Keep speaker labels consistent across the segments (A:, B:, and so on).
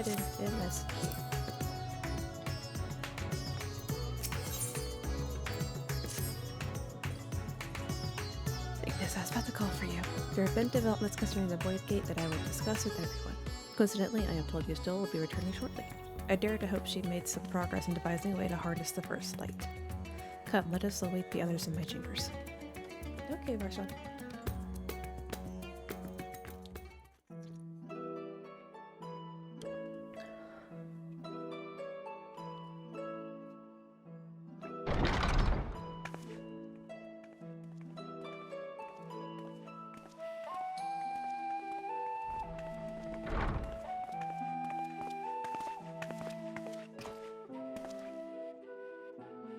A: didn't miss. Ignis, I was about to call for you. There have been developments concerning the Void Gate that I would discuss with everyone. Coincidentally, I am told Yustil will be returning shortly. I dare to hope she made some progress in devising a way to harness the first light. Come, let us await the others in my chambers. Okay, Varshan.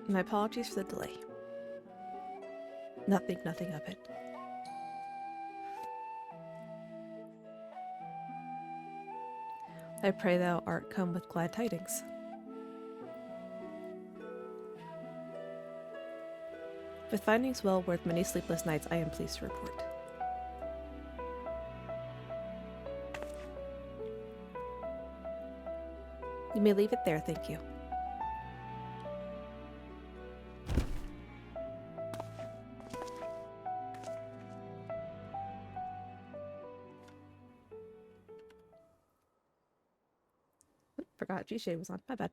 A: My apologies for the delay. Nothing of it. I pray thou art come with glad tidings. With findings well worth many sleepless nights, I am pleased to report. You may leave it there, thank you. Forgot G-Shade was on. My bad.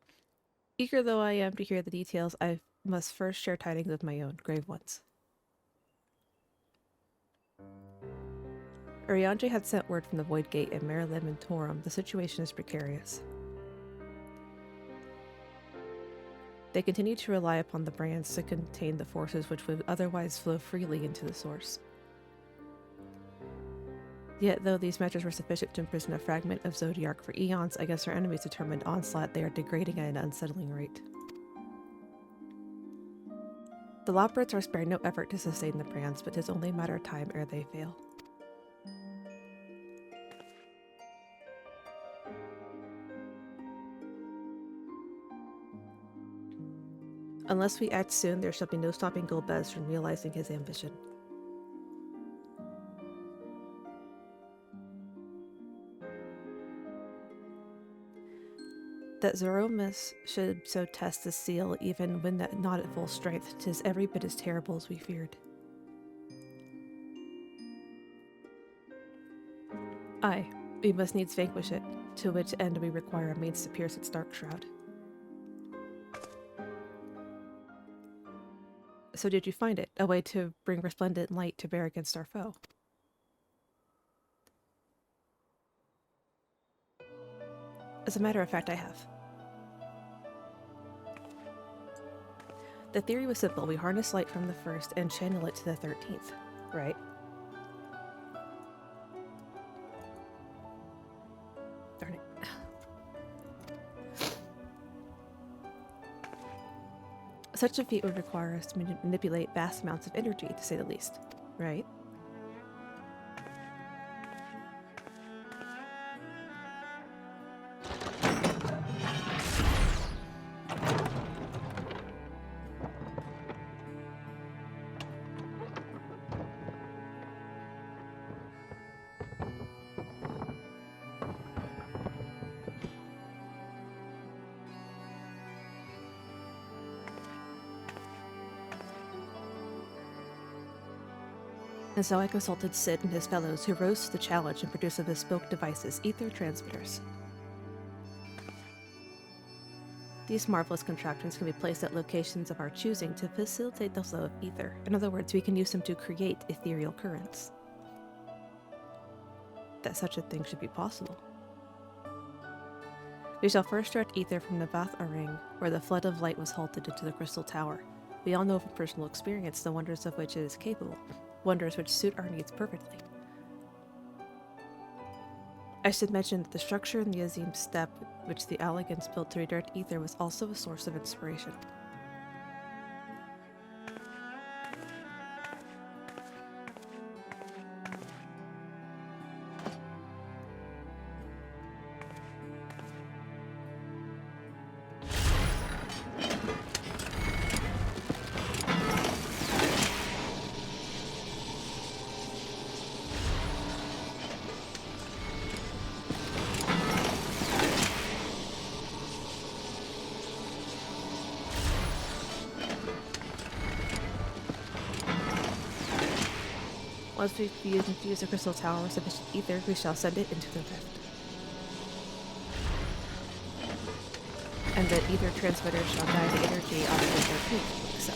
A: Eager though I am to hear the details, I must first share tidings of my own, grave ones. Urianger had sent word from the Void Gate and Merilim and Torum. The situation is precarious. They continue to rely upon the brands to contain the forces which would otherwise flow freely into the source. Yet, though these measures were sufficient to imprison a fragment of Zodiark for eons against our enemies' determined onslaught, they are degrading at an unsettling rate. The Lawbirds are spared no effort to sustain the brands, but 'tis only a matter of time ere they fail. Unless we act soon, there shall be no stopping Golbez from realizing his ambition. That Zoromas should so test the seal, even when not at full strength, 'tis every bit as terrible as we feared. Aye, we must needs vanquish it, to which end we require a means to pierce its dark shroud. So did you find it? A way to bring resplendent light to bear against our foe? As a matter of fact, I have. The theory was simple. We harness light from the first and channel it to the 13th, right? Darn it. Such a feat would require us to manipulate vast amounts of energy, to say the least, right? And so I consulted Sid and his fellows, who rose to the challenge and produced a bespoke devices, ether transmitters. These marvelous contraptions can be placed at locations of our choosing to facilitate the flow of ether. In other words, we can use them to create ethereal currents. That such a thing should be possible. We shall first direct ether from the Bath Ring, where the flood of light was halted, into the Crystal Tower. We all know from personal experience the wonders of which it is capable. Wonders which suit our needs perfectly. I should mention that the structure in the Azim Step, which the Allegans built to redirect ether, was also a source of inspiration. Once we use the crystal tower with sufficient ether, we shall send it into the rift. And the ether transmitter shall guide the energy on the ether page, like so.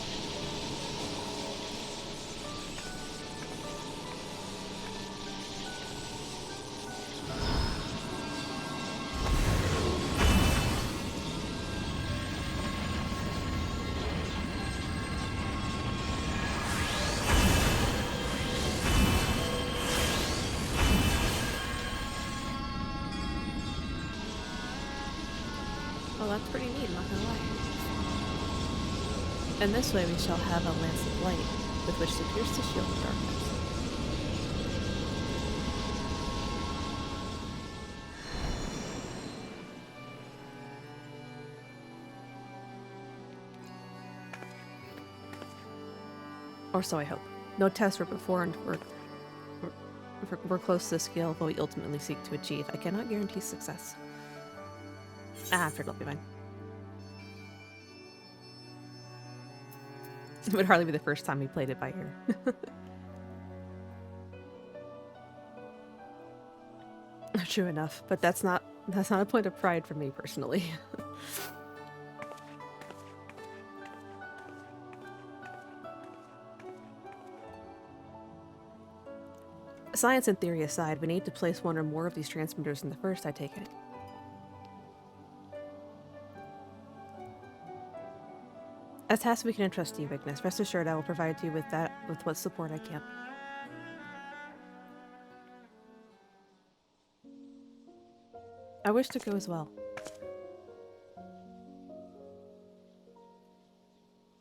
A: Well, that's pretty neat, not gonna lie. And this way we shall have a lance of light with which to pierce the shield of darkness. Or so I hope. No tests were performed. We're close to the scale of what we ultimately seek to achieve. I cannot guarantee success. I'm sure it'll be fine. It would hardly be the first time we played it by ear. True enough, but that's not a point of pride for me personally. Science and theory aside, we need to place one or more of these transmitters in the first, I take it. As task we can entrust you, Ignis. Rest assured I will provide you with what support I can. I wish to go as well.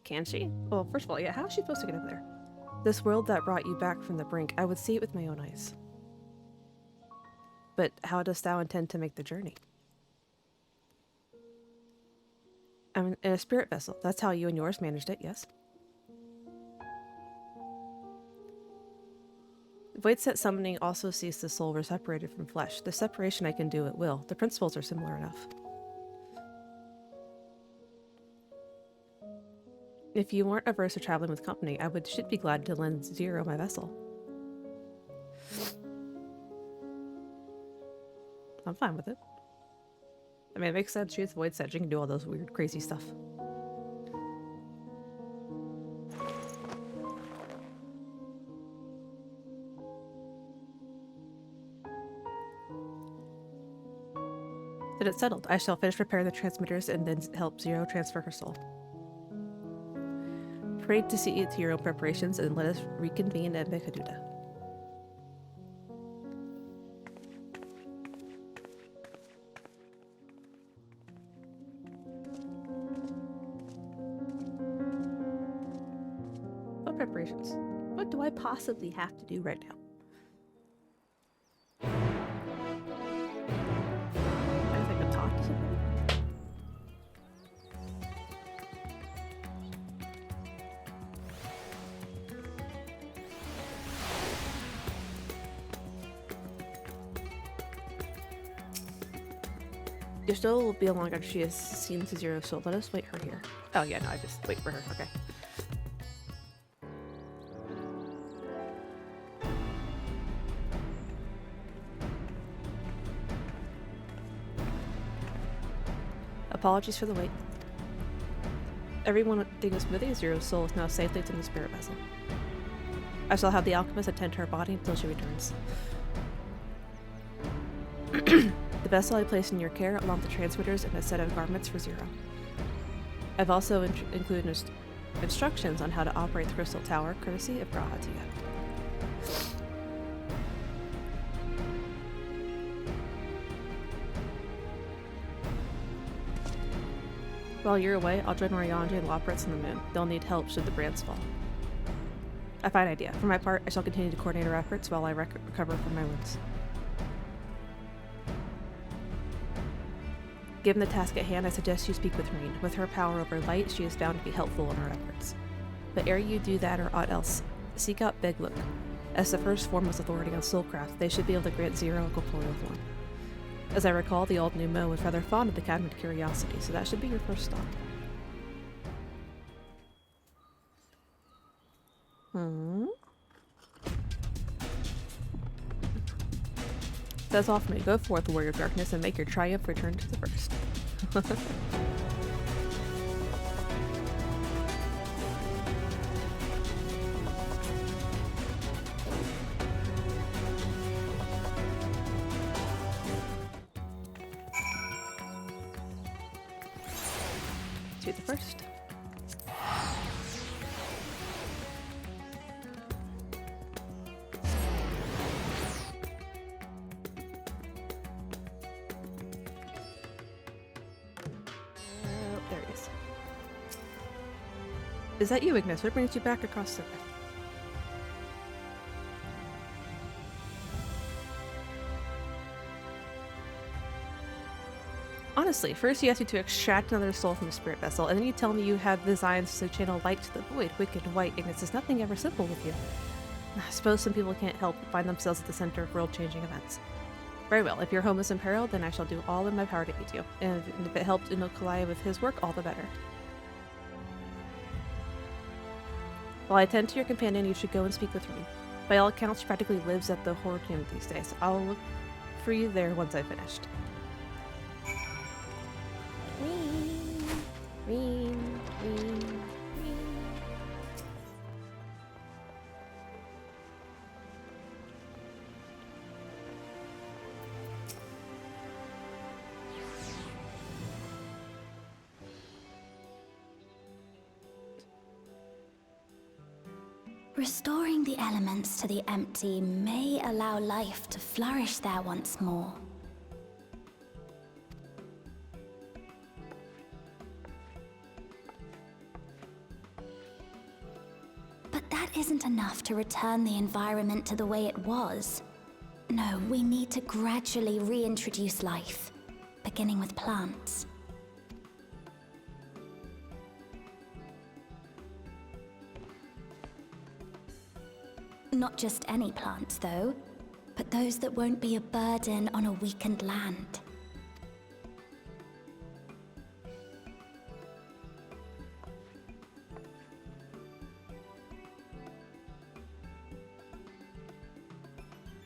A: Can she? Well, first of all, yeah, how is she supposed to get up there? This world that brought you back from the brink, I would see it with my own eyes. But how dost thou intend to make the journey? I'm in a spirit vessel. That's how you and yours managed it, yes? Void set summoning also sees the soul separated from flesh. The separation I can do at will. The principles are similar enough. If you weren't averse to traveling with company, I should be glad to lend Zero my vessel. I'm fine with it. I mean, it makes sense. She's void set. She can do all those weird, crazy stuff. Then it's settled. I shall finish repairing the transmitters and then help Zero transfer her soul. Pray to see to your own preparations and let us reconvene at miqo'te. What preparations? What do I possibly have to do right now? I think I talked to somebody. Your soul will be along after she has seen Zero soul. Let us wait her here. Oh yeah, no, I just wait for her. Okay. Apologies for the wait. Everyone thing is with Zero's soul is now safely in the spirit vessel. I shall have the alchemist attend to her body until she returns. The vessel I place in your care, along with the transmitters and a set of garments for Zero. I've also included instructions on how to operate the crystal tower, courtesy of Grahatia. While you're away, I'll join Marianji and Loprits on the moon. They'll need help should the brands fall. A fine idea. For my part, I shall continue to coordinate our efforts while I recover from my wounds. Given the task at hand, I suggest you speak with Rain. With her power over light, she is bound to be helpful in her efforts. But ere you do that or aught else, seek out Biglook. As the first foremost authority on soulcraft, they should be able to grant Zero a corporeal form. As I recall, the old Numo was rather fond of the cabinet curiosity, so that should be your first stop. That's all for me. Go forth, warrior of darkness, and make your triumph return to the first. To the first. There he is. Is that you, Ignis? What brings you back across the rift? Honestly, first you ask me to extract another soul from a spirit vessel, and then you tell me you have designs to channel light to the void. Wicked white, Ignis. There's nothing ever simple with you. I suppose some people can't help but find themselves at the center of world-changing events. Very well, if your home is in peril, then I shall do all in my power to aid you. And if it helped Inokalaya with his work, all the better. While I attend to your companion, you should go and speak with Reed. By all accounts, she practically lives at the Horror Tomb these days. I'll look for you there once I've finished.
B: Restoring the elements to the empty may allow life to flourish there once more. But that isn't enough to return the environment to the way it was. No, we need to gradually reintroduce life, beginning with plants. Not just any plants, though, but those that won't be a burden on a weakened land.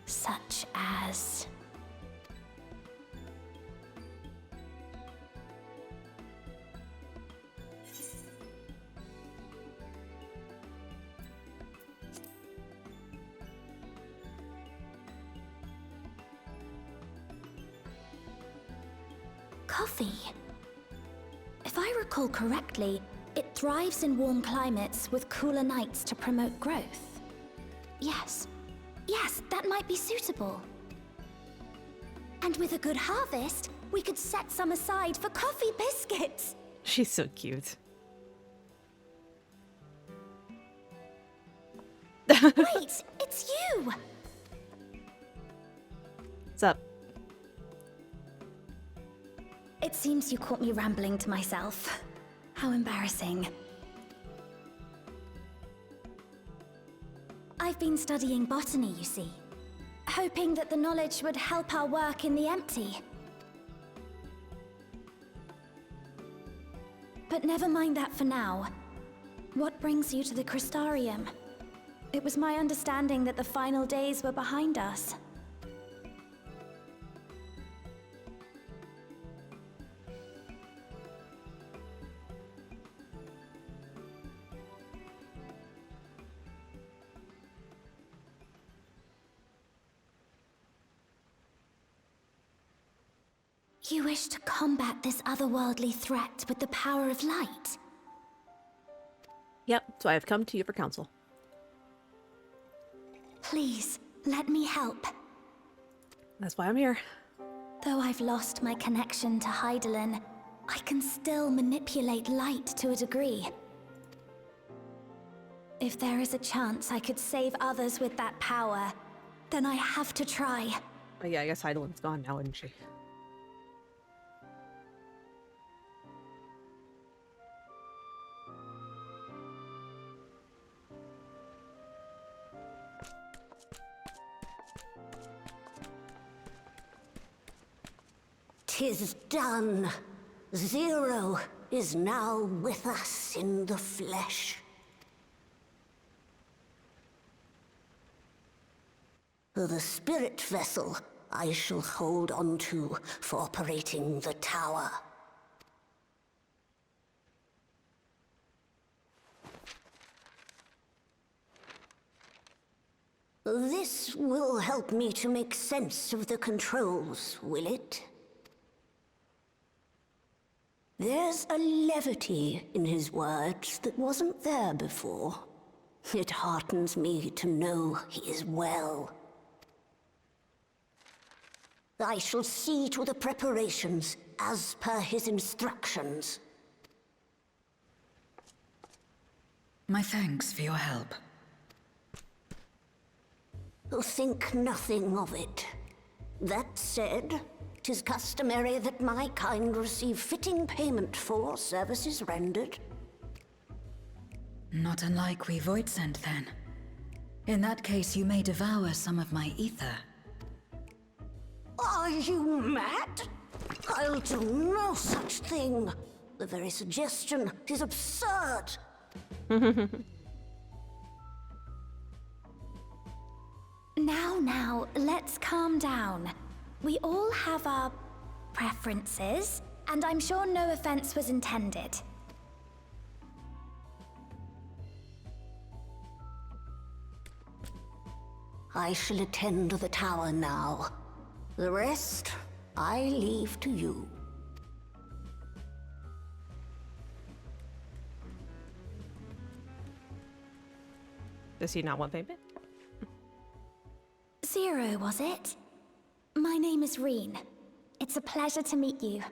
B: Such as... coffee. If I recall correctly, it thrives in warm climates with cooler nights to promote growth. Yes, that might be suitable. And with a good harvest, we could set some aside for coffee biscuits.
A: She's so cute.
B: Wait, it's you!
A: What's up?
B: It seems you caught me rambling to myself. How embarrassing. I've been studying botany, you see. Hoping that the knowledge would help our work in the empty. But never mind that for now. What brings you to the Crystarium? It was my understanding that the final days were behind us. You wish to combat this otherworldly threat with the power of light?
A: Yep, so I have come to you for counsel.
B: Please, let me help.
A: That's why I'm here.
B: Though I've lost my connection to Hydaelyn, I can still manipulate light to a degree. If there is a chance I could save others with that power, then I have to try.
A: Oh yeah, I guess Hydaelyn's gone now, isn't she?
C: "'Tis done. Zero is now with us in the flesh. The spirit vessel I shall hold on to for operating the tower. This will help me to make sense of the controls, will it? There's a levity in his words that wasn't there before. It heartens me to know he is well. I shall see to the preparations as per his instructions.
D: My thanks for your help.
C: Think nothing of it. That said, 'tis customary that my kind receive fitting payment for services rendered.
D: Not unlike we void sent then. In that case, you may devour some of my ether.
C: Are you mad? I'll do no such thing. The very suggestion is absurd.
B: Now, let's calm down. We all have our preferences, and I'm sure no offense was intended.
C: I shall attend to the tower now. The rest, I leave to you.
A: Does he not want payment?
B: Zero, was it? My name is Reen. It's a pleasure to meet you.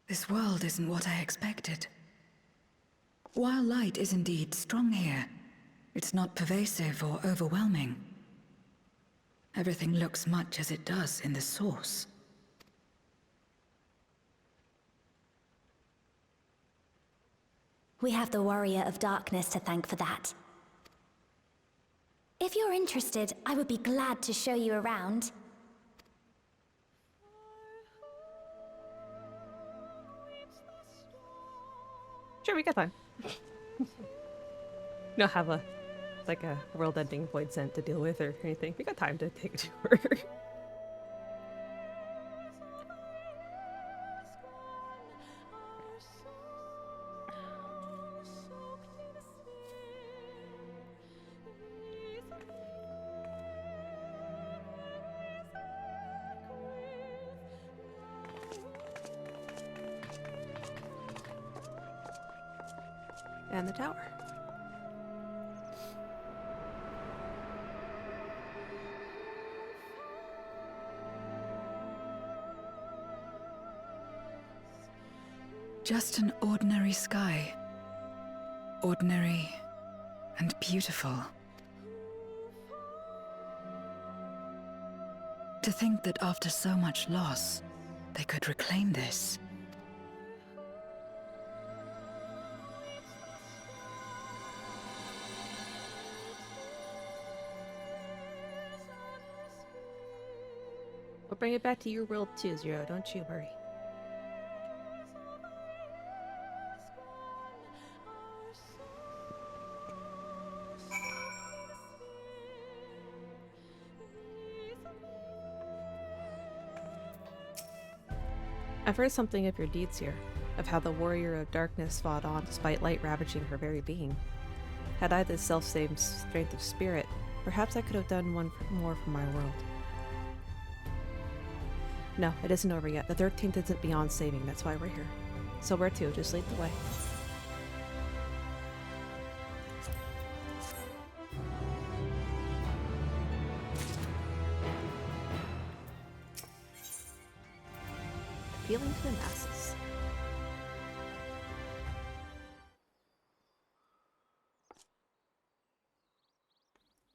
D: This world isn't what I expected. While light is indeed strong here, it's not pervasive or overwhelming. Everything looks much as it does in the source.
B: We have the Warrior of Darkness to thank for that. If you're interested, I would be glad to show you around.
A: Sure, we got time. Don't have a world-ending void scent to deal with or anything. We got time to take a tour. And the tower.
D: Just an ordinary sky. Ordinary and beautiful. To think that after so much loss, they could reclaim this.
A: We'll bring it back to your world too, Zero. Don't you worry. I've heard something of your deeds here, of how the Warrior of Darkness fought on despite light ravaging her very being. Had I the self-same strength of spirit, perhaps I could have done more for my world. No, it isn't over yet. The 13th isn't beyond saving, that's why we're here. So where to? Just lead the way. Appealing to the masses.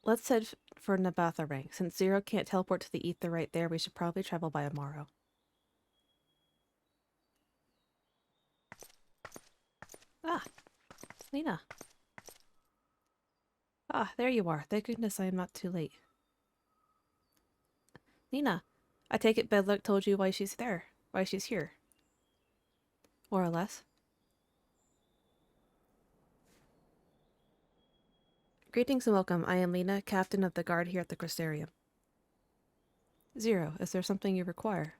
A: Let's head for Nabatha rank. Since Zero can't teleport to the ether right there, we should probably travel by Amaro. Ah, Lena. Ah, there you are. Thank goodness I am not too late. Lena, I take it Bedluck told you why she's there. Why she's here. More or less. Greetings and welcome. I am Lena, captain of the guard here at the Crystarium. Zero, is there something you require?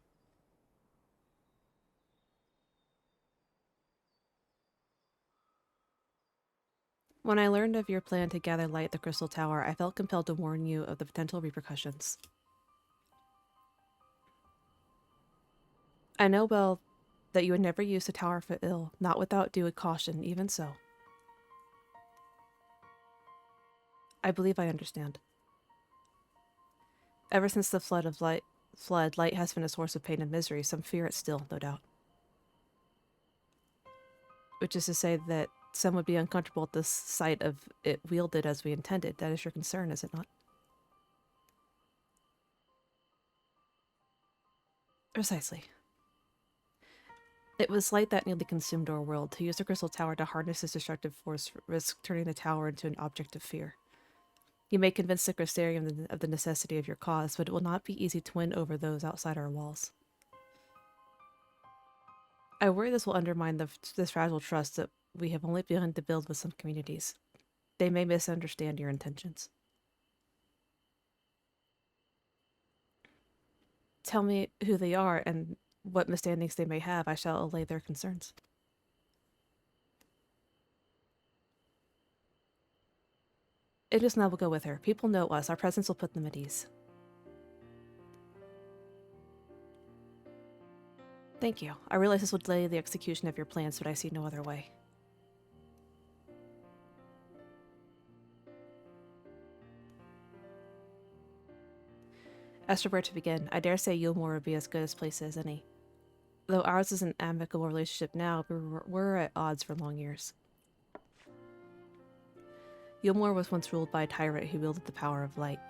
A: When I learned of your plan to gather light at the Crystal Tower, I felt compelled to warn you of the potential repercussions. I know well that you would never use the tower for ill, not without due caution, even so. I believe I understand. Ever since the flood, light has been a source of pain and misery. Some fear it still, no doubt. Which is to say that some would be uncomfortable at the sight of it wielded as we intended. That is your concern, is it not? Precisely. It was light that nearly consumed our world. To use the Crystal Tower to harness this destructive force risked turning the tower into an object of fear. You may convince the Crystarium of the necessity of your cause, but it will not be easy to win over those outside our walls. I worry this will undermine this fragile trust that we have only begun to build with some communities. They may misunderstand your intentions. Tell me who they are and what misstandings they may have. I shall allay their concerns. Idrisna will go with her. People know us. Our presence will put them at ease. Thank you. I realize this will delay the execution of your plans, but I see no other way. As to where to begin, I dare say Yulmore would be as good a place as any. Though ours is an amicable relationship now, we're at odds for long years. Yulmore was once ruled by a tyrant who wielded the power of light.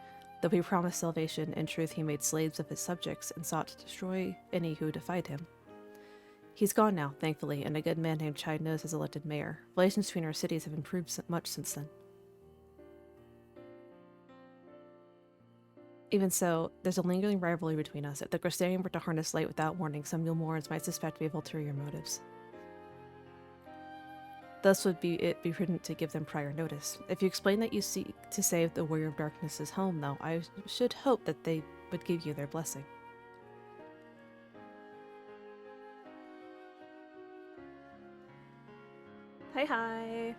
A: Though he promised salvation, in truth he made slaves of his subjects and sought to destroy any who defied him. He's gone now, thankfully, and a good man named Chai Nose is elected mayor. Relations between our cities have improved much since then. Even so, there's a lingering rivalry between us. If the Crystarium were to harness light without warning, some Yulmorans might suspect we have ulterior motives. Thus would it be prudent to give them prior notice. If you explain that you seek to save the Warrior of Darkness's home, though, I should hope that they would give you their blessing. Hi.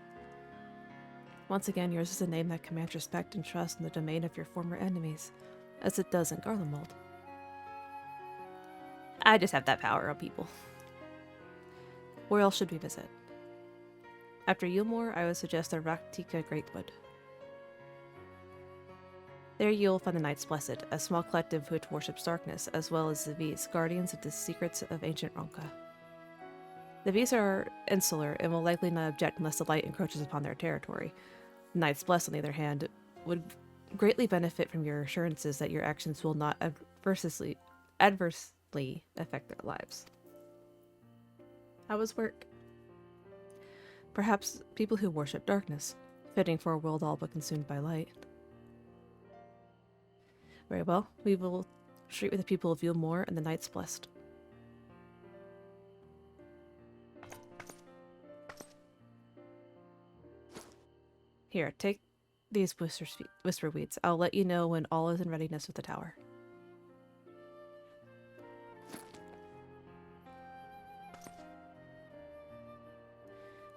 A: Once again, yours is a name that commands respect and trust in the domain of your former enemies, as it does in Garlemald. I just have that power on people. Where else should we visit? After Yulmore, I would suggest the Raktika Greatwood. There you'll find the Knights Blessed, a small collective which worships darkness, as well as the V's, guardians of the secrets of ancient Ronka. The V's are insular and will likely not object unless the light encroaches upon their territory. The Knights Blessed, on the other hand, would greatly benefit from your assurances that your actions will not adversely affect their lives. How was work? Perhaps people who worship darkness, fitting for a world all but consumed by light. Very well, we will treat with the people of Yulmore and the Knights Blessed. Here, take these whisper weeds. I'll let you know when all is in readiness with the tower.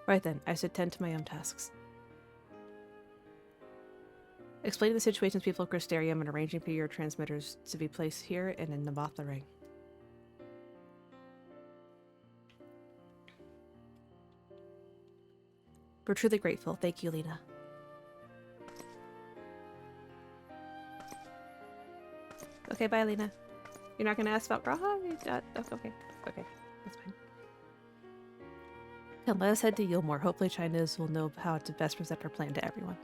A: Right then, I should tend to my own tasks. Explaining the situation to people of Crystarium and arranging for your transmitters to be placed here and in Navatha Ring. We're truly grateful. Thank you, Lena. Okay, bye, Lena. You're not gonna ask about Graha? Okay, that's fine. Come, let us head to Yulmore. Hopefully China's will know how to best present our plan to everyone.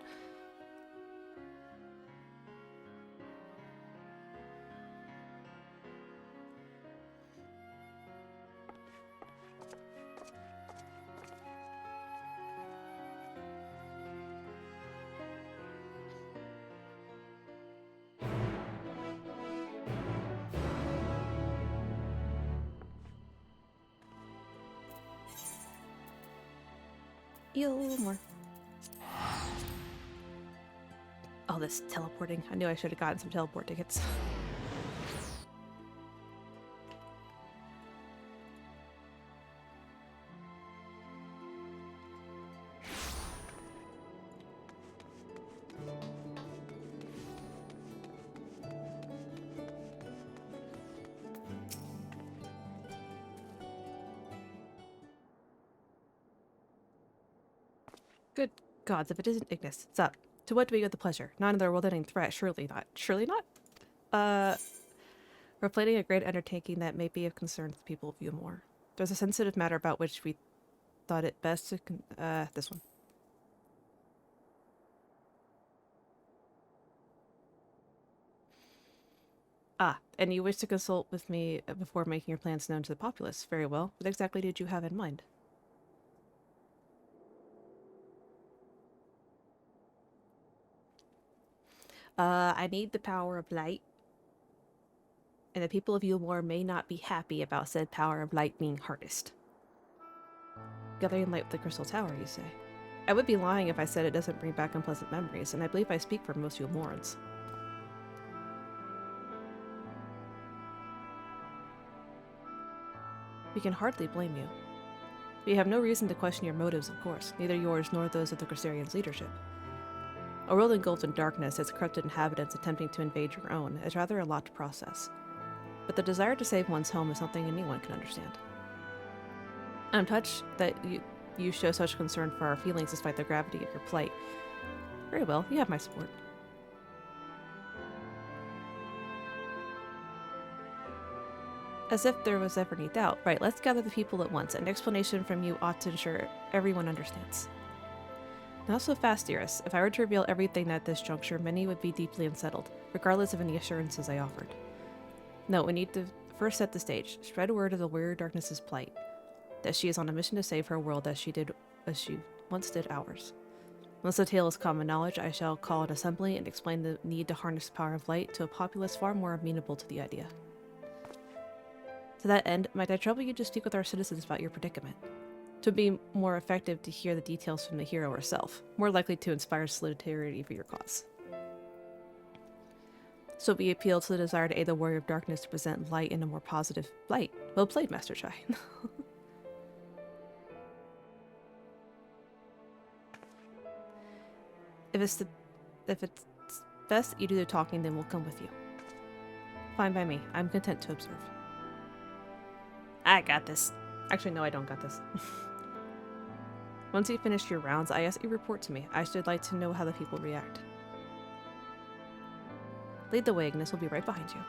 A: Yulmore. All this teleporting. I knew I should have gotten some teleport tickets. Good gods, if it isn't Ignis, it's up. To what do we owe the pleasure? Not another world-ending threat, surely not. Surely not? We're planning a great undertaking that may be of concern to the people of Umor. There's a sensitive matter about which we thought it best to this one. Ah, and you wish to consult with me before making your plans known to the populace. Very well. What exactly did you have in mind? I need the power of light. And the people of Umor may not be happy about said power of light being harnessed. Gathering light with the Crystal Tower, you say? I would be lying if I said it doesn't bring back unpleasant memories, and I believe I speak for most Umorans. We can hardly blame you. We have no reason to question your motives, of course, neither yours nor those of the Crystarian's leadership. A world engulfed in darkness, its corrupted inhabitants attempting to invade your own, is rather a lot to process. But the desire to save one's home is something anyone can understand. I'm touched that you show such concern for our feelings despite the gravity of your plight. Very well, you have my support. As if there was ever any doubt. Right, let's gather the people at once. An explanation from you ought to ensure everyone understands. Not so fast, dearest. If I were to reveal everything at this juncture, many would be deeply unsettled, regardless of any assurances I offered. No, we need to first set the stage. Spread word of the Warrior Darkness's plight, that she is on a mission to save her world as she once did ours. Once the tale is common knowledge, I shall call an assembly and explain the need to harness the power of light to a populace far more amenable to the idea. To that end, might I trouble you to speak with our citizens about your predicament? It would be more effective to hear the details from the hero herself, more likely to inspire solidarity for your cause. So we appeal to the desire to aid the Warrior of Darkness to present light in a more positive light. Well played, Master Chai. If it's best that you do the talking, then we'll come with you. Fine by me. I'm content to observe. I got this. Actually, no, I don't got this. Once you finish your rounds, I ask you report to me. I should like to know how the people react. Lead the way, Ignis. We'll be right behind you.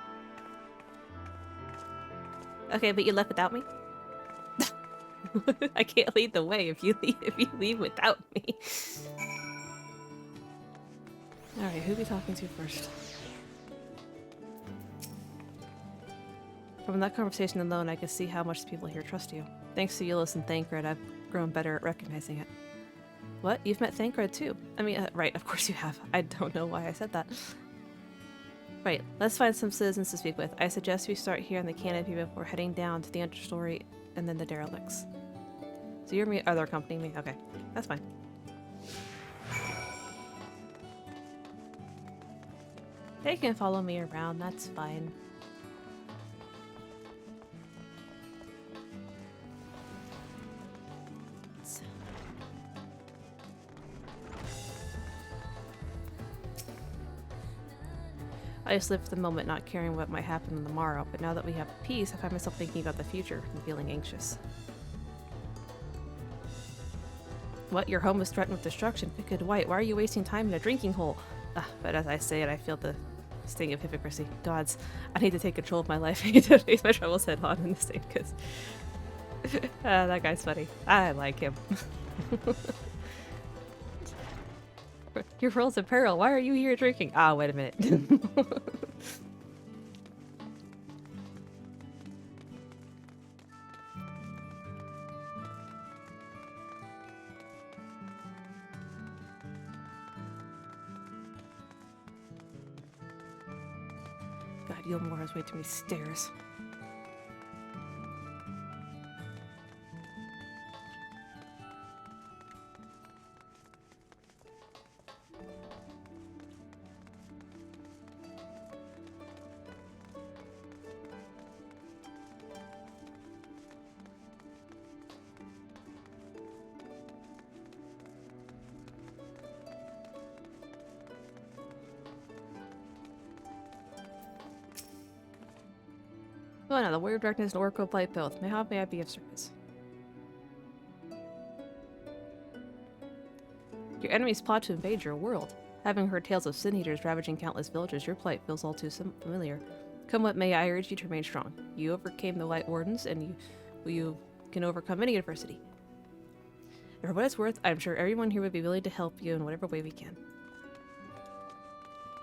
A: Okay, but you left without me? I can't lead the way if you leave without me. Alright, who are we talking to first? From that conversation alone, I could see how much people here trust you. Thanks to Euless and Thancred, I've grown better at recognizing it. What? You've met Thancred too? I mean, right, of course you have. I don't know why I said that. Right, let's find some citizens to speak with. I suggest we start here in the canopy before heading down to the understory and then the derelicts. So you're me? Oh, they're accompanying me? Okay, that's fine. They can follow me around, that's fine. I just live for the moment, not caring what might happen on the morrow, but now that we have peace, I find myself thinking about the future and feeling anxious. What? Your home is threatened with destruction? Wicked White, why are you wasting time in a drinking hole? But as I say it, I feel the sting of hypocrisy. Gods, I need to take control of my life. I need to face my troubles head on in this thing, because that guy's funny. I like him. Your world's in peril. Why are you here drinking? Ah, wait a minute. God, Yulmore has way too many stairs. Oh no, the Warrior of Darkness and Oracle of Light both. How may I be of service? Your enemies plot to invade your world. Having heard tales of sin eaters ravaging countless villages, your plight feels all too familiar. Come what may, I urge you to remain strong. You overcame the Light Wardens, and you can overcome any adversity. For what it's worth, I'm sure everyone here would be willing to help you in whatever way we can.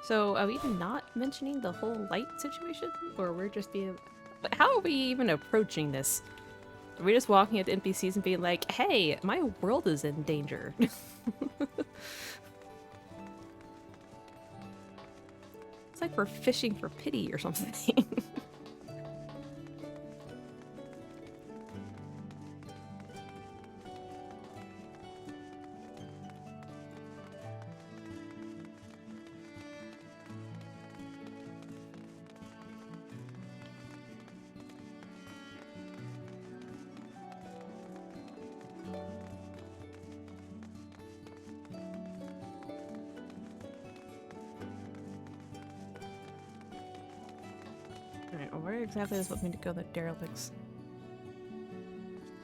A: So, are we not mentioning the whole light situation? Or we're just being... But how are we even approaching this? Are we just walking at the NPCs and being like, hey, my world is in danger? It's like we're fishing for pity or something. Alright, well, where exactly does it want me to go? The derelicts.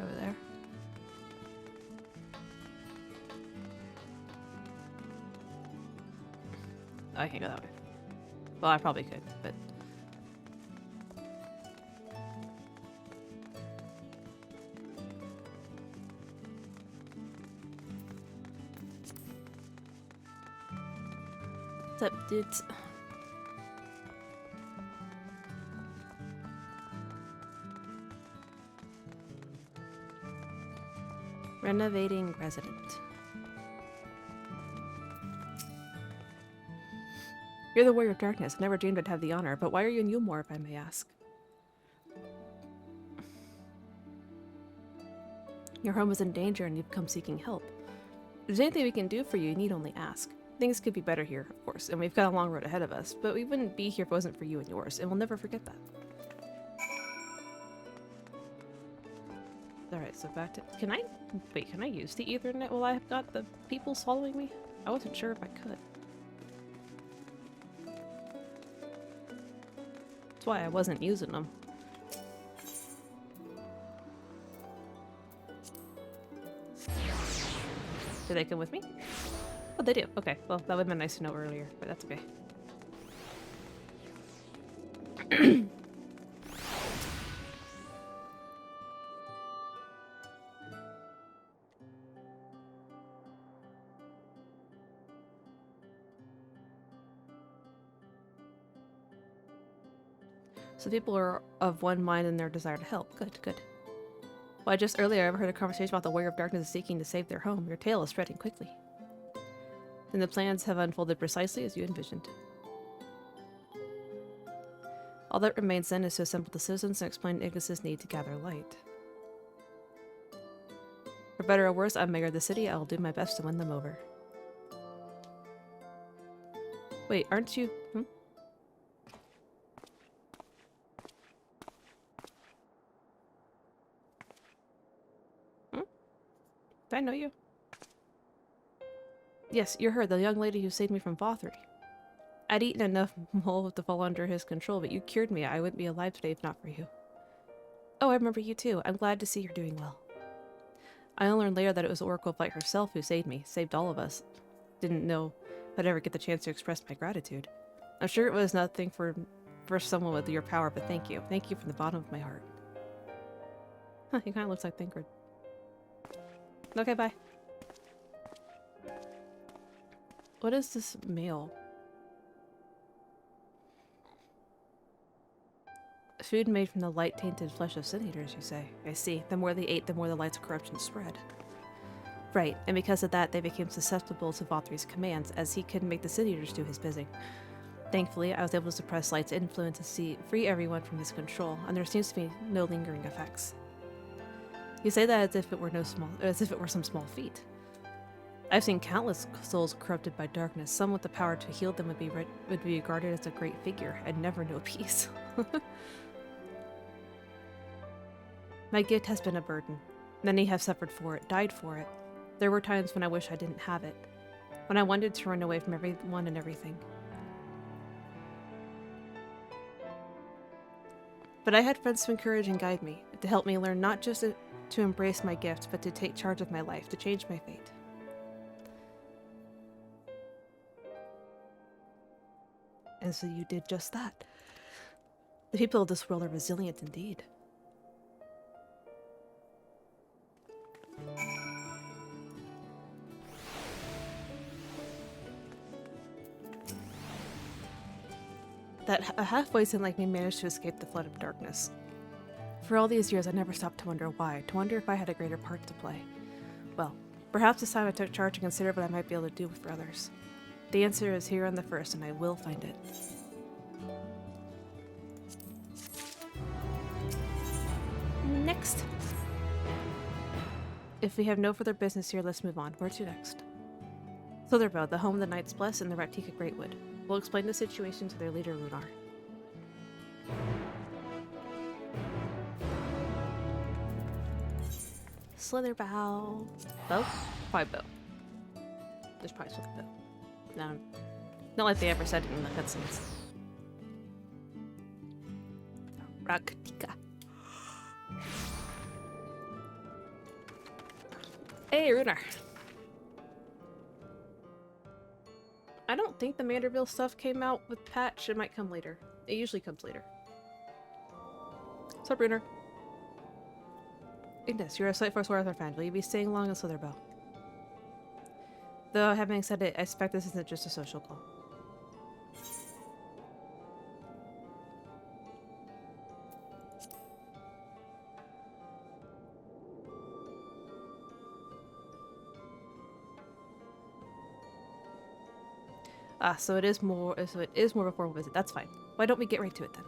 A: Over there. Oh, I can't go that way. Well, I probably could, but... What's up, dudes? Renovating resident. You're the Warrior of Darkness. Never dreamed I'd have the honor, but why are you in Yulmore, if I may ask? Your home is in danger and you've come seeking help. If there's anything we can do for you, you need only ask. Things could be better here, of course, and we've got a long road ahead of us, but we wouldn't be here if it wasn't for you and yours, and we'll never forget that. Alright, so back to... Can I... Wait, can I use the Ethernet while I've got the people following me? I wasn't sure if I could. That's why I wasn't using them. Do they come with me? Oh, they do. Okay, well, that would have been nice to know earlier, but that's okay. So people are of one mind in their desire to help. Good, good. Well, just earlier I overheard a conversation about the Warrior of Darkness seeking to save their home. Your tale is spreading quickly. And the plans have unfolded precisely as you envisioned. All that remains then is to assemble the citizens and explain Ignis's need to gather light. For better or worse, I'm mayor of the city. I will do my best to win them over. Wait, aren't you... Did I know you? Yes, you're her, the young lady who saved me from Vothry. I'd eaten enough mold to fall under his control, but you cured me. I wouldn't be alive today if not for you. Oh, I remember you too. I'm glad to see you're doing well. I learned later that it was the Oracle of Light herself who saved me, saved all of us. Didn't know if I'd ever get the chance to express my gratitude. I'm sure it was nothing for someone with your power, but thank you. Thank you from the bottom of my heart. Huh, he kind of looks like Thinkard. Okay, bye. What is this mail? Food made from the light-tainted flesh of sin eaters, you say. I see. The more they ate, the more the light's corruption spread. Right, and because of that, they became susceptible to Vothry's commands, as he couldn't make the sin eaters do his bidding. Thankfully, I was able to suppress Light's influence and free everyone from his control, and there seems to be no lingering effects. You say that as if it were some small feat. I've seen countless souls corrupted by darkness. Some with the power to heal them would be regarded as a great figure and never know peace. My gift has been a burden. Many have suffered for it, died for it. There were times when I wish I didn't have it, when I wanted to run away from everyone and everything. But I had friends to encourage and guide me, to help me learn not just to embrace my gift, but to take charge of my life, to change my fate. And so you did just that. The people of this world are resilient indeed. That a half-voiced like me managed to escape the flood of darkness. For all these years, I never stopped to wonder why, to wonder if I had a greater part to play. Well, perhaps it's time I took charge and considered what I might be able to do for others. The answer is here on the first, and I will find it. Next. If we have no further business here, let's move on. Where to next? Slitherbow, the home of the Knights Bless and the Raktika Greatwood. We'll explain the situation to their leader, Runar. Slitherbow. Bow? Probably bow. There's probably Slitherbow. No, not like they ever said it in the cutscenes. Raktika. Hey, Runar. I don't think the Manderville stuff came out with patch. It might come later. It usually comes later. What's up, Runar? Ignis, you're a Sightforce Warrior fan. Will you be staying long in Slitherbow? Though, having said it, I suspect this isn't just a social call. Ah, so it is more of a formal visit. That's fine. Why don't we get right to it then?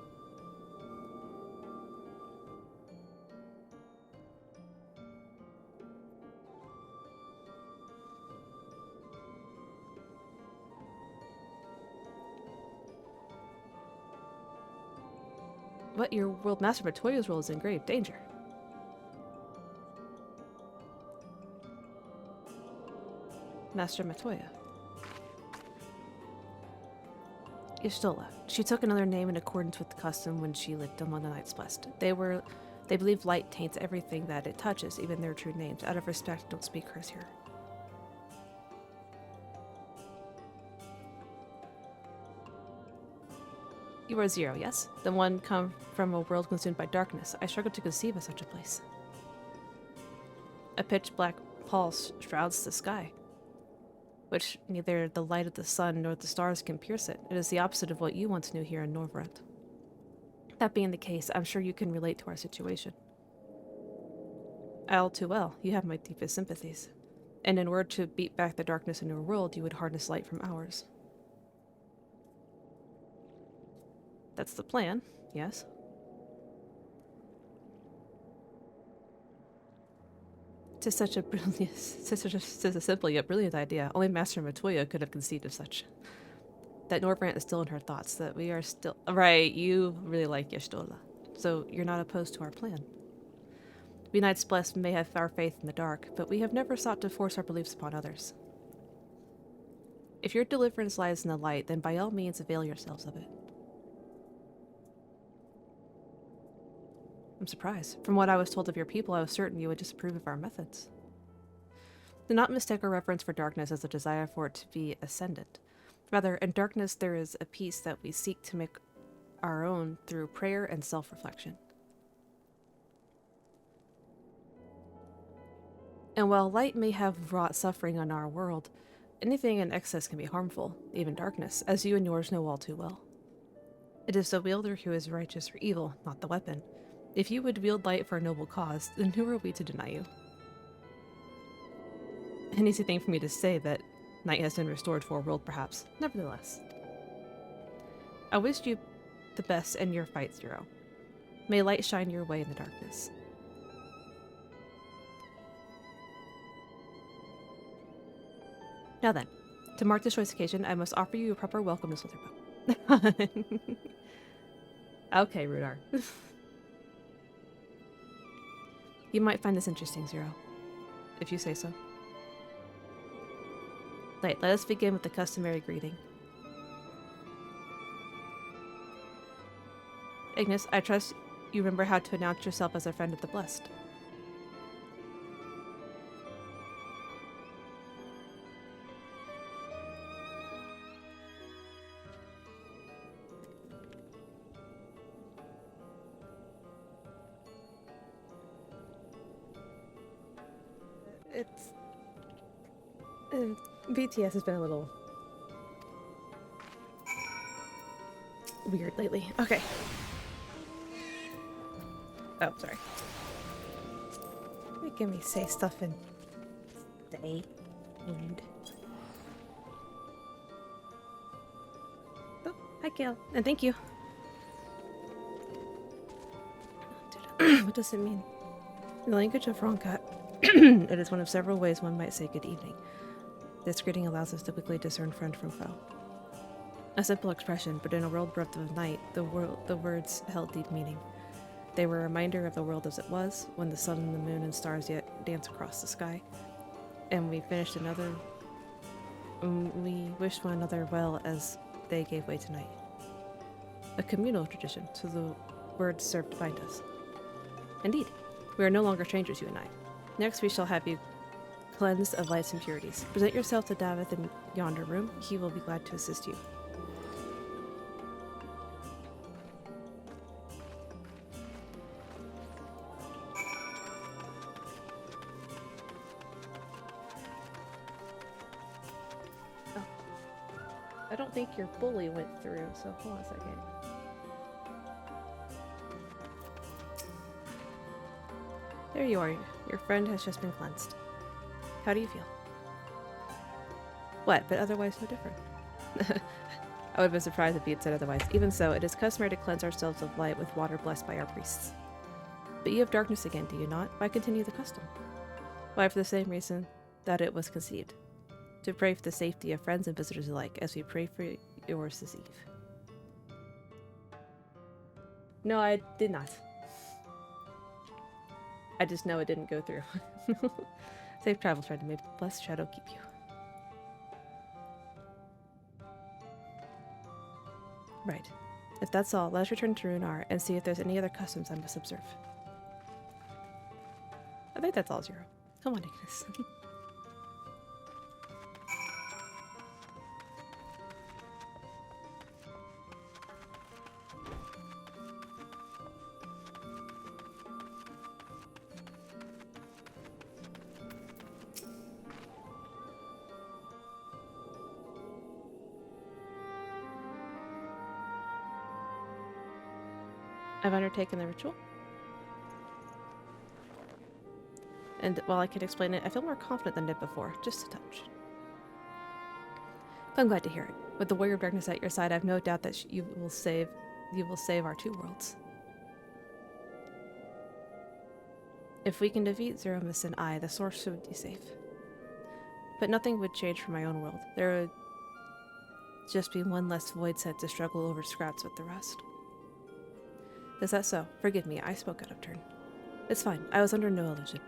A: What? Your World Master Matoya's role is in grave danger. Master Matoya. Y'shtola. She took another name in accordance with the custom when she lived among the Knights Blessed. They believe light taints everything that it touches, even their true names. Out of respect, don't speak hers here. You are Zero, yes? The one come from a world consumed by darkness. I struggle to conceive of such a place. A pitch-black pall shrouds the sky, which neither the light of the sun nor the stars can pierce it. It is the opposite of what you once knew here in Norvrent. That being the case, I'm sure you can relate to our situation. All too well. You have my deepest sympathies. And in order to beat back the darkness in your world, you would harness light from ours. That's the plan, yes? Tis such a brilliant, tis a simple yet brilliant idea. Only Master Matoya could have conceived of such. That Norvrant is still in her thoughts, that we are still... Right, you really like Y'shtola. So you're not opposed to our plan. We Knights Blessed may have our faith in the dark, but we have never sought to force our beliefs upon others. If your deliverance lies in the light, then by all means avail yourselves of it. I'm surprised. From what I was told of your people, I was certain you would disapprove of our methods. Do not mistake our reverence for darkness as a desire for it to be ascendant. Rather, in darkness there is a peace that we seek to make our own through prayer and self-reflection. And while light may have wrought suffering on our world, anything in excess can be harmful, even darkness, as you and yours know all too well. It is the wielder who is righteous or evil, not the weapon. If you would wield light for a noble cause, then who are we to deny you? An easy thing for me to say that night has been restored for a world, perhaps. Nevertheless. I wish you the best in your fight, Zero. May light shine your way in the darkness. Now then, to mark this choice occasion, I must offer you a proper welcome to Slitherbow. Okay, Runar. You might find this interesting, Zero. If you say so. Let us begin with the customary greeting. Ignis, I trust you remember how to announce yourself as a friend of the blessed. It's... BTS has been a little weird lately. Okay. Oh, sorry. Making me say stuff in stay. Weird. Oh, hi, Gail. And thank you. What does it mean? In the language of Ronkat, it is one of several ways one might say good evening. This greeting allows us to quickly discern friend from foe. A simple expression, but in a world bereft of night, the words held deep meaning. They were a reminder of the world as it was, when the sun and the moon and stars yet dance across the sky. And we wished one another well as they gave way to night. A communal tradition, so the words served to bind us. Indeed, we are no longer strangers, you and I. Next we shall have you cleansed of light's impurities. Present yourself to Davith in yonder room. He will be glad to assist you. Oh. I don't think your bully went through, so hold on a second. There you are. Your friend has just been cleansed. How do you feel? What, but otherwise no different. I would have been surprised if he had said otherwise. Even so, it is customary to cleanse ourselves of light with water blessed by our priests. But you have darkness again, do you not? Why continue the custom? Why, for the same reason that it was conceived. To pray for the safety of friends and visitors alike, as we pray for yours this eve. No, I did not. I just know it didn't go through. Safe travels, friend, and may the blessed shadow keep you. Right. If that's all, let us return to Runar and see if there's any other customs I must observe. I think that's all, Zero. Come on, Ignis. I've undertaken the ritual. And while I can explain it, I feel more confident than I did before, just a touch. But I'm glad to hear it. With the warrior of darkness at your side, I have no doubt that you will save our two worlds. If we can defeat Zeromus and I, the source should be safe. But nothing would change for my own world. There would just be one less void set to struggle over scraps with the rest. Is that so? Forgive me, I spoke out of turn. It's fine, I was under no illusion.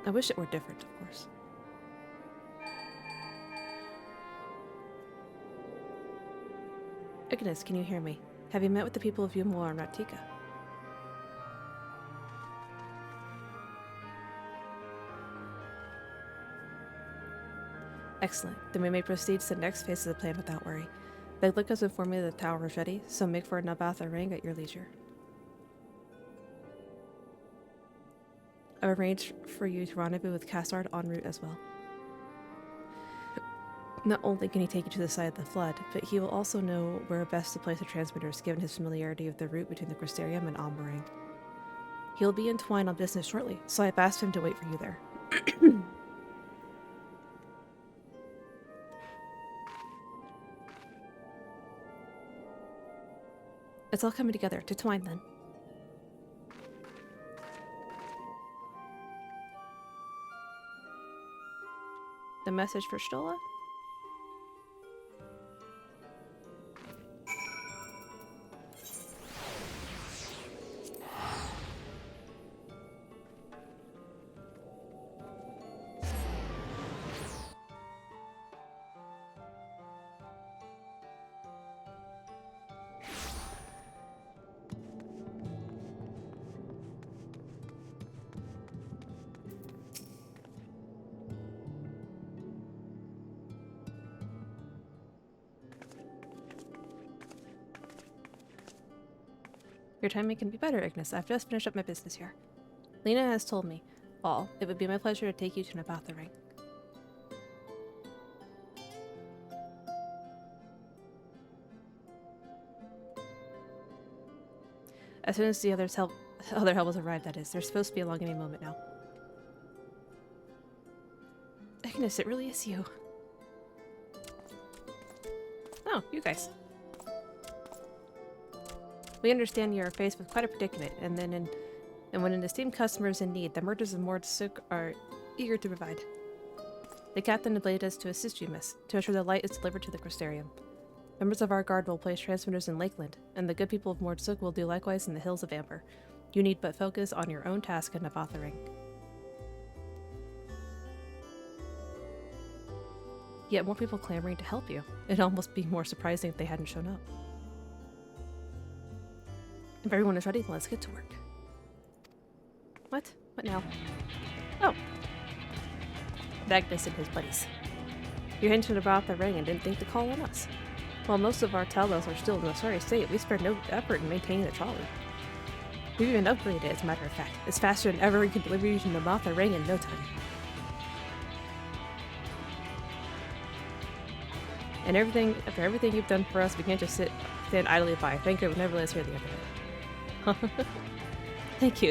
A: I wish it were different, of course. Ignis, can you hear me? Have you met with the people of Yumwar and Ratika? Excellent. Then we may proceed to the next phase of the plan without worry. Beglik has informed me that the tower is ready, so make for a Nabatha ring at your leisure. I've arranged for you to rendezvous with Cassard en route as well. Not only can he take you to the side of the flood, but he will also know where best to place the transmitters given his familiarity with the route between the Crystarium and Omboring. He'll be in Twine on business shortly, so I've asked him to wait for you there. It's all coming together. To Twine, then. The message for Stola? Your timing can be better, Ignis. I've just finished up my business here. Lena has told me all. It would be my pleasure to take you to Nabatha Ring. As soon as the other help has arrived, that is. There's supposed to be a long-gaming moment now. Ignis, it really is you. Oh, you guys. We understand you are faced with quite a predicament, and when an esteemed customer is in need, the merchants of Mordsuk are eager to provide. The captain ablated us to assist you, miss, to ensure the light is delivered to the Crystarium. Members of our guard will place transmitters in Lakeland, and the good people of Mordsuk will do likewise in the Hills of Amber. You need but focus on your own task in Nabatha Ring. Yet more people clamoring to help you. It'd almost be more surprising if they hadn't shown up. If everyone is ready, then let's get to work. What? What now? Oh. Magnus and his buddies. You hinted about the ring and didn't think to call on us. While most of our Talos are still in a sorry state, we spared no effort in maintaining the trolley. We've even upgraded it, as a matter of fact. It's faster than ever we can deliver you to Nabatha Ring in no time. And after everything you've done for us, we can't just stand idly by. Thank you, we'll never let us hear the end of it.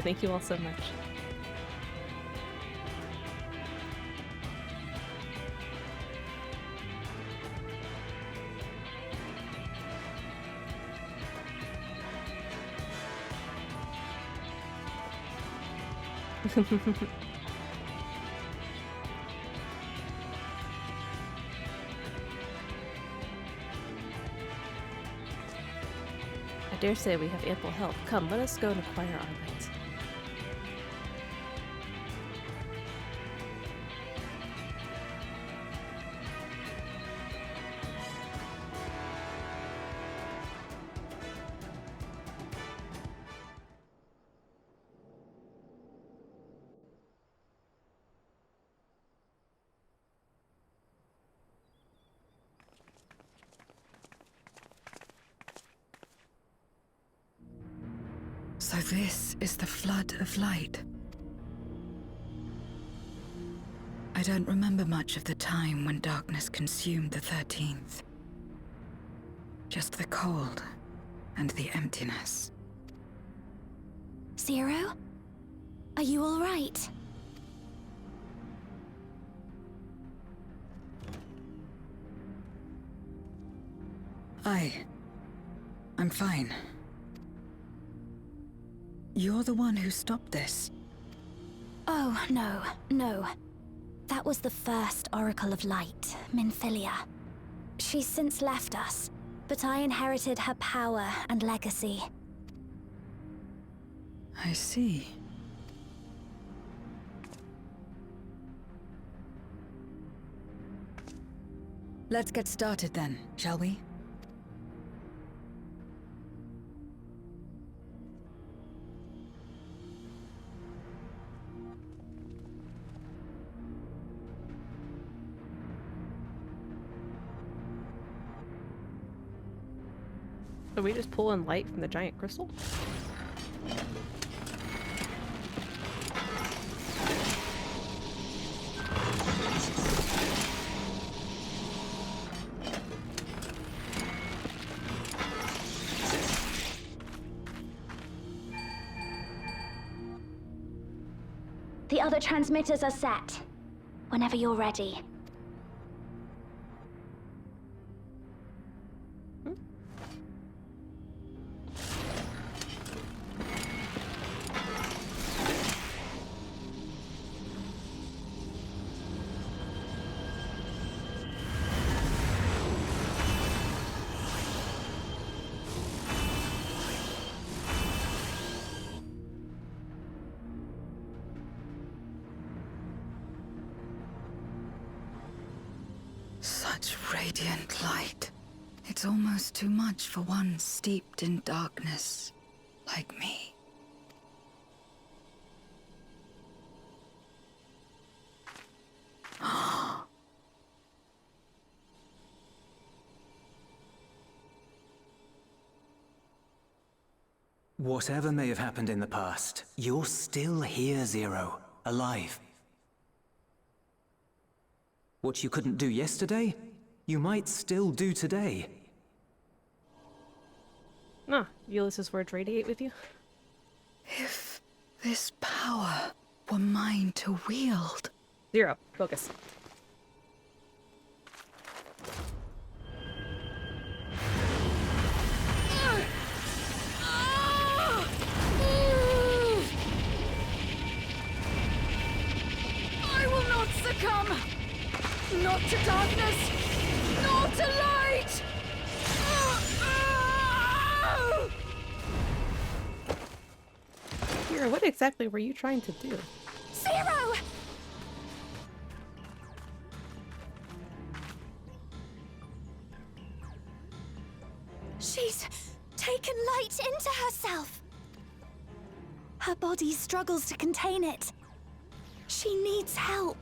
A: Thank you all so much. I dare say we have ample help. Come, let us go and acquire our rights.
D: So this is the flood of light. I don't remember much of the time when darkness consumed the 13th. Just the cold and the emptiness.
B: Zero? Are you all right?
D: I'm fine. You're the one who stopped this.
B: Oh, no. That was the first Oracle of Light, Minfilia. She's since left us, but I inherited her power and legacy.
D: I see. Let's get started then, shall we?
A: Are we just pulling light from the giant crystal?
B: The other transmitters are set. Whenever you're ready.
D: Such radiant light. It's almost too much for one steeped in darkness, like me.
E: Whatever may have happened in the past, you're still here, Zero. Alive. What you couldn't do yesterday, you might still do today.
A: Ah, Ulysses' words radiate with you?
D: If this power were mine to wield.
A: Zero, focus.
D: I will not succumb! Not to darkness, nor to light!
A: Kira, what exactly were you trying to do?
B: Zero! She's taken light into herself. Her body struggles to contain it. She needs help.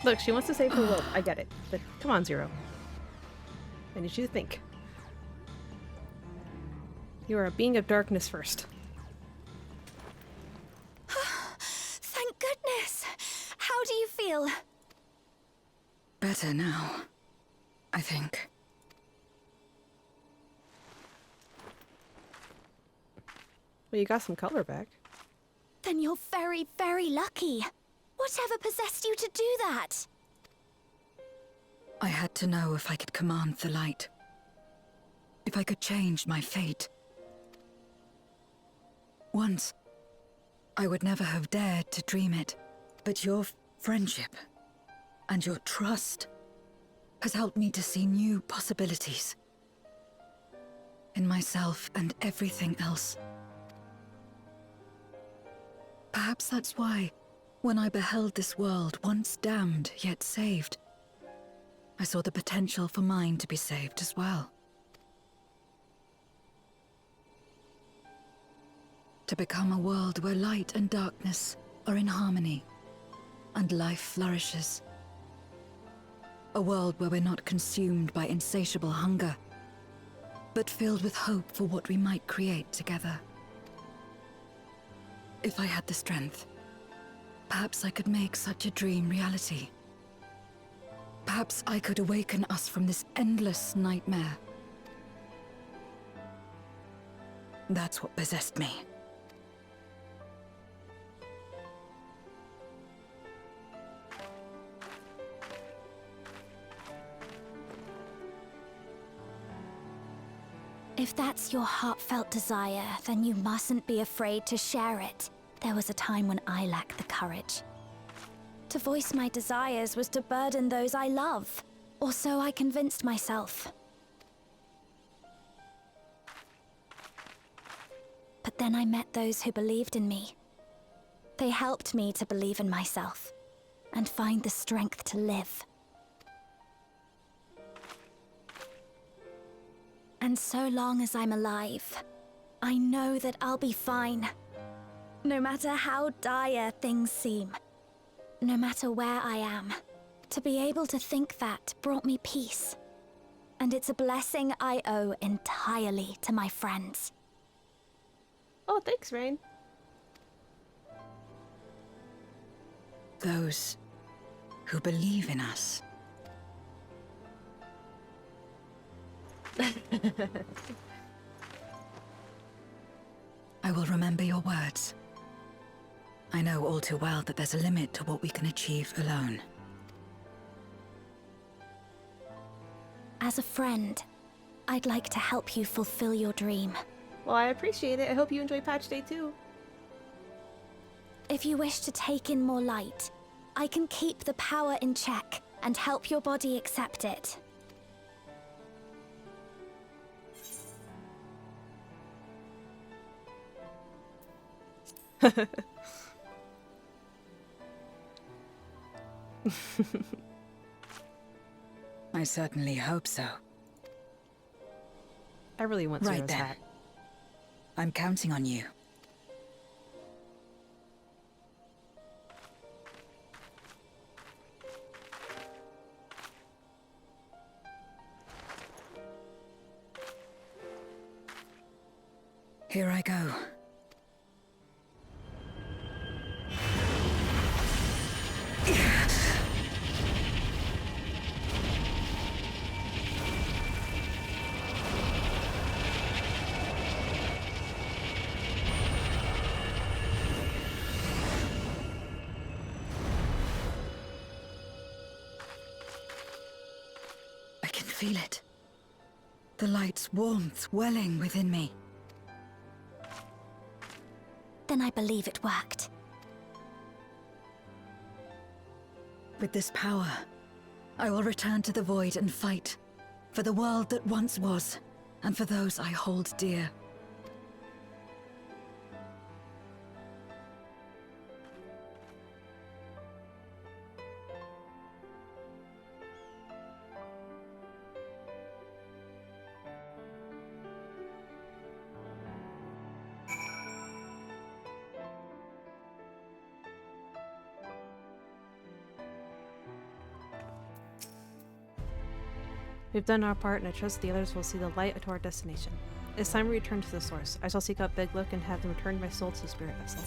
A: Look, she wants to save the world. I get it. But come on, Zero. I need you to think. You are a being of darkness first.
B: Thank goodness. How do you feel?
D: Better now, I think.
A: Well, you got some color back.
B: Then you're very, very lucky. Whatever possessed you to do that?
D: I had to know if I could command the light. If I could change my fate. Once, I would never have dared to dream it. But your friendship and your trust has helped me to see new possibilities. In myself and everything else. Perhaps that's why, when I beheld this world once damned yet saved, I saw the potential for mine to be saved as well. To become a world where light and darkness are in harmony, and life flourishes. A world where we're not consumed by insatiable hunger, but filled with hope for what we might create together. If I had the strength, perhaps I could make such a dream reality. Perhaps I could awaken us from this endless nightmare. That's what possessed me.
B: If that's your heartfelt desire, then you mustn't be afraid to share it. There was a time when I lacked the courage. To voice my desires was to burden those I love, or so I convinced myself. But then I met those who believed in me. They helped me to believe in myself, and find the strength to live. And so long as I'm alive, I know that I'll be fine. No matter how dire things seem, no matter where I am, to be able to think that brought me peace. And it's a blessing I owe entirely to my friends.
A: Oh, thanks, Rain.
D: Those who believe in us. I will remember your words. I know all too well that there's a limit to what we can achieve alone.
B: As a friend, I'd like to help you fulfill your dream.
A: Well, I appreciate it. I hope you enjoy Patch Day too.
B: If you wish to take in more light, I can keep the power in check and help your body accept it.
D: I certainly hope so.
A: I really want
D: Right
A: Zero's
D: then.
A: hat.
D: I'm counting on you. Here I go. I can feel it. The light's warmth welling within me.
B: Then I believe it worked.
D: With this power, I will return to the Void and fight. For the world that once was, and for those I hold dear.
A: We've done our part, and I trust the others will see the light to our destination. It's time we return to the source. I shall seek out Big Look and have them return my soul to the spirit vessel.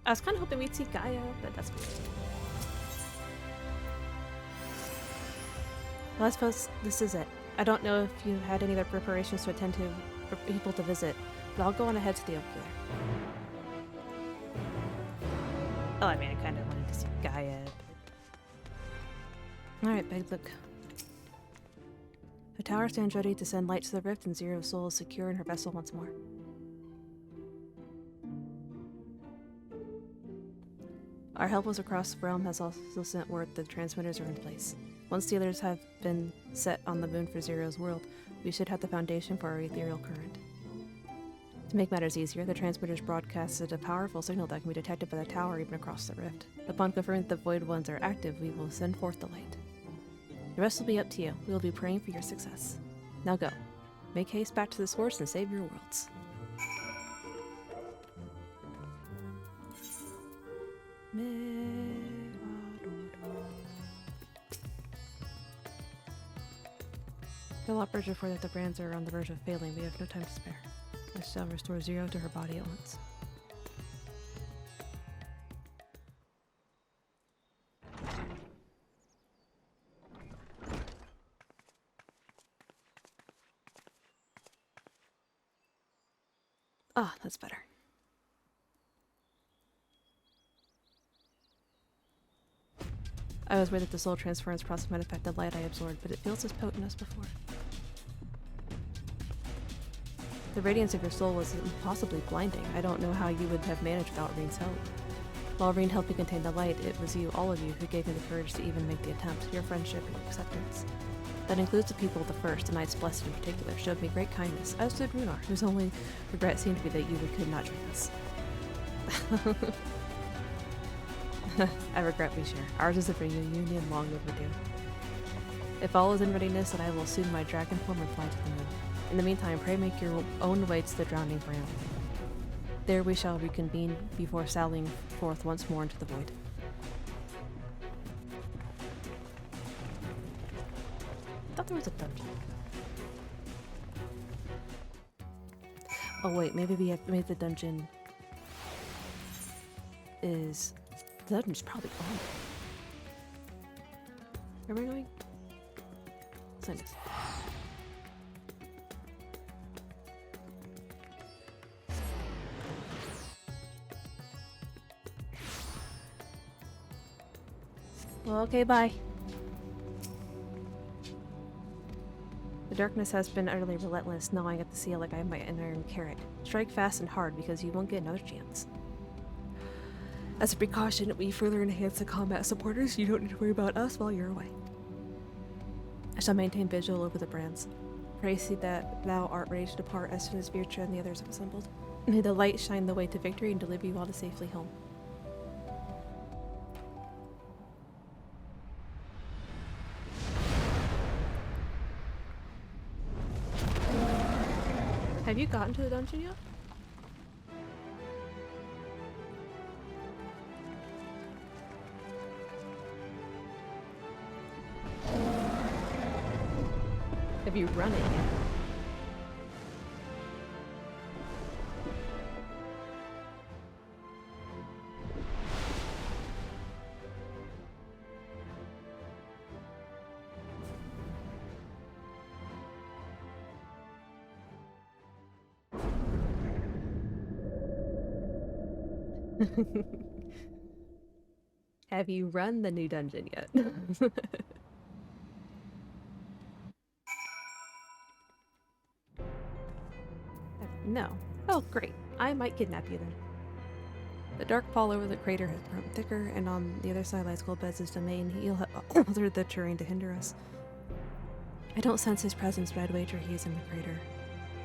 A: I was kind of hoping we'd see Gaia, but that's weird. Well, I suppose this is it. I don't know if you had any other preparations to attend to or people to visit, but I'll go on ahead to the ocular. Oh, I mean, I kind of wanted to see Gaia. Alright, Big Look. The tower stands ready to send light to the rift, and Zero's soul is secure in her vessel once more. Our helpers across the realm has also sent word that the transmitters are in place. Once the others have been set on the moon for Zero's world, we should have the foundation for our ethereal current. To make matters easier, the transmitters broadcasted a powerful signal that can be detected by the tower even across the rift. Upon confirming that the Void Ones are active, we will send forth the light. The rest will be up to you. We will be praying for your success. Now go. Make haste back to the source and save your worlds. Developers report that the brands are on the verge of failing. We have no time to spare. I shall restore Zero to her body at once. Ah, that's better. I was worried that the soul transference process might affect the light I absorbed, but it feels as potent as before. The radiance of your soul was impossibly blinding. I don't know how you would have managed without Reen's help. While Reen helped me contain the light, it was you, all of you, who gave me the courage to even make the attempt. Your friendship and acceptance. That includes the people of the First, the Knights Blessed in particular, showed me great kindness, as did Runar, whose only regret seemed to be that you could not join us. I regret we share. Ours is a reunion long overdue. If all is in readiness, then I will assume my dragon form and fly to the moon. In the meantime, pray make your own way to the drowning brand. There we shall reconvene before sallying forth once more into the void. I thought there was a dungeon. Oh wait, maybe maybe the dungeon is... The dungeon's probably on. Where am I going? Sign this. Well, okay, bye. The darkness has been utterly relentless, gnawing at the seal like I am an iron carrot. Strike fast and hard, because you won't get another chance. As a precaution, we further enhance the combat supporters. You don't need to worry about us while you're away. I shall maintain vigil over the brands. Pray see that thou art ready to depart as soon as Virtua and the others have assembled. May the light shine the way to victory and deliver you all to safely home. Have you gotten to the dungeon yet? Have you run it yet? Have you run the new dungeon yet? No. Oh, great. I might kidnap you then. The dark pall over the crater has grown thicker, and on the other side lies Golbez's domain. He'll have altered the terrain to hinder us. I don't sense his presence, but I'd wager he is in the crater.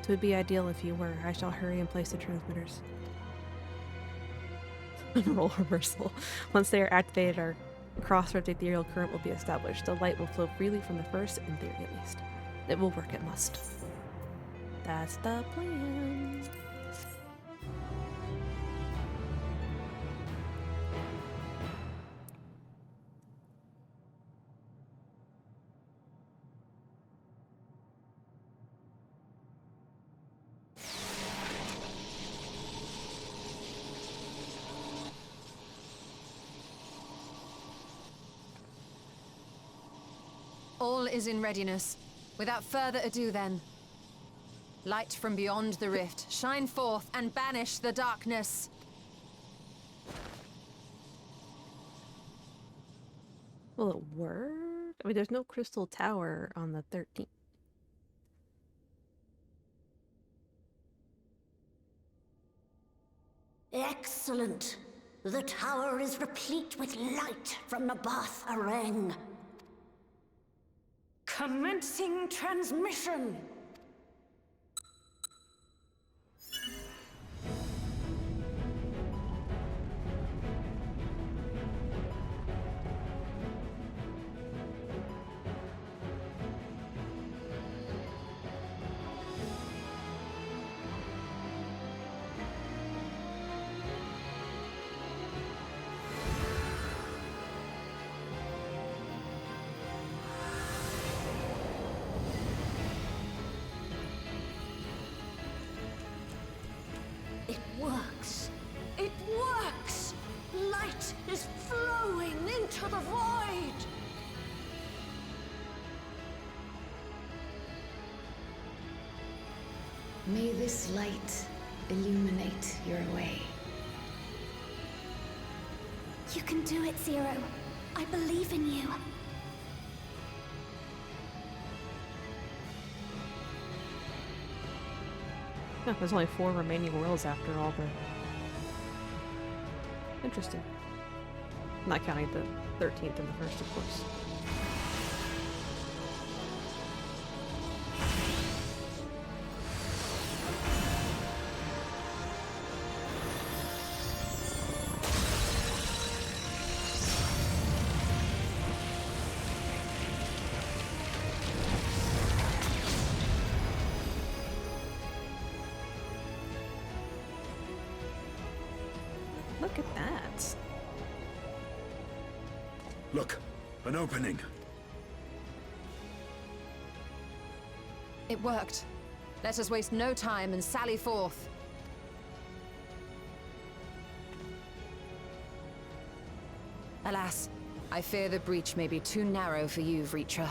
A: It would be ideal if you were. I shall hurry and place the transmitters. Role reversal. Once they are activated, our crossroads ethereal current will be established. The light will flow freely from the first, in theory at least. It will work, it must. That's the plan.
F: All is in readiness. Without further ado then. Light from beyond the rift, shine forth and banish the darkness.
A: Will it work? I mean, there's no crystal tower on the 13th.
C: Excellent. The tower is replete with light from the Bath Arang. Commencing transmission! It works! It works! Light is flowing into the void!
G: May this light illuminate your way.
B: You can do it, Zero. I believe in you.
A: Oh, there's only 4 remaining worlds after all the... Interesting. Not counting the 13th and the 1st, of course. Look at that.
H: Look, an opening.
F: It worked. Let us waste no time and sally forth. Alas, I fear the breach may be too narrow for you, Vritra.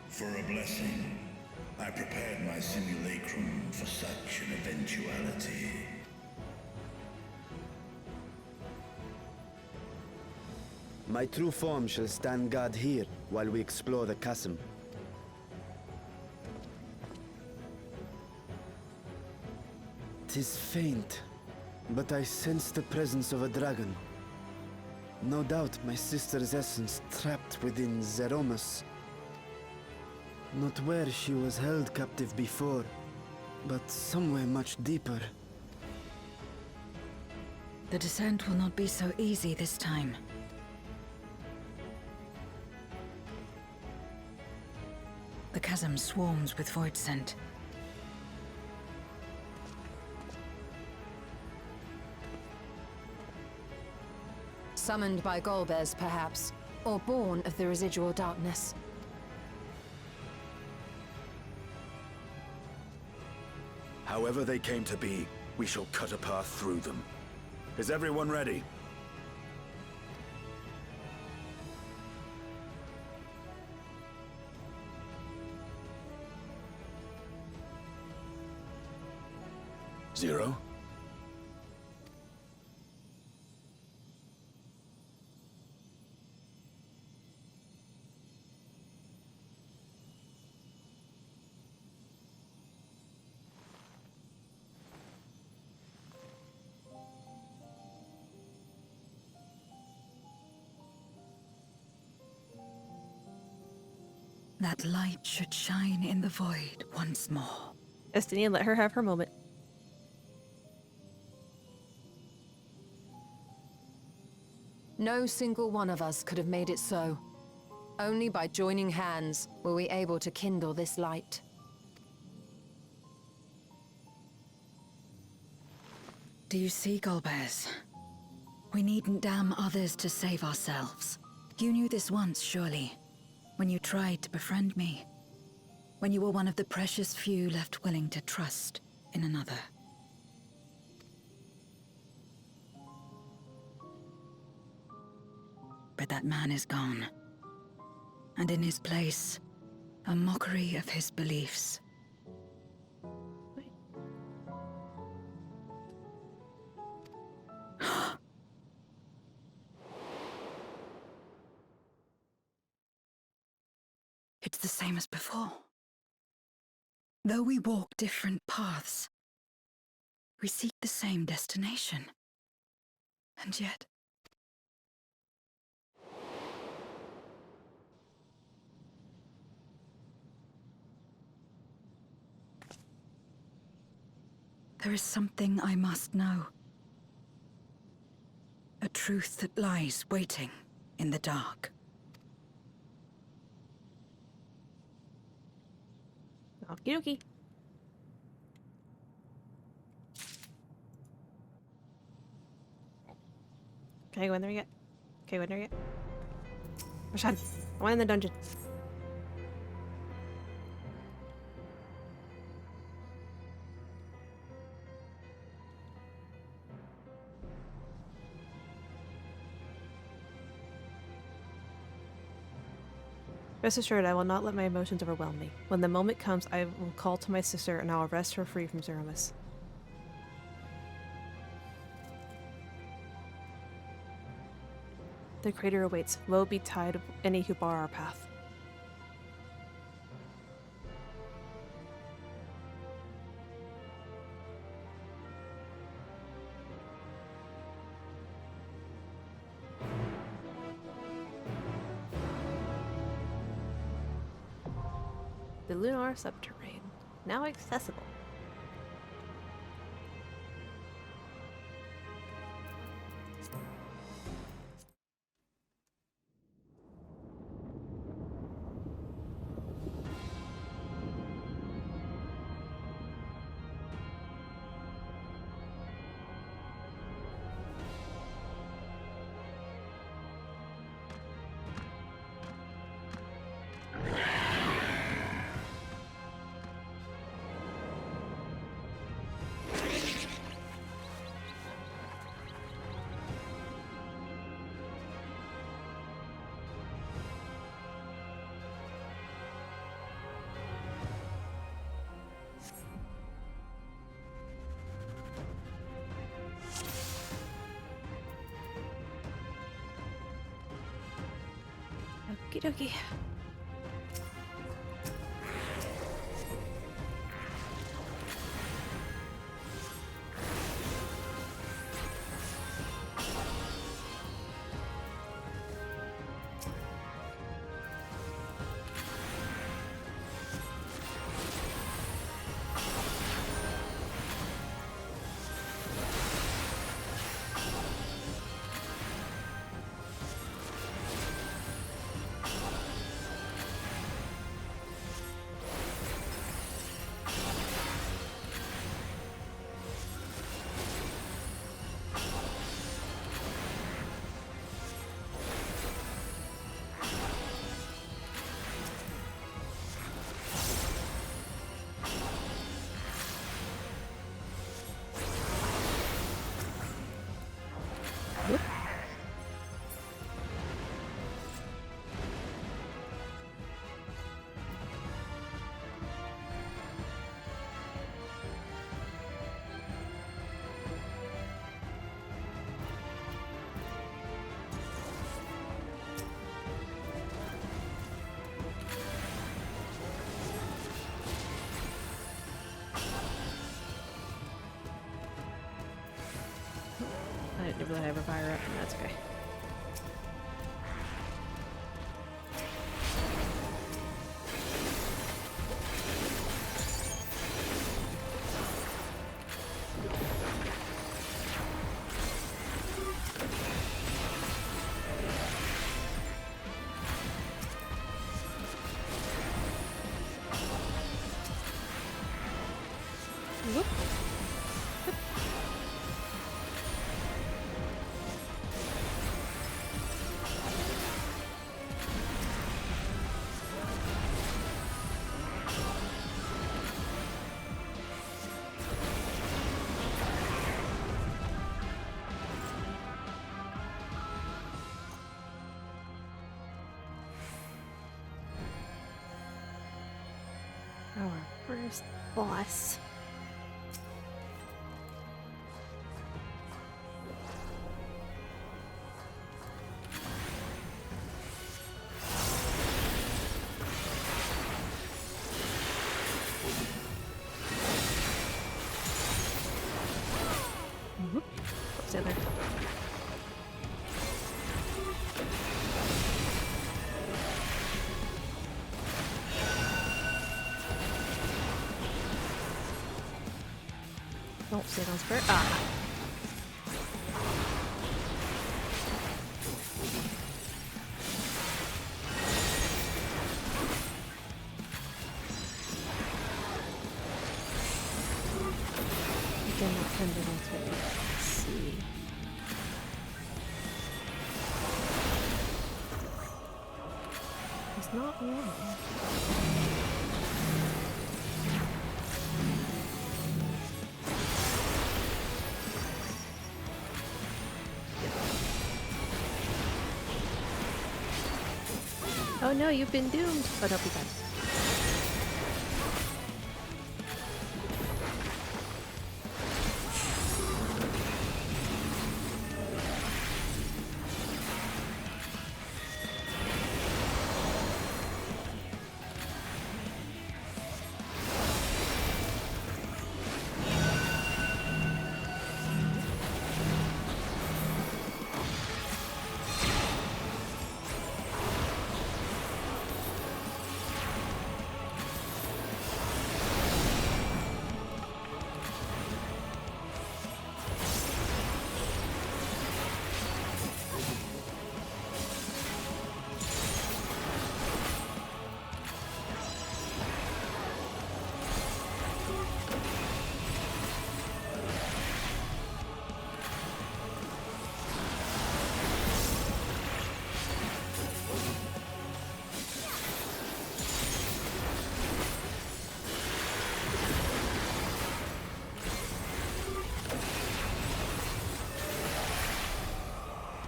I: For a blessing, I prepared my simulacrum for such an eventuality.
J: My true form shall stand guard here while we explore the chasm. Tis faint, but I sense the presence of a dragon. No doubt my sister's essence trapped within Zeromus. Not where she was held captive before, but somewhere much deeper.
D: The descent will not be so easy this time. The chasm swarms with void scent.
F: Summoned by Golbez, perhaps, or born of the residual darkness.
H: However they came to be, we shall cut a path through them. Is everyone ready? Zero?
D: That light should shine in the void once more.
A: Destiny, let her have her moment.
F: No single one of us could have made it so. Only by joining hands were we able to kindle this light.
D: Do you see, Golbez? We needn't damn others to save ourselves. You knew this once, surely, when you tried to befriend me. When you were one of the precious few left willing to trust in another. But that man is gone. And in his place, a mockery of his beliefs. It's the same as before. Though we walk different paths, we seek the same destination. And yet... there is something I must know. A truth that lies waiting in the dark.
A: Okie dokie. Can I go in there yet? Can I go in there yet? Rashad, I want in the dungeon. Rest assured, I will not let my emotions overwhelm me. When the moment comes, I will call to my sister and I will wrest her free from Zeromus. The crater awaits. Woe betide any who bar our path. The lunar subterrane, now accessible. Okie dokie. didn't really have a fire up, and that's okay. Whoop. Our first boss. Stay there. Don't sit on spirit. Ah. Again, not turned it on spirit. Let's see. It's not wrong. Oh no, you've been doomed! Oh no, be fine.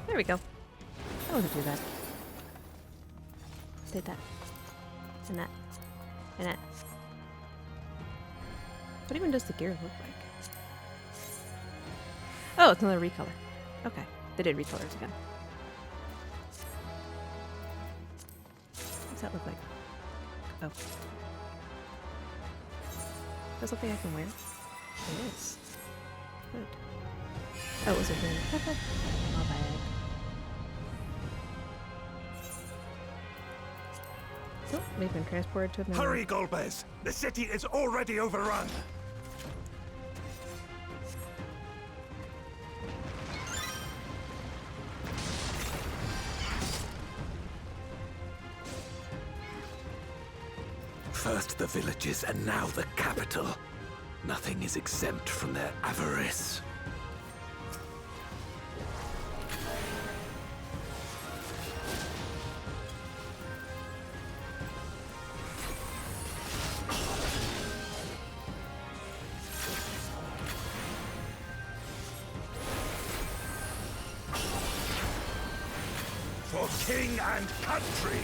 A: There we go. I wasn't too bad. Did that. And that. And that. What even does the gear look like? Oh, it's another recolor. Okay. They did recolors again. What's that look like? Oh. That's something I can wear? It is. Good. Oh, was it then? My bad. Oh, they've been transported to another.
H: Hurry, Golbez! The city is already overrun! First the villages, and now the capital. Nothing is exempt from their avarice. For king and country!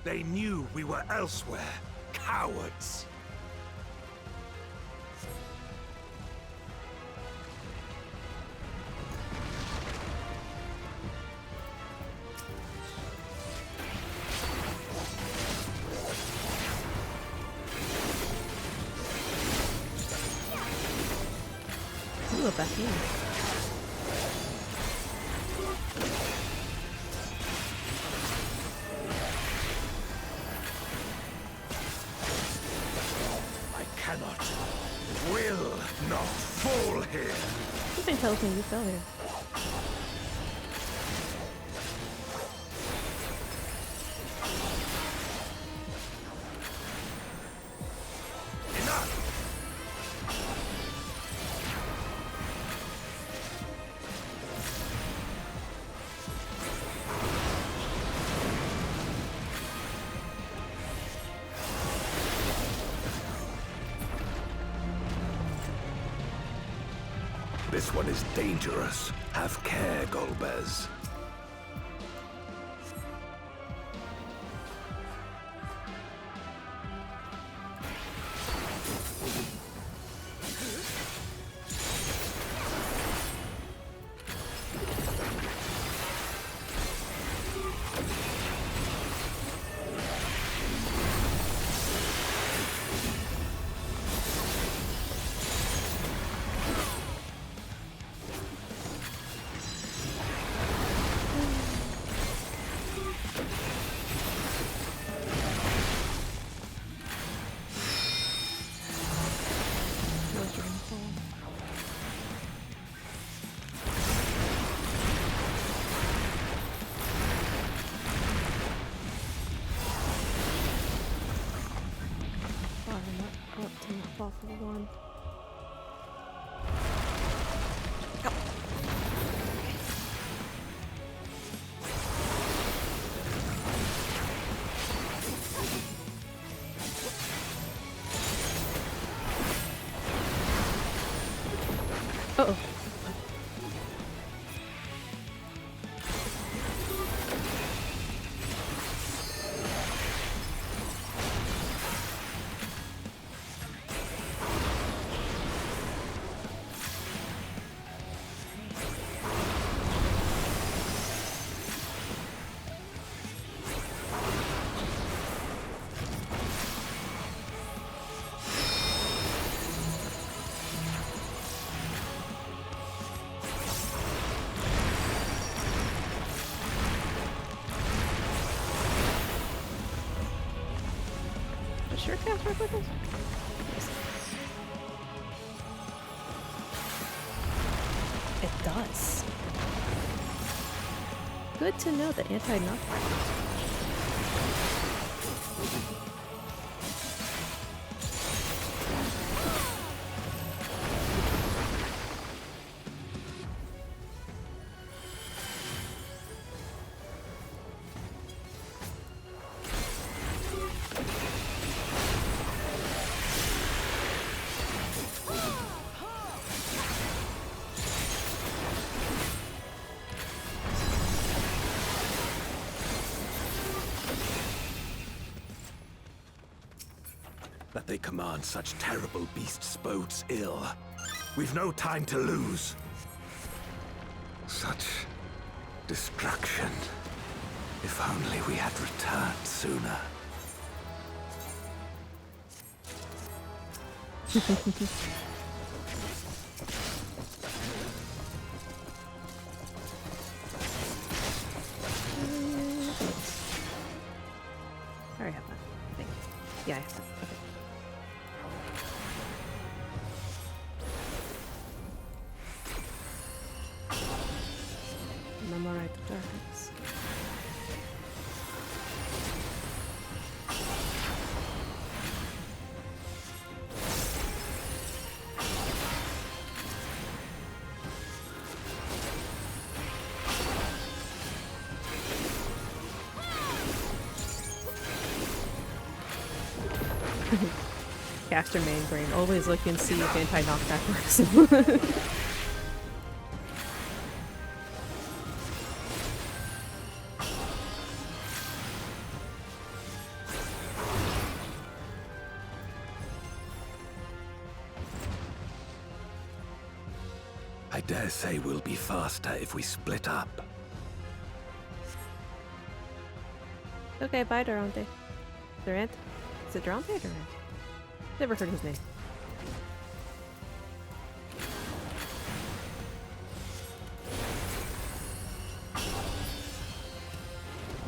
H: They knew we were elsewhere. Cowards!
A: Ooh, a Becky.
H: I cannot, will not fall here.
A: Something tells me you fell here.
H: This one is dangerous. Have care, Golbez. One. Go. Uh-oh. Sure cast work with us? Yes. It does. Good to know that anti-knockback. That they command such terrible beasts bodes ill. We've no time to lose. Such destruction. If only we had returned sooner.
A: I already have that. Thank you. Yeah, I have that. Okay. Memorize the darkness. Caster main brain, always look and see if anti-knockback works.
H: I dare say we'll be faster if we split up.
A: Okay, bye, Durante. Durant? Is it Durante or Durant? Never heard his name.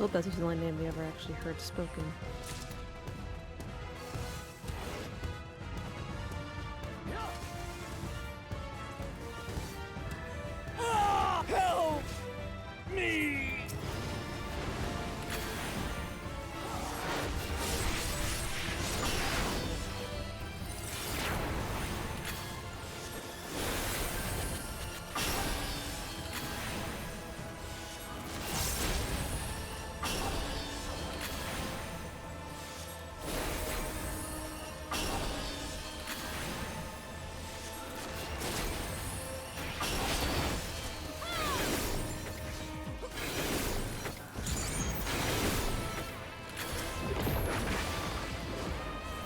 A: Lopez is the only name we ever actually heard spoken.
H: Help me!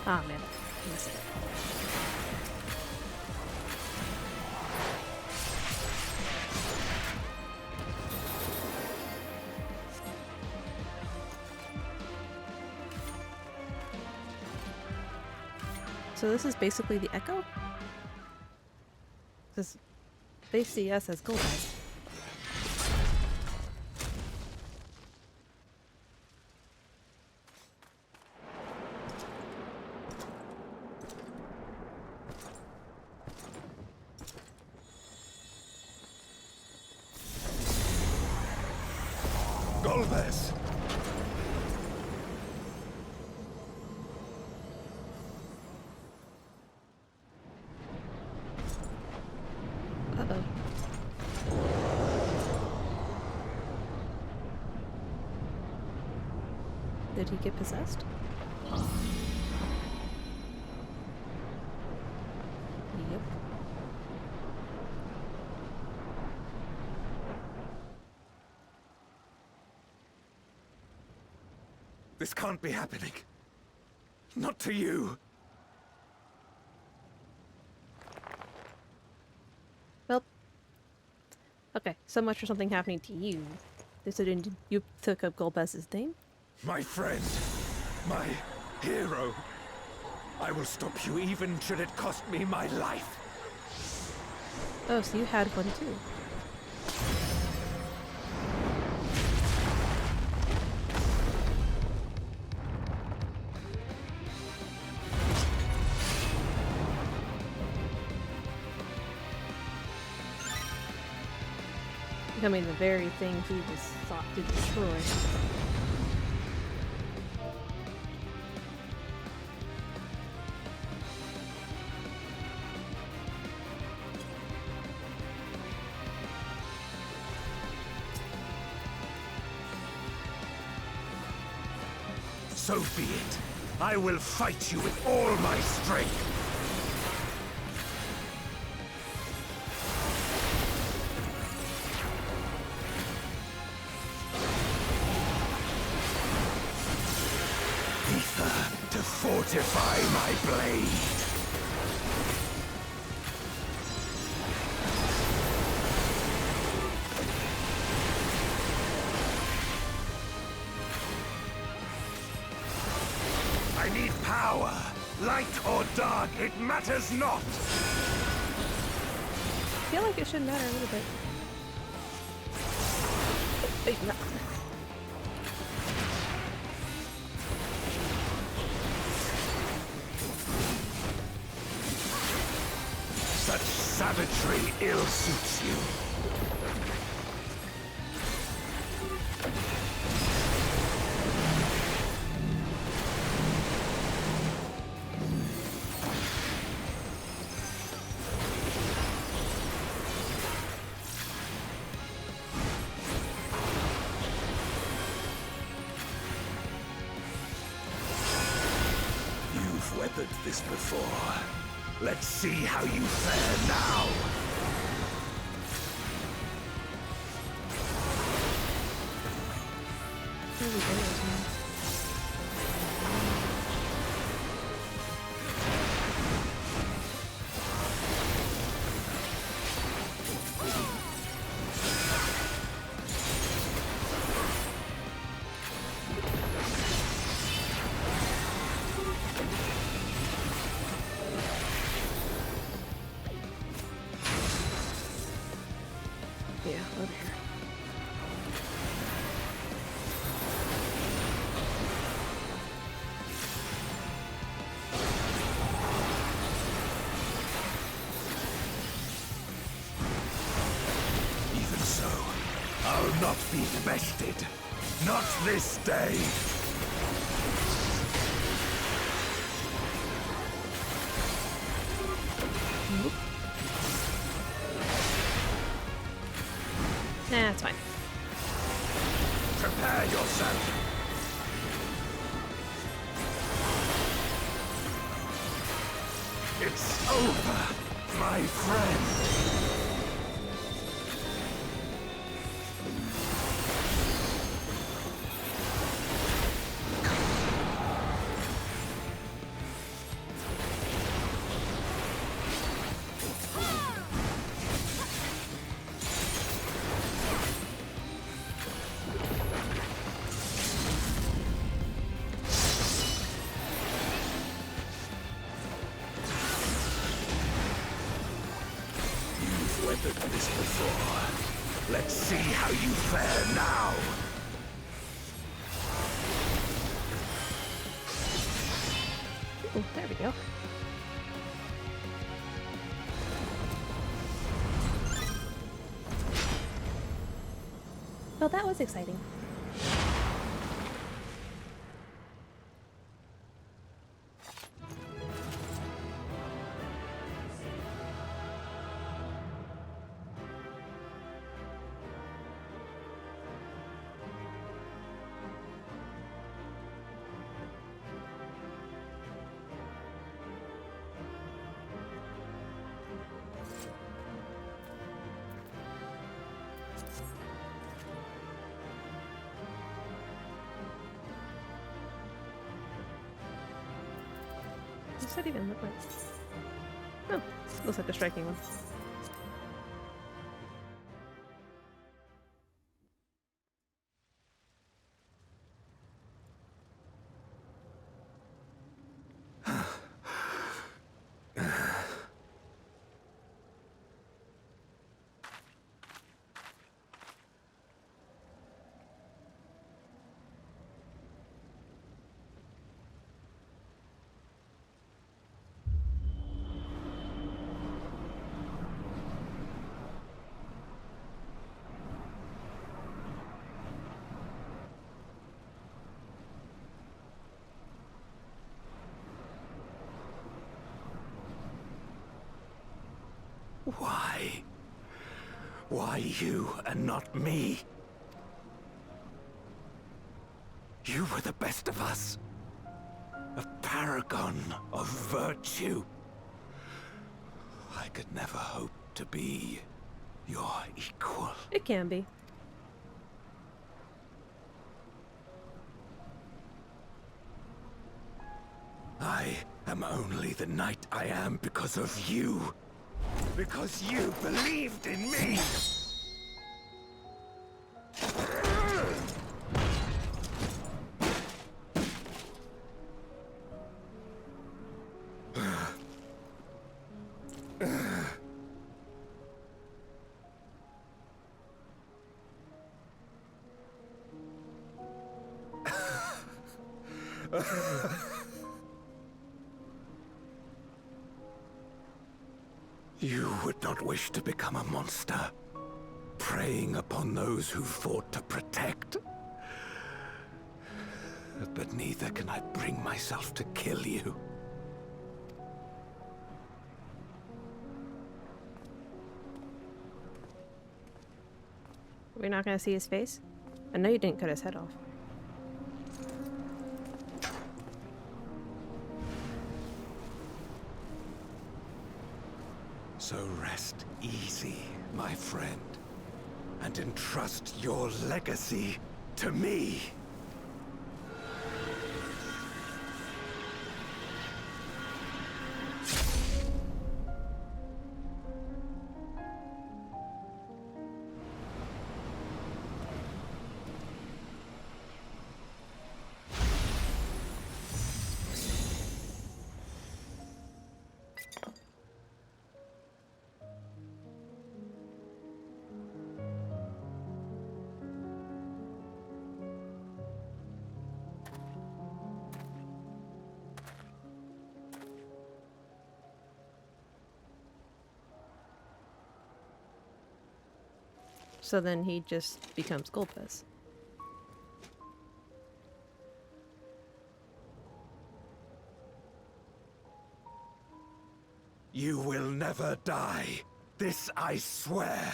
A: Ah, man. I missed it. So this is basically the Echo? Because they see us as gold guys.
H: Golbez!
A: Uh-oh. Did he get possessed? Yep.
H: This can't be happening. Not to you.
A: Well, okay, so much for something happening to you. You took up Golbez's name?
H: My friend. My hero. I will stop you even should it cost me my life.
A: Oh, so you had one too. Becoming the very thing he was sought to destroy.
H: So be it. I will fight you with all my strength. To fortify my blade. I need power. Light or dark, it matters not.
A: I feel like it should matter a little bit. Wait, no.
H: Such savagery ill suits you. You've weathered this before. Let's see how you fare now.
A: Yeah, over here.
H: not be bested. Not this day.
A: Nah, it's fine.
H: Prepare yourself. It's over, my friend. Weathered this before. Let's see how you fare now.
A: Ooh, there we go. Well, that was exciting. What's that even look like? Oh, looks like the striking one.
H: Why? Why you and not me? You were the best of us. A paragon of virtue. I could never hope to be your equal.
A: It can be.
H: I am only the knight I am because of you. Because you believed in me! You would not wish to become a monster, preying upon those who fought to protect. But neither can I bring myself to kill you.
A: We're not gonna see his face? I know you didn't cut his head off.
H: So rest easy, my friend, and entrust your legacy to me.
A: So then he just becomes Golbez.
H: You will never die. This I swear.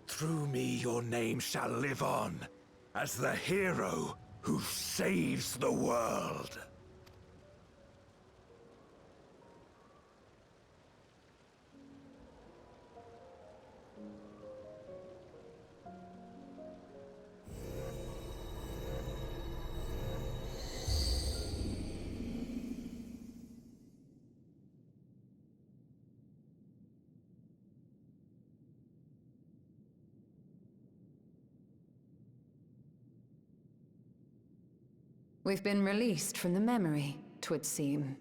H: Through me your name shall live on, as the hero who saves the world.
F: We've been released from the memory, 'twould seem.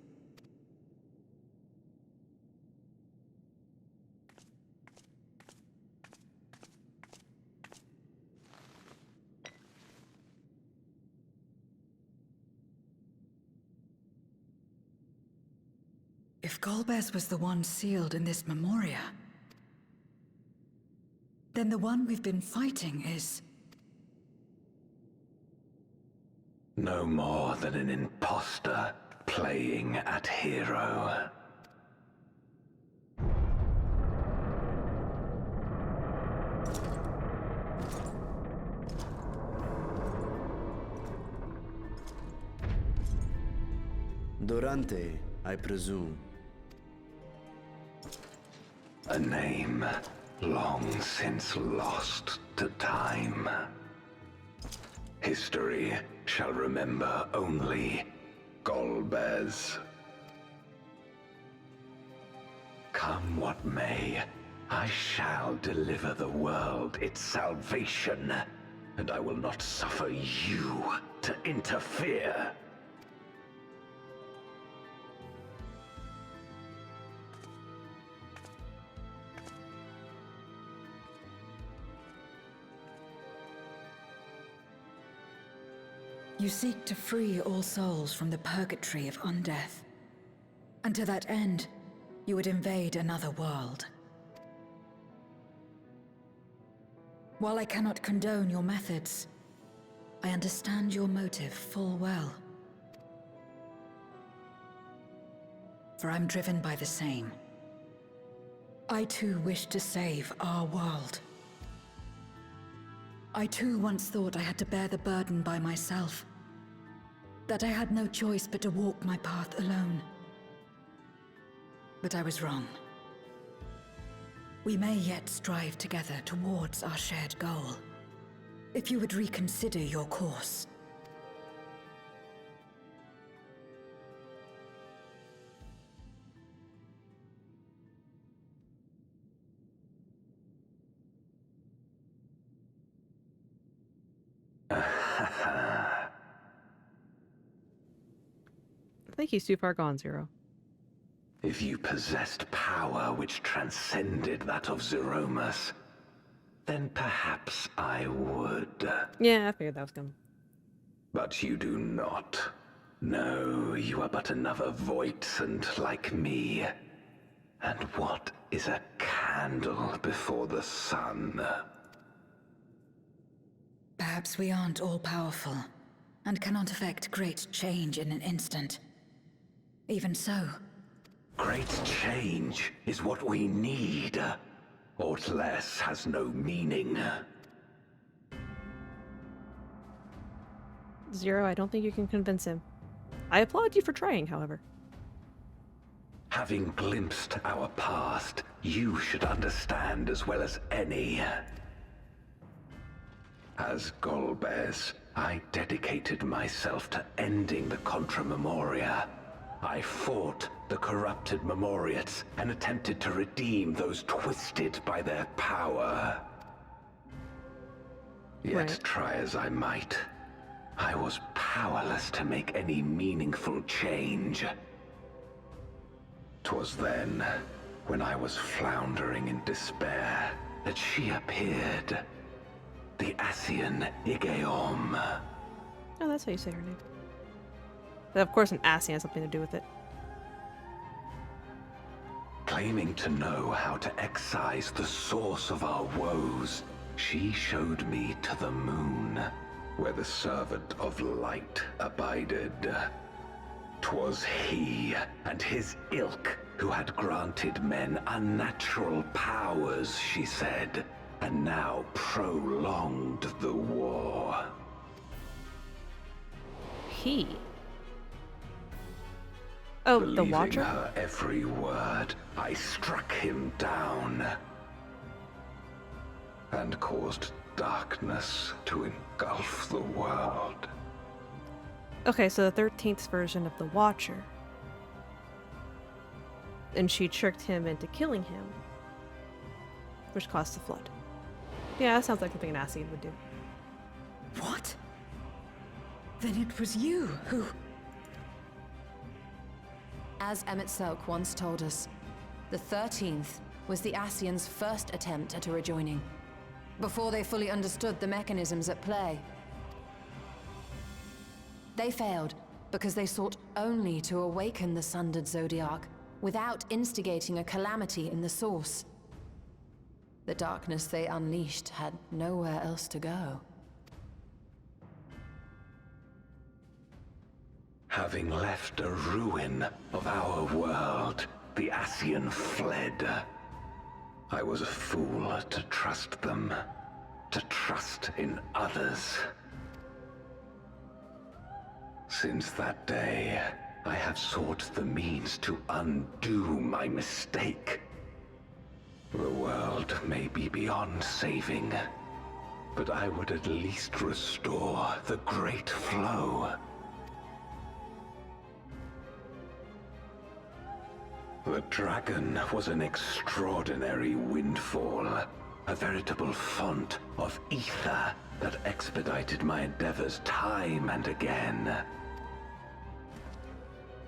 D: If Golbez was the one sealed in this memoria, then the one we've been fighting is...
H: No more than an imposter playing at hero.
J: Durante, I presume.
H: A name long since lost to time. History shall remember only Golbez. Come what may, I shall deliver the world its salvation, and I will not suffer you to interfere.
D: You seek to free all souls from the purgatory of undeath. And to that end, you would invade another world. While I cannot condone your methods, I understand your motive full well. For I'm driven by the same. I too wish to save our world. I too once thought I had to bear the burden by myself. That I had no choice but to walk my path alone. But I was wrong. We may yet strive together towards our shared goal. If you would reconsider your course.
A: I think he's too far gone, Zero.
H: If you possessed power which transcended that of Zeromus, then perhaps I would.
A: Yeah, I figured that was coming.
H: But you do not. No, you are but another Voidsent like me. And what is a candle before the sun?
D: Perhaps we aren't all-powerful, and cannot effect great change in an instant. Even so...
H: Great change is what we need. Aught less has no meaning.
A: Zero, I don't think you can convince him. I applaud you for trying, however.
H: Having glimpsed our past, you should understand as well as any. As Golbez, I dedicated myself to ending the Contra Memoria. I fought the corrupted Memoriates and attempted to redeem those twisted by their power. Yet try as I might, I was powerless to make any meaningful change. 'Twas then, when I was floundering in despair, that she appeared. The Asian Igeom.
A: Oh, that's how you say her name. But of course an Asian has something to do with it.
H: Claiming to know how to excise the source of our woes, she showed me to the moon, where the servant of light abided. 'Twas he and his ilk who had granted men unnatural powers, she said, and now prolonged the war.
A: He? Oh, the
H: Believing
A: Watcher?
H: her every word, I struck him down and caused darkness to engulf the world.
A: Okay, so the 13th version of the Watcher. And she tricked him into killing him, which caused the flood. Yeah, that sounds like something an Ascian would do.
D: What? Then it was you who...
F: As Emmett Selk once told us, the 13th was the Ascians' first attempt at a rejoining, before they fully understood the mechanisms at play. They failed because they sought only to awaken the sundered Zodiac without instigating a calamity in the source. The darkness they unleashed had nowhere else to go.
H: Having left a ruin of our world, the Ascian fled. I was a fool to trust them, to trust in others. Since that day, I have sought the means to undo my mistake. The world may be beyond saving, but I would at least restore the Great Flow. The dragon was an extraordinary windfall, a veritable font of ether that expedited my endeavors time and again.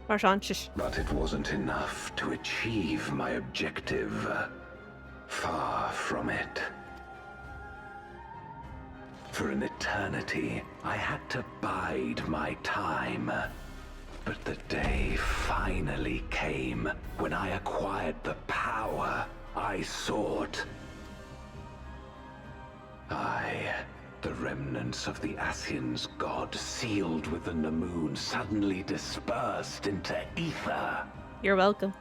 A: Marshawn, shush.
H: But it wasn't enough to achieve my objective. Far from it. For an eternity, I had to bide my time. But the day finally came when I acquired the power I sought. I, the remnants of the Ascians' god sealed within the moon, suddenly dispersed into ether.
A: You're welcome.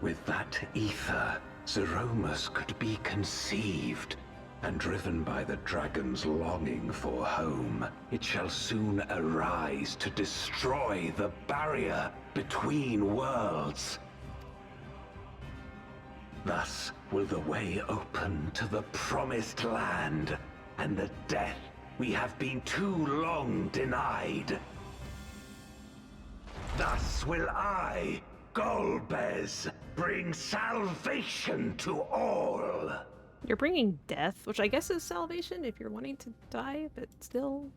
H: With that ether, Zeromus could be conceived, and driven by the dragon's longing for home, it shall soon arise to destroy the barrier between worlds. Thus will the way open to the promised land, and the death we have been too long denied. Thus will I, Golbez, bring salvation to all.
A: You're bringing death, which I guess is salvation if you're wanting to die, but still.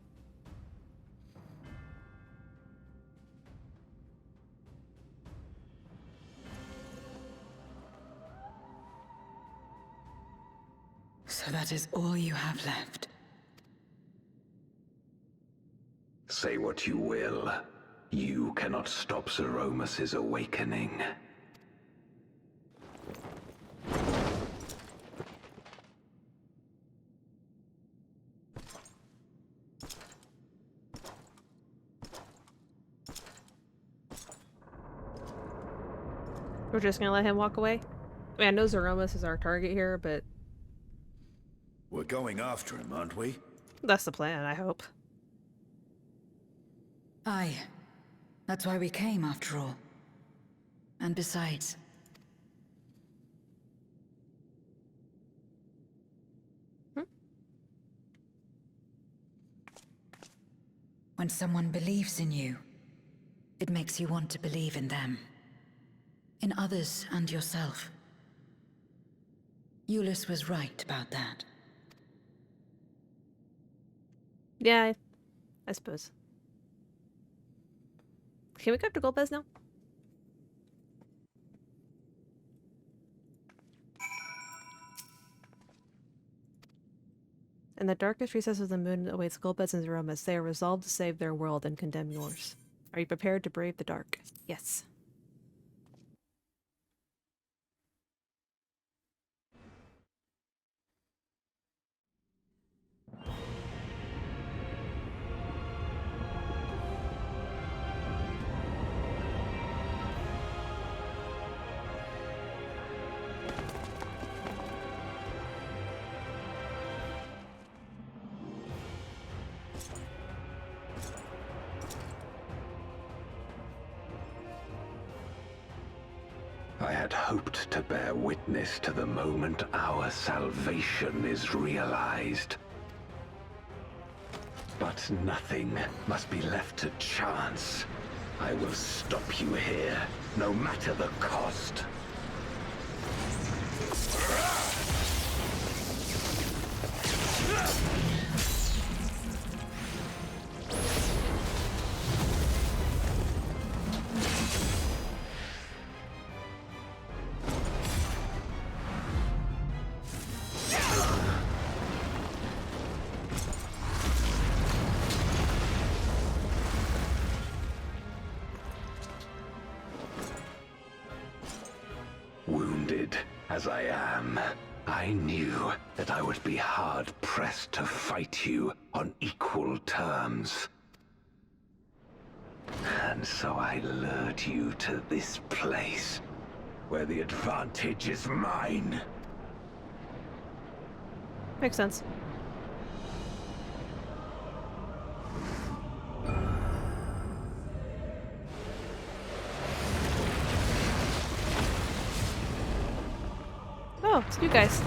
D: So that is all you have left.
H: Say what you will. You cannot stop Zeromus' awakening.
A: We're just gonna let him walk away? I mean, I know Zeromus is our target here, but
I: We're going after him, aren't we?
A: that's the plan, I hope.
D: Aye. That's why we came, after all. And besides... When someone believes in you, it makes you want to believe in them. In others and yourself. Euless was right about that.
A: Yeah, I suppose. Can we go up to Golbez now? In the darkest recesses of the moon awaits Golbez and Zeromus. They are resolved to save their world and condemn yours. Are you prepared to brave the dark? Yes.
H: had hoped to bear witness to the moment our salvation is realized. But nothing must be left to chance. I will stop you here, no matter the cost. Wounded as I am, I knew that I would be hard-pressed to fight you on equal terms. And so I lured you to this place, where the advantage is mine.
A: Makes sense. Oh, it's you guys.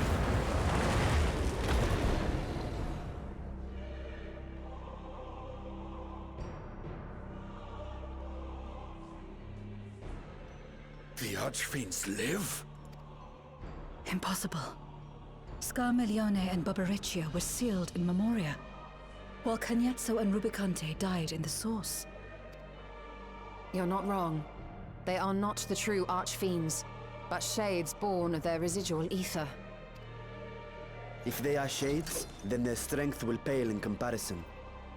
I: The Archfiends live?
D: Impossible. Scarmiglione and Barbariccia were sealed in Memoria, while Cagnezzo and Rubicante died in the Source.
F: You're not wrong. They are not the true Archfiends, but shades born of their residual ether.
J: If they are shades, then their strength will pale in comparison.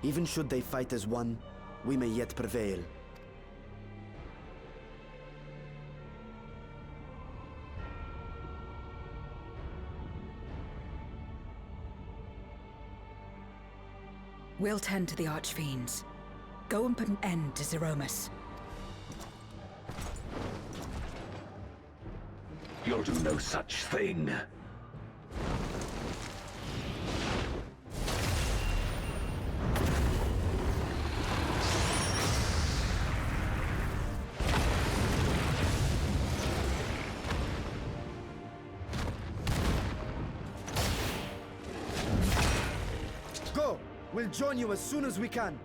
J: Even should they fight as one, we may yet prevail.
D: We'll tend to the Archfiends. Go and put an end to Zeromus.
H: You'll do no such thing.
J: Go! We'll join you as soon as we can.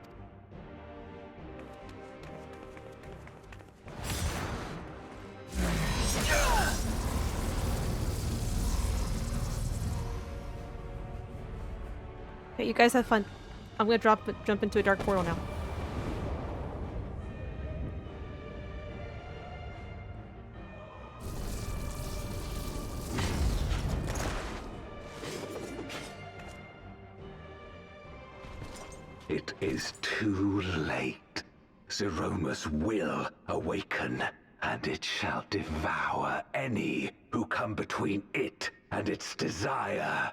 A: Okay, you guys have fun. I'm gonna jump into a dark portal now.
H: It is too late. Zeromus will awaken, and it shall devour any who come between it and its desire.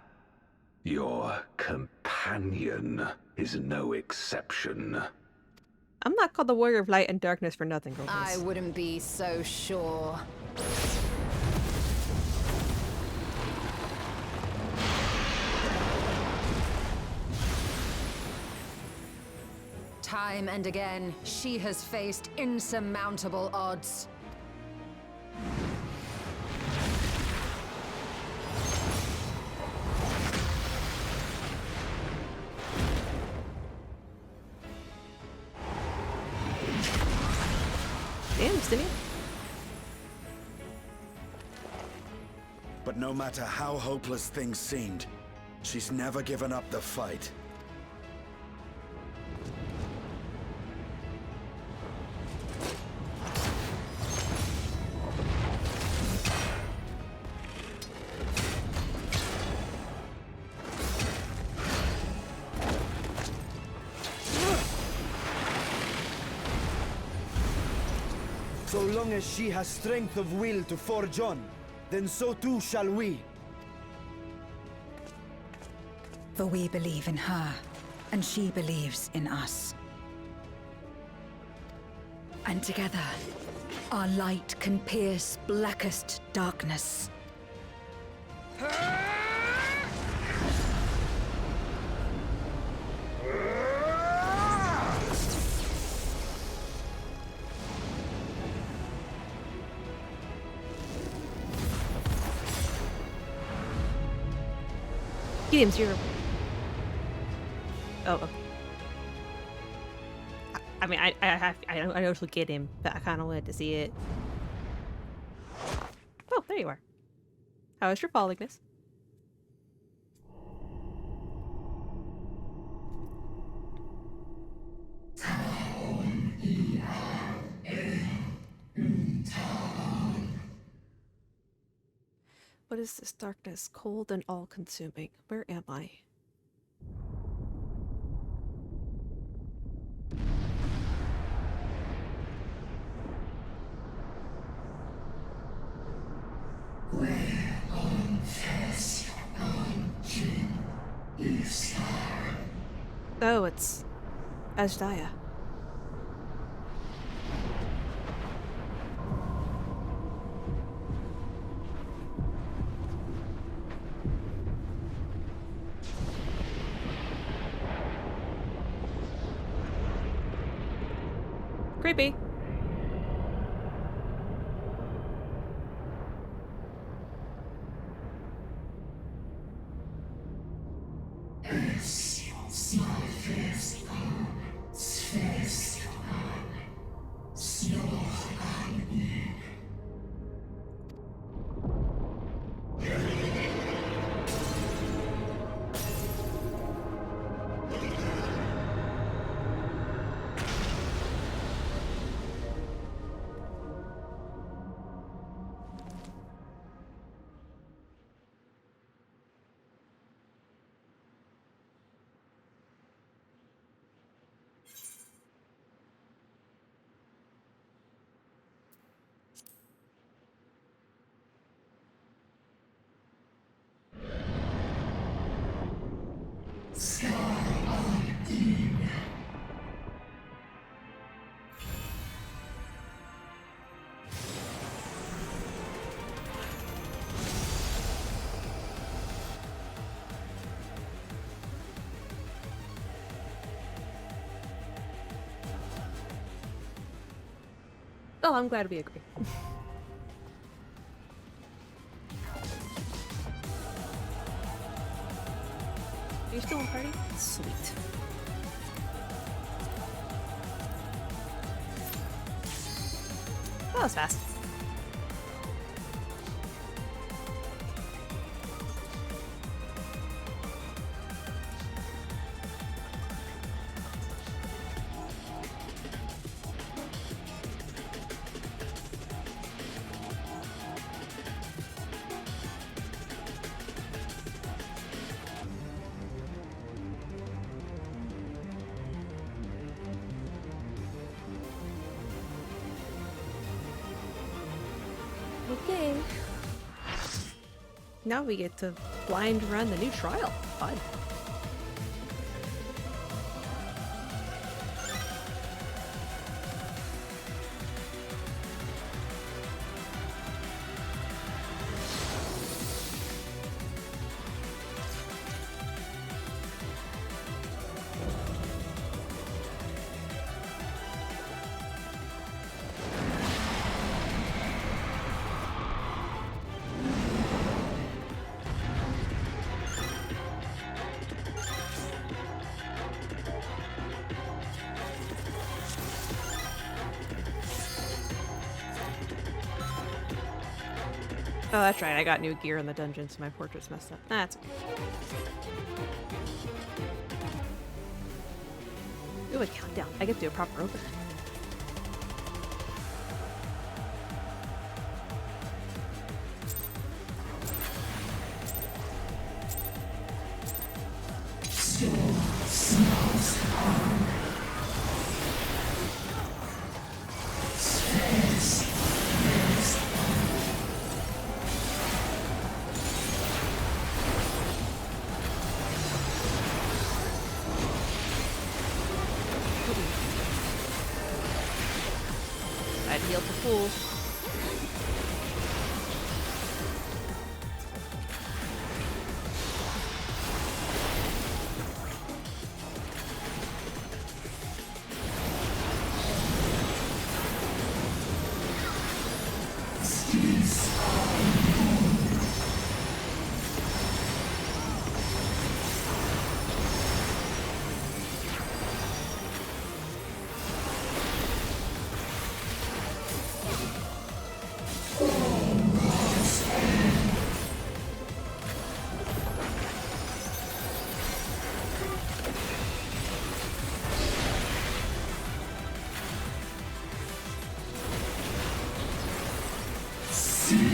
H: Your companion is no exception.
A: I'm not called the Warrior of Light and Darkness for nothing, girl.
F: I wouldn't be so sure. Time and again, she has faced insurmountable odds.
A: Damn, Stimmy.
I: But no matter how hopeless things seemed, she's never given up the fight.
J: So long as she has strength of will to forge on, then so too shall we.
D: For we believe in her, and she believes in us. And together, our light can pierce blackest darkness.
A: Get him, Zero. Oh, okay. I mean, I know she'll get him, but I kind of wanted to see it. Oh, there you are. How is your fallingness? What is this darkness? Cold and all-consuming. Where am I? Oh, it's Ajdaya. Creepy. Oh, I'm glad we agree. Are you still in party? Sweet. That was fast. Okay. Now we get to blind run the new trial. Fun. Oh, that's right. I got new gear in the dungeon, so my portrait's messed up. That's okay. Ooh, a countdown. I get to do a proper open. I'd heal for fools. Probably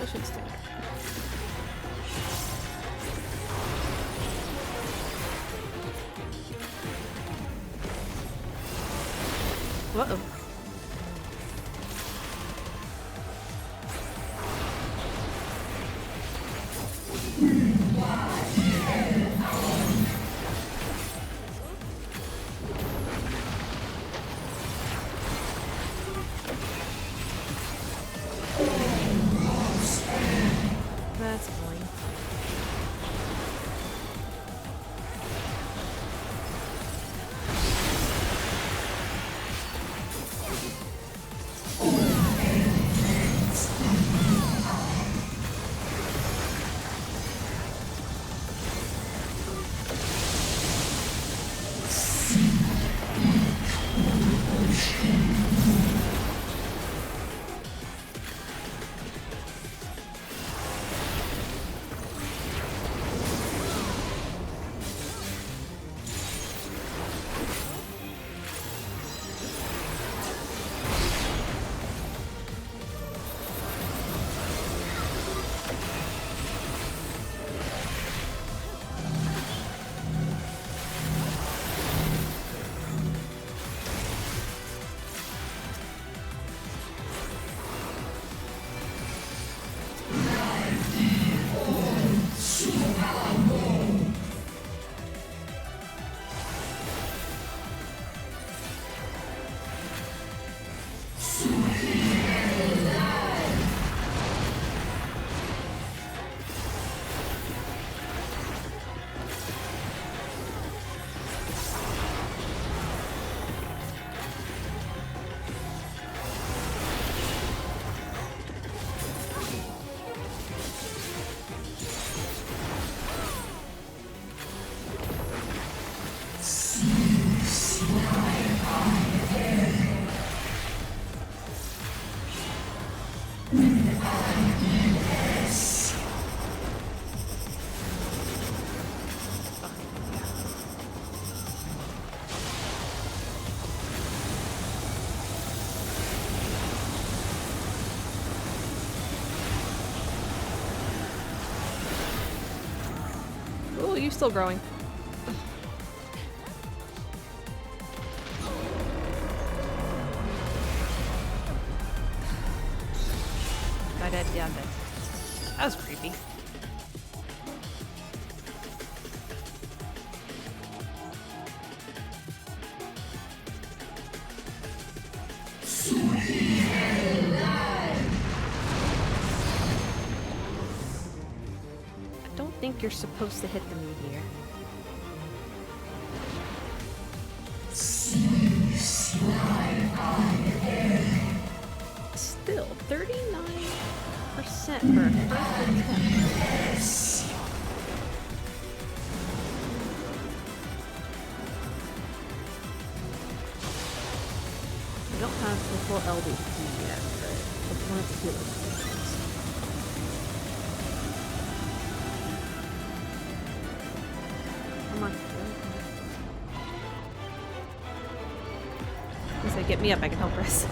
A: should stay. Uh-oh. That's annoying. Ooh, you're still growing. My dead, yeah, I'm dead. That was creepy. I don't think you're supposed to hit the meteor. Still, 39% for a first attempt. We don't have the full LDP yet, but we want to heal it. Come on. He said, get me up, I can help Chris.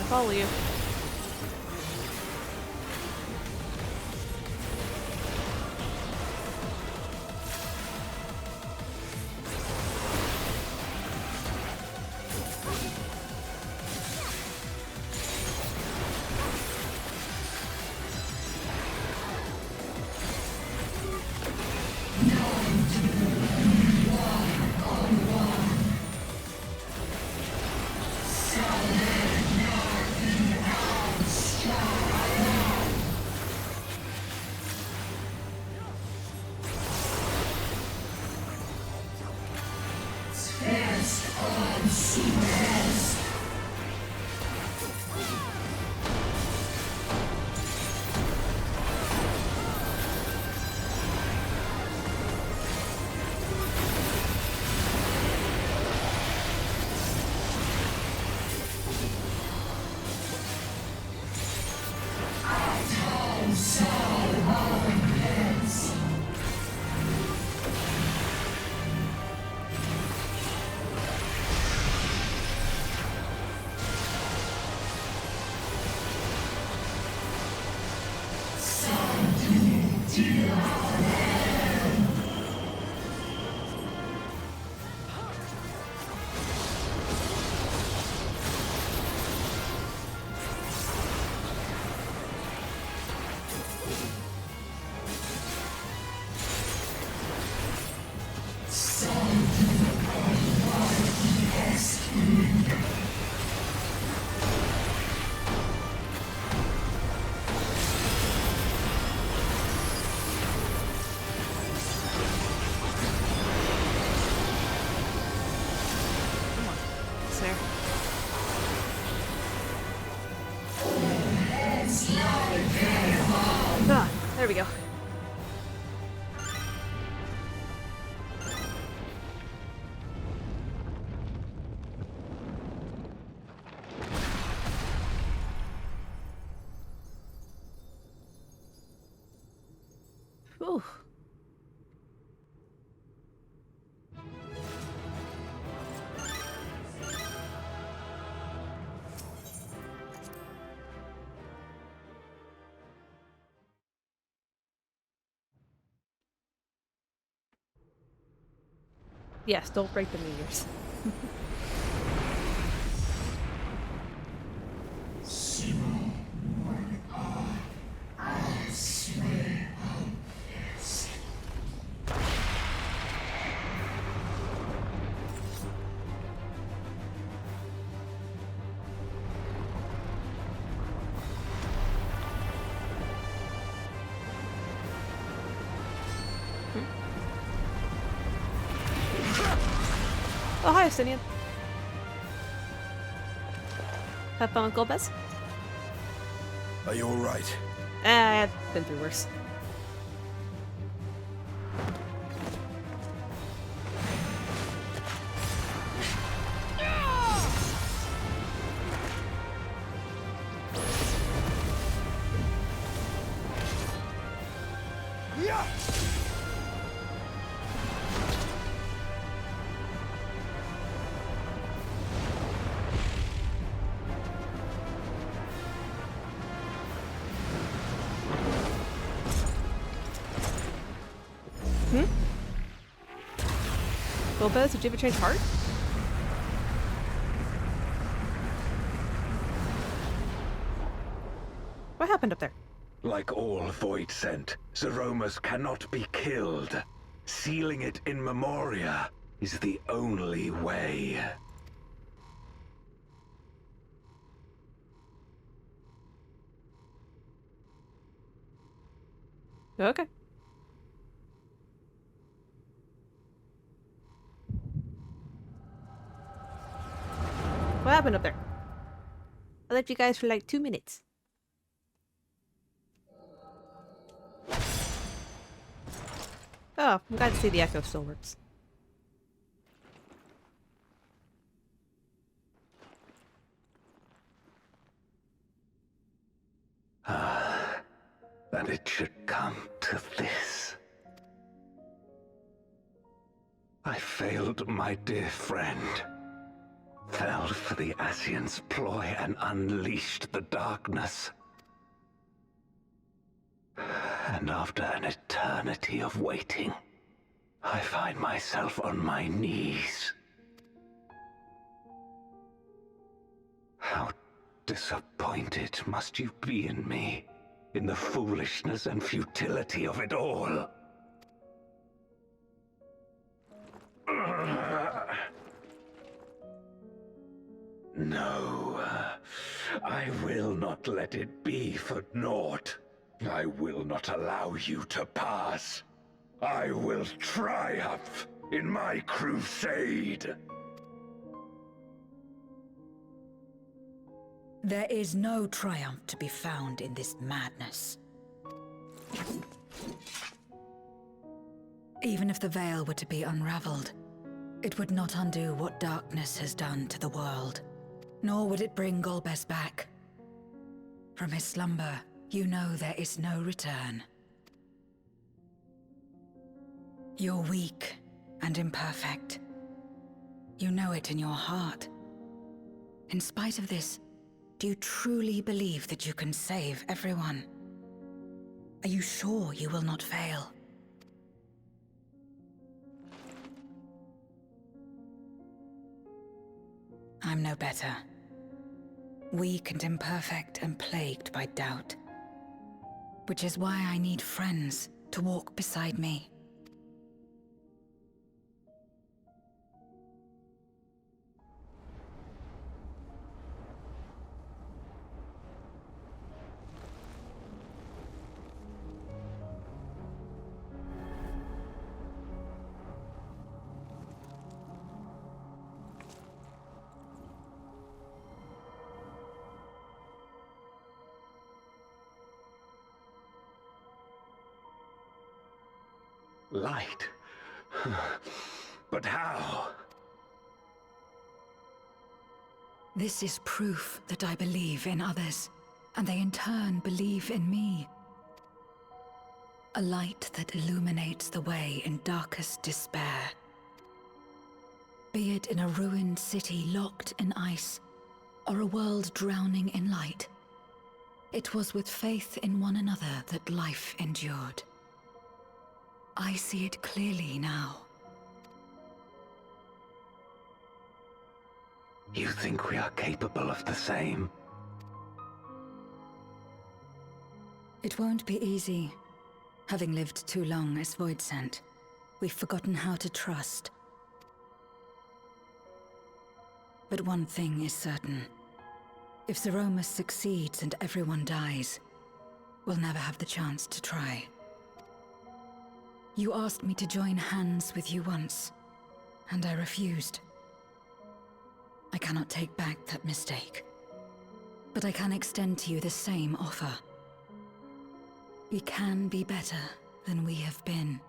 A: follow you. Ah, there we go. Whew. Yes, don't break the meters. Oh, hi, Estinian. Have fun with Golbez?
I: Are you alright?
A: I've been through worse. Golbez, did you ever change heart? What happened up there?
H: Like all Void Sent, Zeromus cannot be killed. Sealing it in Memoria is the only way.
A: Okay. What happened up there? I left you guys for like 2 minutes. Oh, I'm glad to see the echo still works.
H: That it should come to this. I failed my dear friend. fell for the Ascians' ploy and unleashed the darkness. And after an eternity of waiting, I find myself on my knees. How disappointed must you be in me, in the foolishness and futility of it all? No, I will not let it be for naught. I will not allow you to pass. I will triumph in my crusade.
D: There is no triumph to be found in this madness. Even if the veil were to be unraveled, it would not undo what darkness has done to the world, nor would it bring Golbez back. From his slumber, you know there is no return. You're weak and imperfect. You know it in your heart. In spite of this, do you truly believe that you can save everyone? Are you sure you will not fail? I'm no better. Weak and imperfect and plagued by doubt. Which is why I need friends to walk beside me.
H: Light? But how?
D: This is proof that I believe in others, and they in turn believe in me. A light that illuminates the way in darkest despair. Be it in a ruined city locked in ice, or a world drowning in light, it was with faith in one another that life endured. I see it clearly now.
H: You think we are capable of the same?
D: It won't be easy. Having lived too long as Voidsent, we've forgotten how to trust. But one thing is certain. If Zeromus succeeds and everyone dies, we'll never have the chance to try. You asked me to join hands with you once, and I refused. I cannot take back that mistake, but I can extend to you the same offer. We can be better than we have been.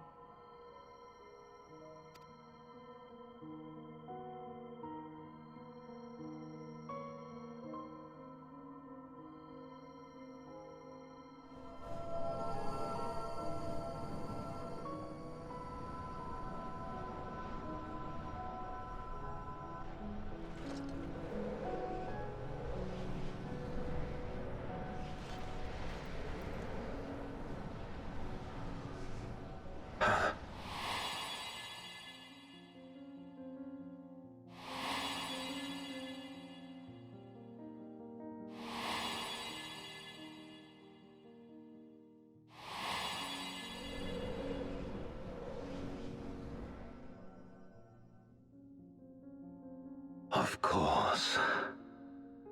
H: Of course.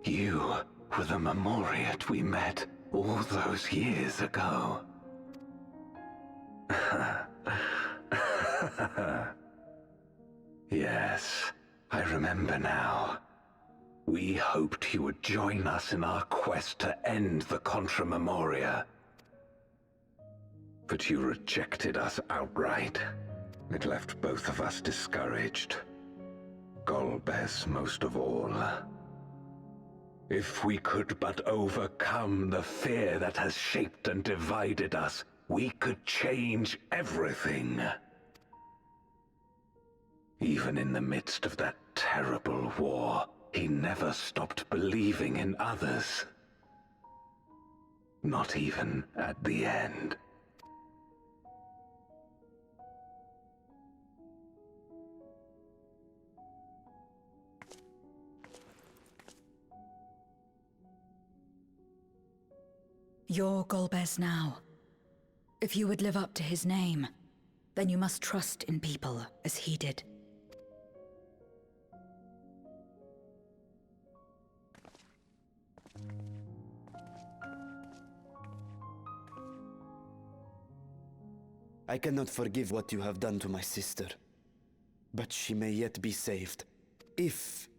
H: You were the Memoriat we met all those years ago. Yes, I remember now. We hoped you would join us in our quest to end the Contra Memoria. But you rejected us outright. It left both of us discouraged. Golbez most of all. If we could but overcome the fear that has shaped and divided us, we could change everything. Even in the midst of that terrible war, he never stopped believing in others. Not even at the end.
D: You're Golbez now. If you would live up to his name, then you must trust in people as he did.
J: I cannot forgive what you have done to my sister. But she may yet be saved. If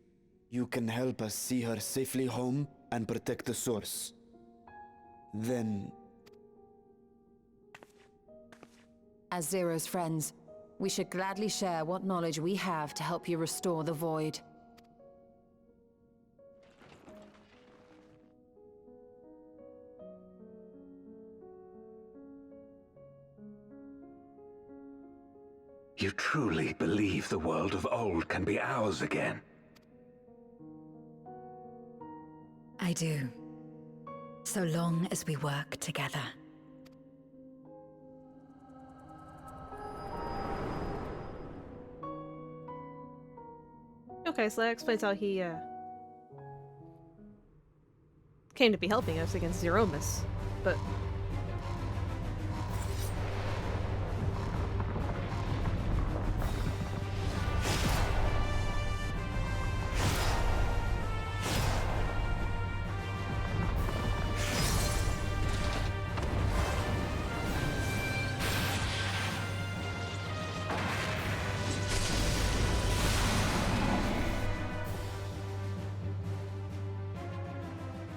J: you can help us see her safely home and protect the source, then...
F: As Zero's friends, we should gladly share what knowledge we have to help you restore the Void.
H: You truly believe the world of old can be ours again?
D: I do. So long as we work together.
A: Okay, so that explains how he, came to be helping us against Zeromus, but...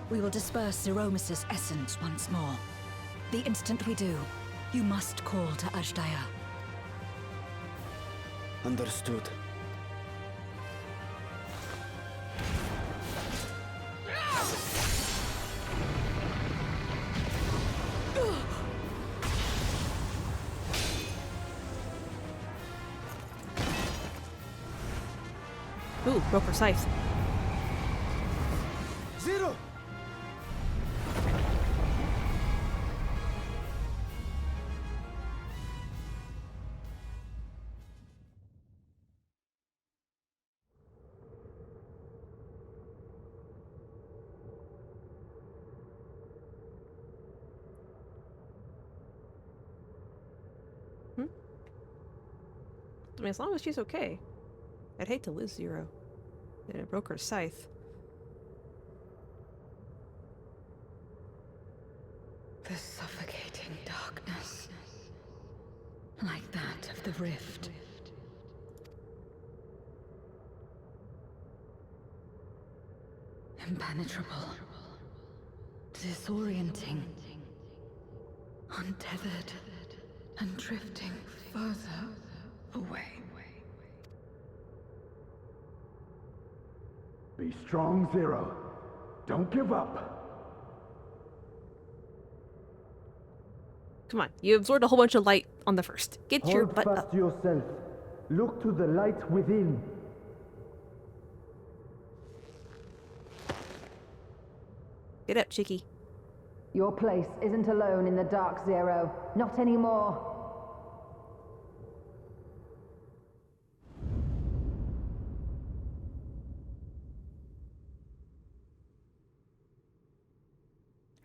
D: We will disperse Zeromus's essence once more. The instant we do, you must call to Ajdaya.
J: Understood.
A: Ooh, broke her scythe.
J: Zero!
A: I mean, as long as she's okay. I'd hate to lose Zero. And it broke her scythe.
D: The suffocating darkness. Like that of the rift. Impenetrable. Disorienting. Untethered. And drifting further away.
K: Be strong, Zero. Don't give up.
A: Come on, you absorbed a whole bunch of light on the first. Get your
K: Hold
A: butt
K: fast
A: up.
K: to yourself. Look to the light within.
A: Get up, Chicky.
F: Your place isn't alone in the dark, Zero. Not anymore.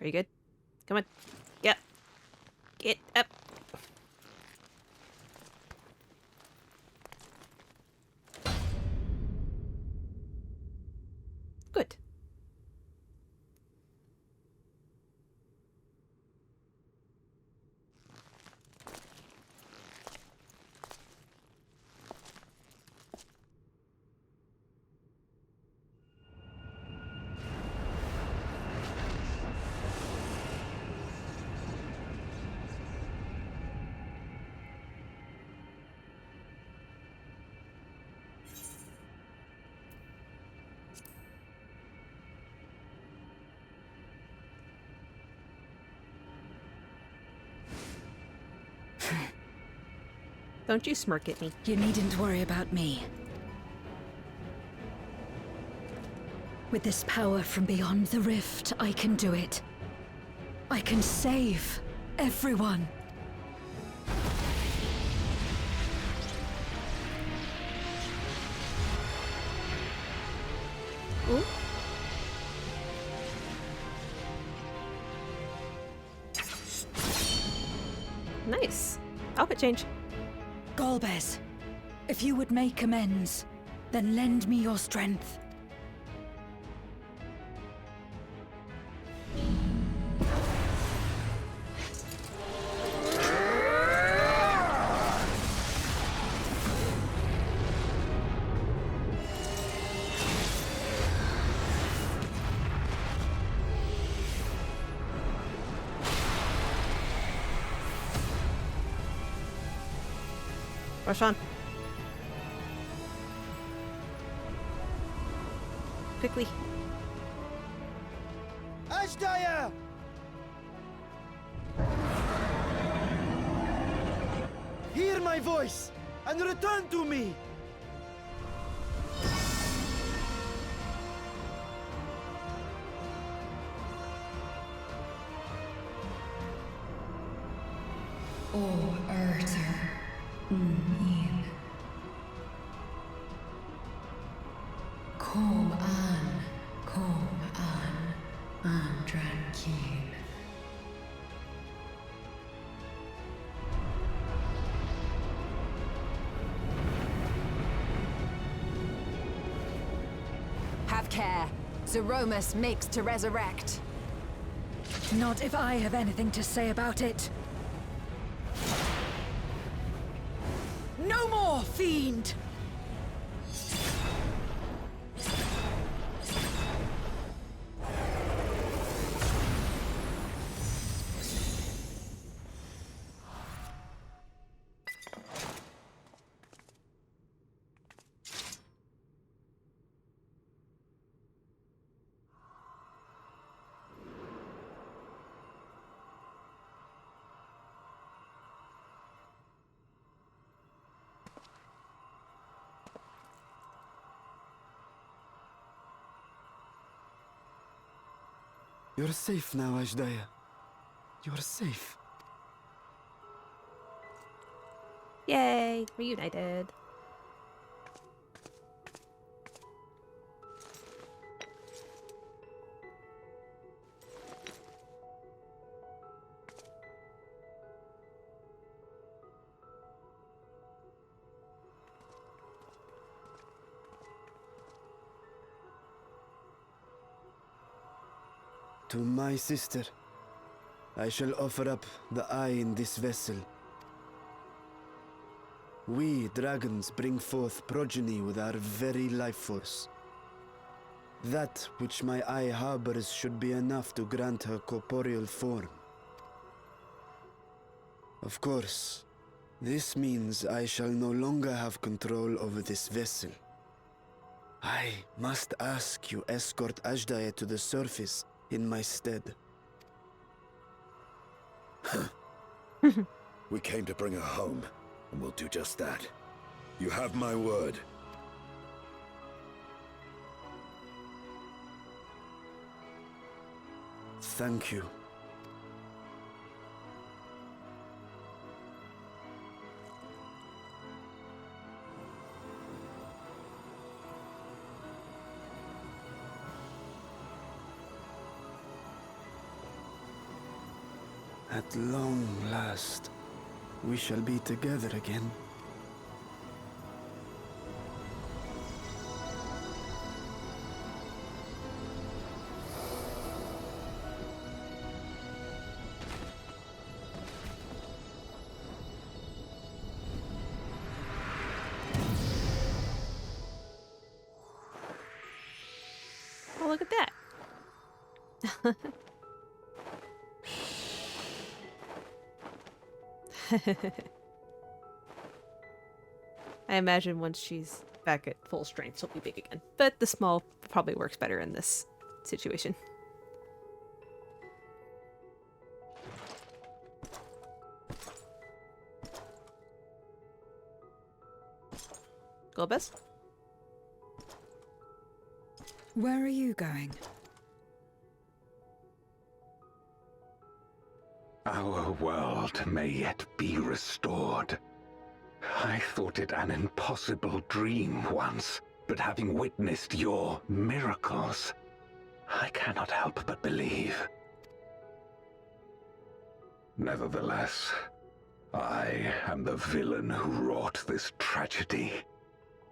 A: Are you good? Come on. Get up. Get up. Good. Don't you smirk at me.
D: You needn't worry about me. With this power from beyond the rift, I can do it. I can save everyone.
A: Ooh. Nice. Outfit change.
D: Golbez, if you would make amends, then lend me your strength.
A: Rush on. Quickly.
J: Ashdaya! Hear my voice and return to me!
G: O Urter, Yin. Kom an, Andran-keen.
F: Have care. Zeromus makes to resurrect.
D: Not if I have anything to say about it. No more, fiend!
J: You're safe now, Ashdaya. You're safe.
A: Yay! Reunited.
J: To my sister, I shall offer up the eye in this vessel. We, dragons, bring forth progeny with our very life force. That which my eye harbors should be enough to grant her corporeal form. Of course, this means I shall no longer have control over this vessel. I must ask you escort Ashdaya to the surface in my stead.
I: We came to bring her home, and we'll do just that. You have my word.
J: Thank you. At long last, we shall be together again.
A: Oh, look at that. I imagine once she's back at full strength, she'll be big again. But the small probably works better in this situation. Golbez?
D: Where are you going?
H: Our world may yet be restored. I thought it an impossible dream once, but having witnessed your miracles, I cannot help but believe. Nevertheless, I am the villain who wrought this tragedy,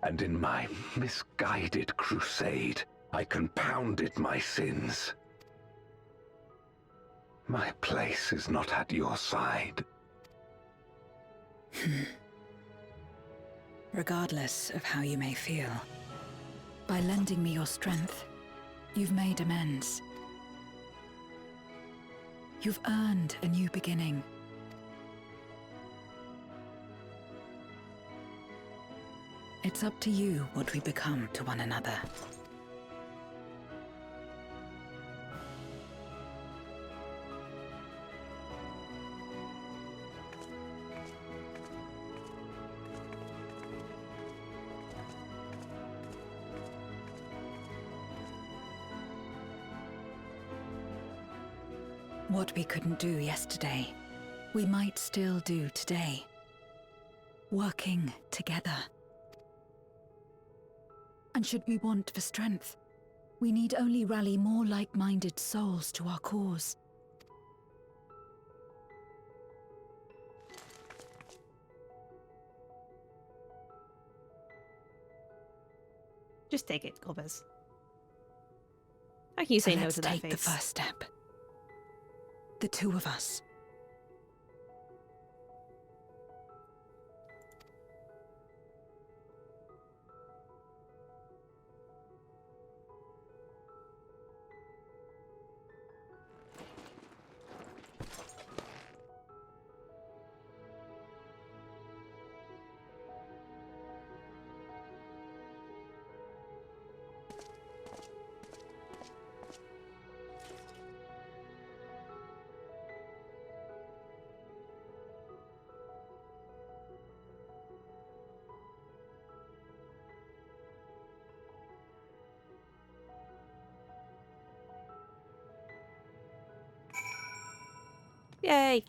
H: and in my misguided crusade, I compounded my sins. My place is not at your side.
D: Regardless of how you may feel, by lending me your strength, you've made amends. You've earned a new beginning. It's up to you what we become to one another. What we couldn't do yesterday, we might still do today. Working together. And should we want for strength, we need only rally more like-minded souls to our cause.
A: Just take it, Golbez. How can you say no
D: Let's
A: to that
D: take
A: face?
D: the first step. The two of us.
A: Yay!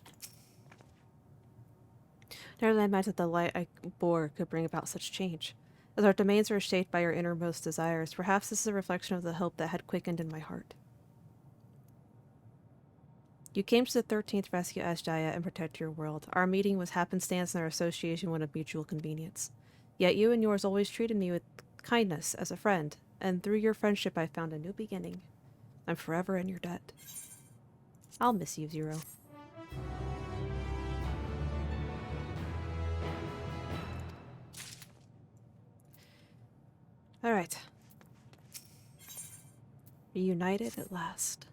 A: Never did I imagine that the light I bore could bring about such change. As our domains were shaped by our innermost desires, perhaps this is a reflection of the hope that had quickened in my heart. You came to the 13th rescue Ashdaya and protect your world. Our meeting was happenstance and our association one of mutual convenience. Yet you and yours always treated me with kindness as a friend, and through your friendship I found a new beginning. I'm forever in your debt. I'll miss you, Zero. Alright. Reunited at last.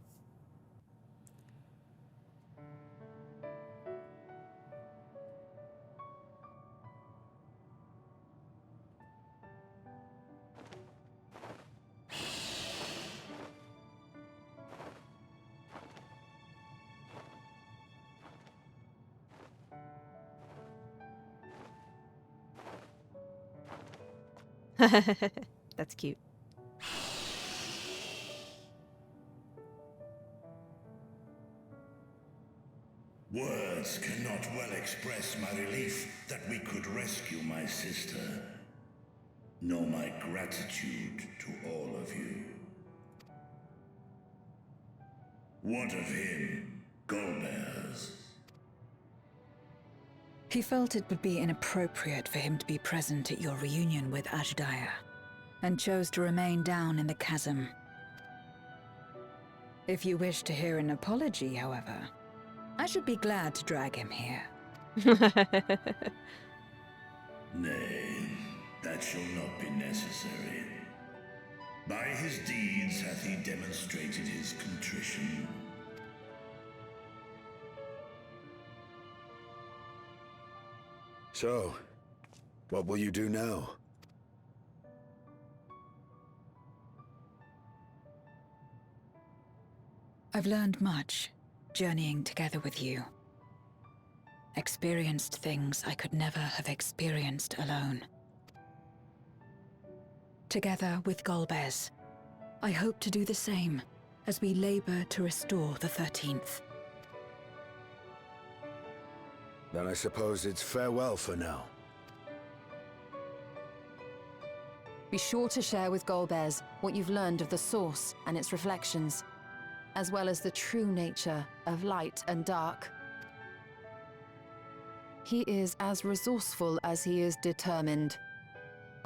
A: That's cute.
L: Words cannot well express my relief that we could rescue my sister, nor my gratitude to all of you. What of him, Golbez?
D: He felt it would be inappropriate for him to be present at your reunion with Ashdaya, and chose to remain down in the chasm. If you wish to hear an apology, however, I should be glad to drag him here.
L: Nay, that shall not be necessary. By his deeds hath he demonstrated his contrition.
I: So, what will you do now?
D: I've learned much, journeying together with you. Experienced things I could never have experienced alone. Together with Golbez, I hope to do the same as we labor to restore the 13th.
I: Then I suppose it's farewell for now.
F: Be sure to share with Golbez what you've learned of the Source and its reflections, as well as the true nature of light and dark. He is as resourceful as he is determined,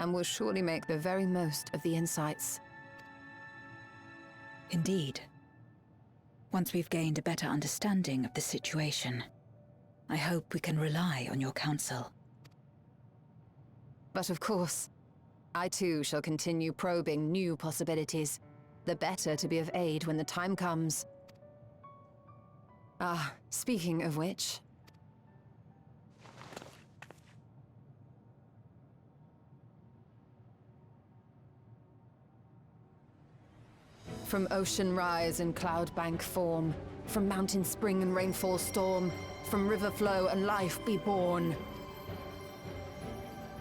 F: and will surely make the very most of the insights.
D: Indeed. Once we've gained a better understanding of the situation, I hope we can rely on your counsel.
F: But of course, I too shall continue probing new possibilities, the better to be of aid when the time comes. Ah, speaking of which... From ocean rise and cloud bank form, from mountain spring and rainfall storm, from river flow and life be born.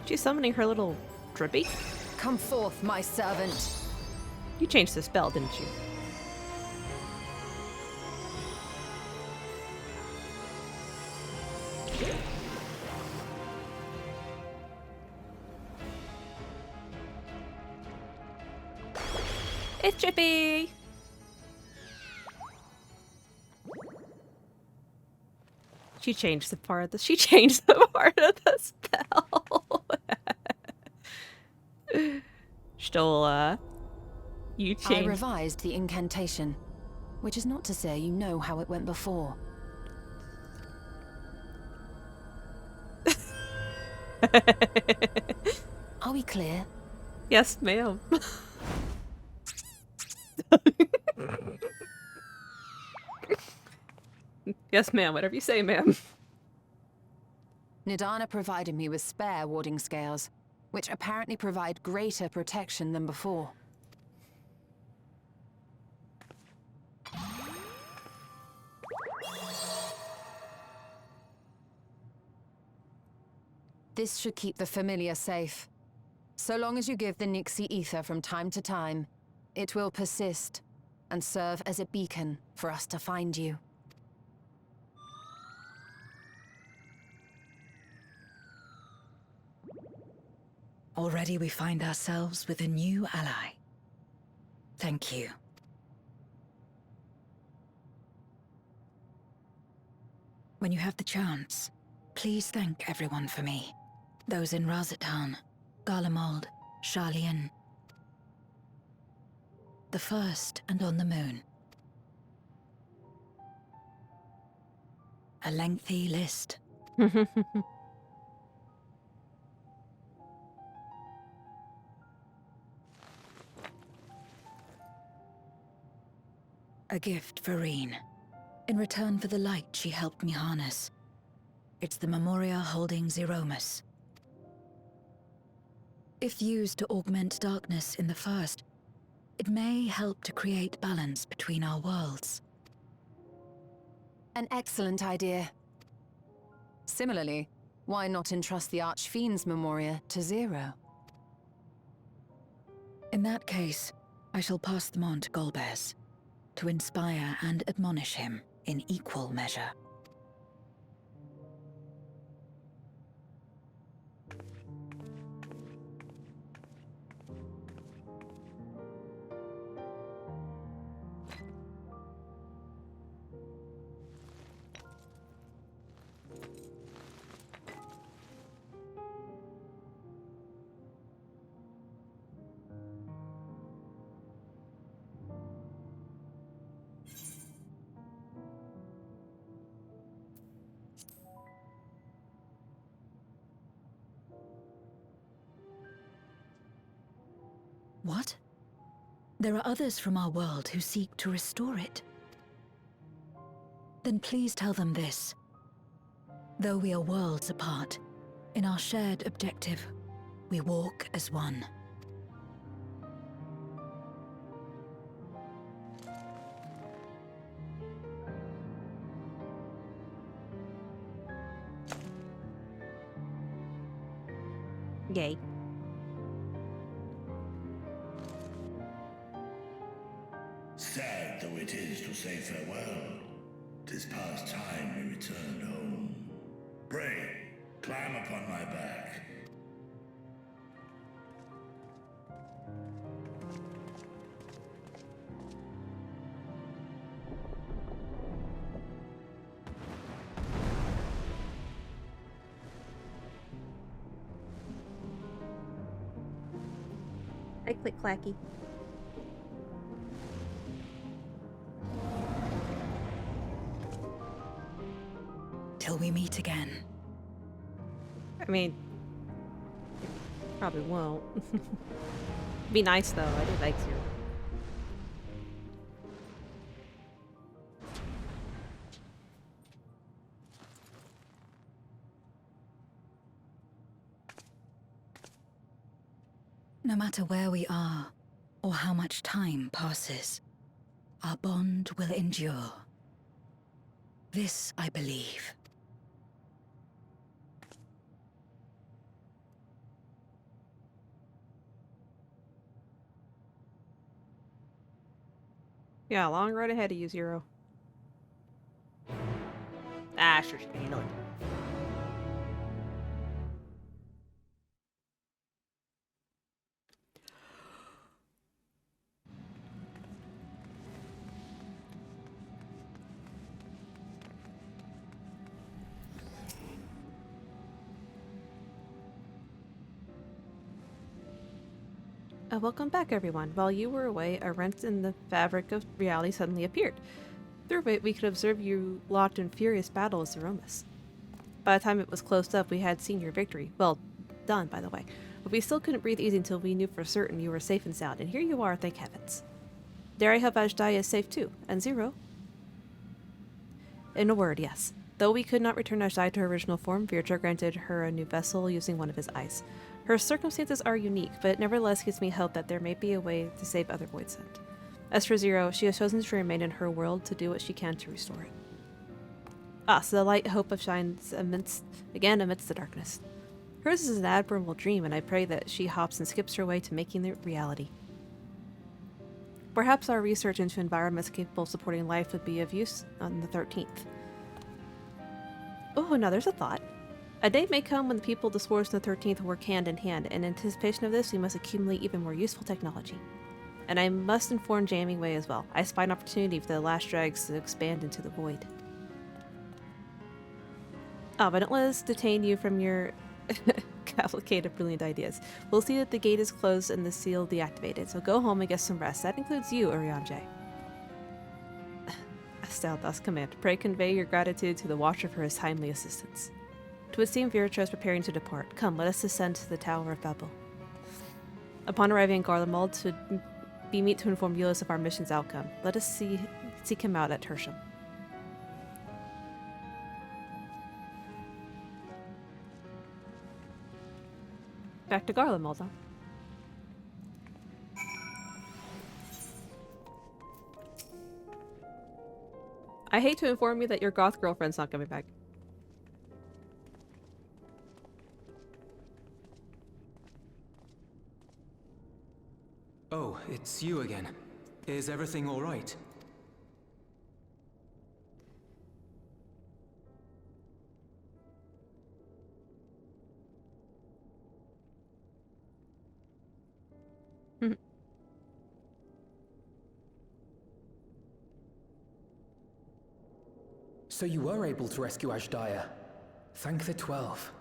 A: She's summoning her little drippy?
F: Come forth, my servant.
A: You changed the spell, didn't you? It's Chippy! She changed the part of the spell. Stola. You changed.
F: I revised the incantation, which is not to say you know how it went before. Are we clear?
A: Yes, ma'am. Yes, ma'am. Whatever you say, ma'am.
F: Nidana provided me with spare warding scales, which apparently provide greater protection than before. This should keep the familiar safe. So long as you give the Nixie ether from time to time, it will persist and serve as a beacon for us to find you.
D: Already we find ourselves with a new ally. Thank you. When you have the chance, please thank everyone for me. Those in Razatan, Garlemald, Sharlayan. The First and on the Moon. A lengthy list. A gift for Reen, in return for the light she helped me harness. It's the Memoria holding Zeromus. If used to augment darkness in the First, it may help to create balance between our worlds.
F: An excellent idea. Similarly, why not entrust the Archfiend's Memoria to Zero?
D: In that case, I shall pass them on to Golbez, to inspire and admonish him in equal measure. What? There are others from our world who seek to restore it. Then please tell them this. Though we are worlds apart, in our shared objective, we walk as one.
A: Yay.
L: though it is to say farewell, 'tis past time we returned home. Pray, climb upon my back.
A: I click clacky.
D: Till we meet again.
A: I mean, probably won't. Be nice though. I do like you.
D: No matter where we are, or how much time passes, our bond will endure. This I believe.
A: Yeah, long road ahead of you, Zero. Ah, sure, she can handle it. Welcome back, everyone. While you were away, a rent in the fabric of reality suddenly appeared. Through it, we could observe you locked in furious battle with Zeromus. By the time it was closed up, we had seen your victory. Well done, by the way. But we still couldn't breathe easy until we knew for certain you were safe and sound, and here you are, thank heavens. Dare I hope Ashdaya is safe too, and Zero? In a word, yes. Though we could not return Ashdaya to her original form, Virja granted her a new vessel using one of his eyes. Her circumstances are unique, but it nevertheless gives me hope that there may be a way to save other Voidsent. As for Zero, she has chosen to remain in her world to do what she can to restore it. Ah, so the light hope of shines amidst the darkness. Hers is an admirable dream, and I pray that she hops and skips her way to making it reality. Perhaps our research into environments capable of supporting life would be of use on the 13th. Oh, now there's a thought. A day may come when the people of the Spores on the 13th work hand in hand. In anticipation of this, we must accumulate even more useful technology. And I must inform Jamingway as well. I spy an opportunity for the last dregs to expand into the void. Oh, but don't let us detain you from your cavalcade of brilliant ideas. We'll see that the gate is closed and the seal deactivated, so go home and get some rest. That includes you, Urianger. Estelle, thus command. Pray convey your gratitude to the Watcher for his timely assistance. To it seem Virja is preparing to depart. Come, let us descend to the Tower of Babel. Upon arriving in Garlemald, to be meet to inform Euless of our mission's outcome. Let us seek him out at Tertium. Back to Garlemald, huh? I hate to inform you that your goth girlfriend's not coming back.
E: Oh, it's you again. Is everything all right?
M: So you were able to rescue Ashdaya. Thank the 12.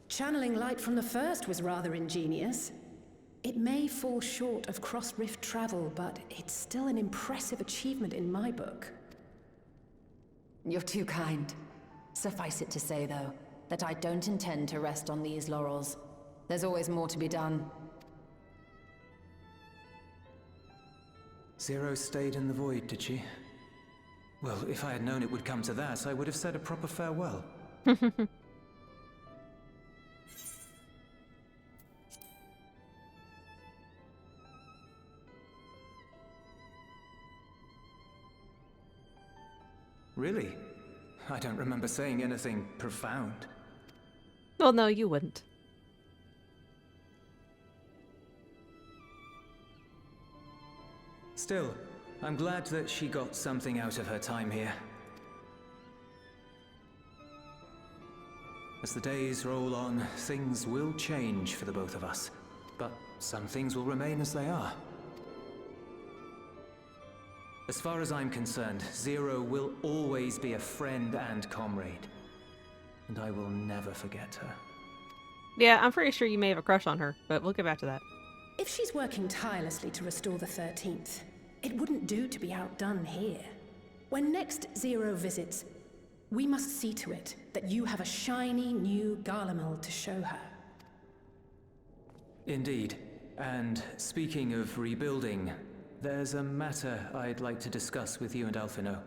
N: Channeling light from the first was rather ingenious. It may fall short of cross-rift travel, but it's still an impressive achievement in my book.
F: You're too kind. Suffice it to say, though, that I don't intend to rest on these laurels. There's always more to be done.
E: Zero stayed in the void, did she? Well, if I had known it would come to that, I would have said a proper farewell. Really? I don't remember saying anything profound.
A: Well, no, you wouldn't.
E: Still, I'm glad that she got something out of her time here. As the days roll on, things will change for the both of us. But some things will remain as they are. As far as I'm concerned, Zero will always be a friend and comrade. And I will never forget her.
A: Yeah, I'm pretty sure you may have a crush on her, but we'll get back to that.
N: If she's working tirelessly to restore the 13th, it wouldn't do to be outdone here. When next Zero visits, we must see to it that you have a shiny new Garlemald to show her.
E: Indeed. And speaking of rebuilding, there's a matter I'd like to discuss with you and Alphino.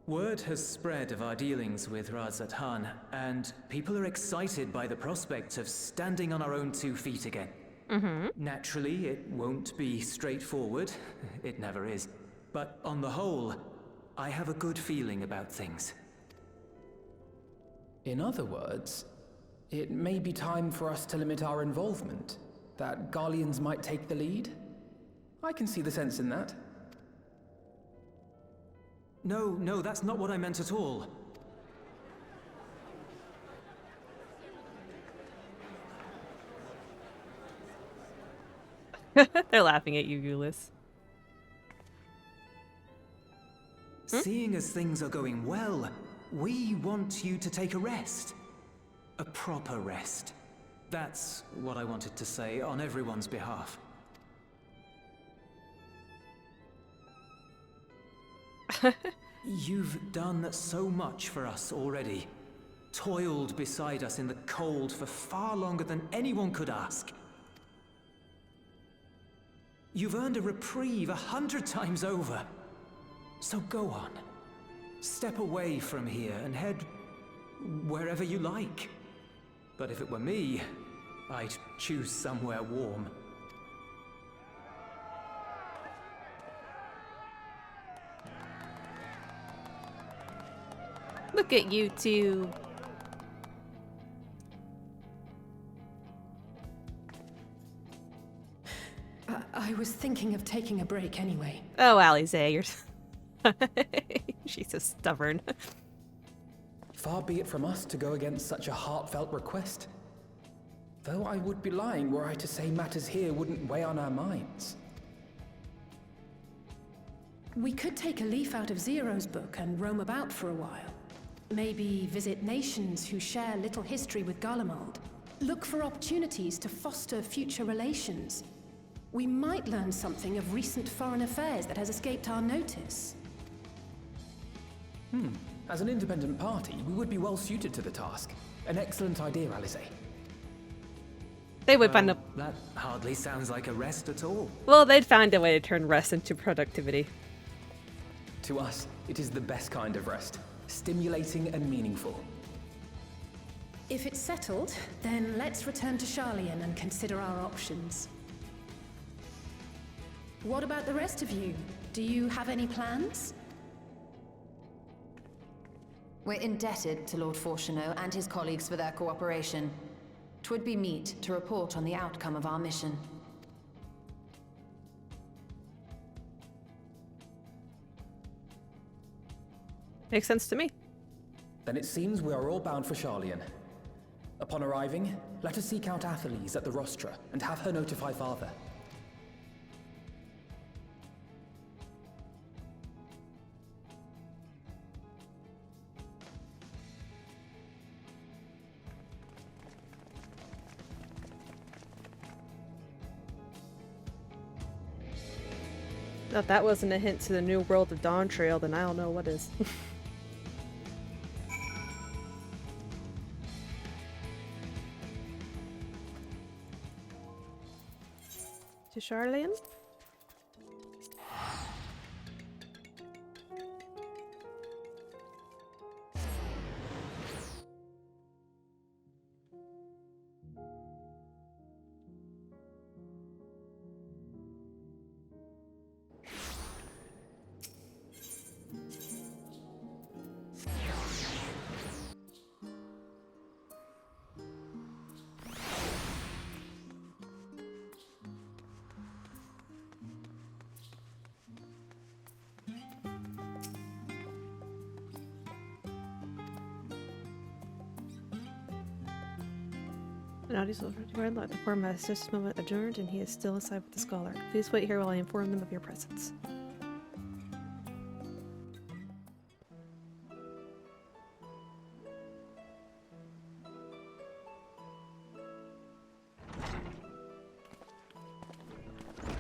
E: Word has spread of our dealings with Razat Han, and people are excited by the prospect of standing on our own 2 feet again. Naturally, it won't be straightforward. It never is. But on the whole, I have a good feeling about things.
M: In other words, it may be time for us to limit our involvement. That Garleans might take the lead? I can see the sense in that.
E: No, that's not what I meant at all.
A: They're laughing at you, Euless.
E: Seeing as things are going well, we want you to take a rest. A proper rest. That's what I wanted to say on everyone's behalf. You've done so much for us already. Toiled beside us in the cold for far longer than anyone could ask. You've earned a reprieve 100 times over. So go on. Step away from here and head wherever you like. But if it were me, I'd choose somewhere warm.
A: Look at you two.
N: I was thinking of taking a break anyway.
A: Oh, Alize, you're... She's so stubborn.
M: Far be it from us to go against such a heartfelt request. Though I would be lying were I to say matters here wouldn't weigh on our minds.
N: We could take a leaf out of Zero's book and roam about for a while. Maybe visit nations who share little history with Garlemald. Look for opportunities to foster future relations. We might learn something of recent foreign affairs that has escaped our notice.
M: As an independent party, we would be well suited to the task. An excellent idea, Alize.
A: They would find a...
E: That hardly sounds like a rest at all.
A: Well, they'd find a way to turn rest into productivity.
M: To us, it is the best kind of rest. Stimulating and meaningful.
N: If it's settled, then let's return to Sharlayan and consider our options. What about the rest of you? Do you have any plans?
F: We're indebted to Lord Fortuneau and his colleagues for their cooperation. 'Twould be meet to report on the outcome of our mission.
A: Makes sense to me.
M: Then it seems we are all bound for Sharlayan. Upon arriving, let us seek out Athelise at the rostra and have her notify Father.
A: If that wasn't a hint to the new world of Dawn Trail, then I don't know what is. To Sharlayan? Naughty's overjoyed. The quorum has just this moment adjourned, and he is still inside with the scholar. Please wait here while I inform them of your presence.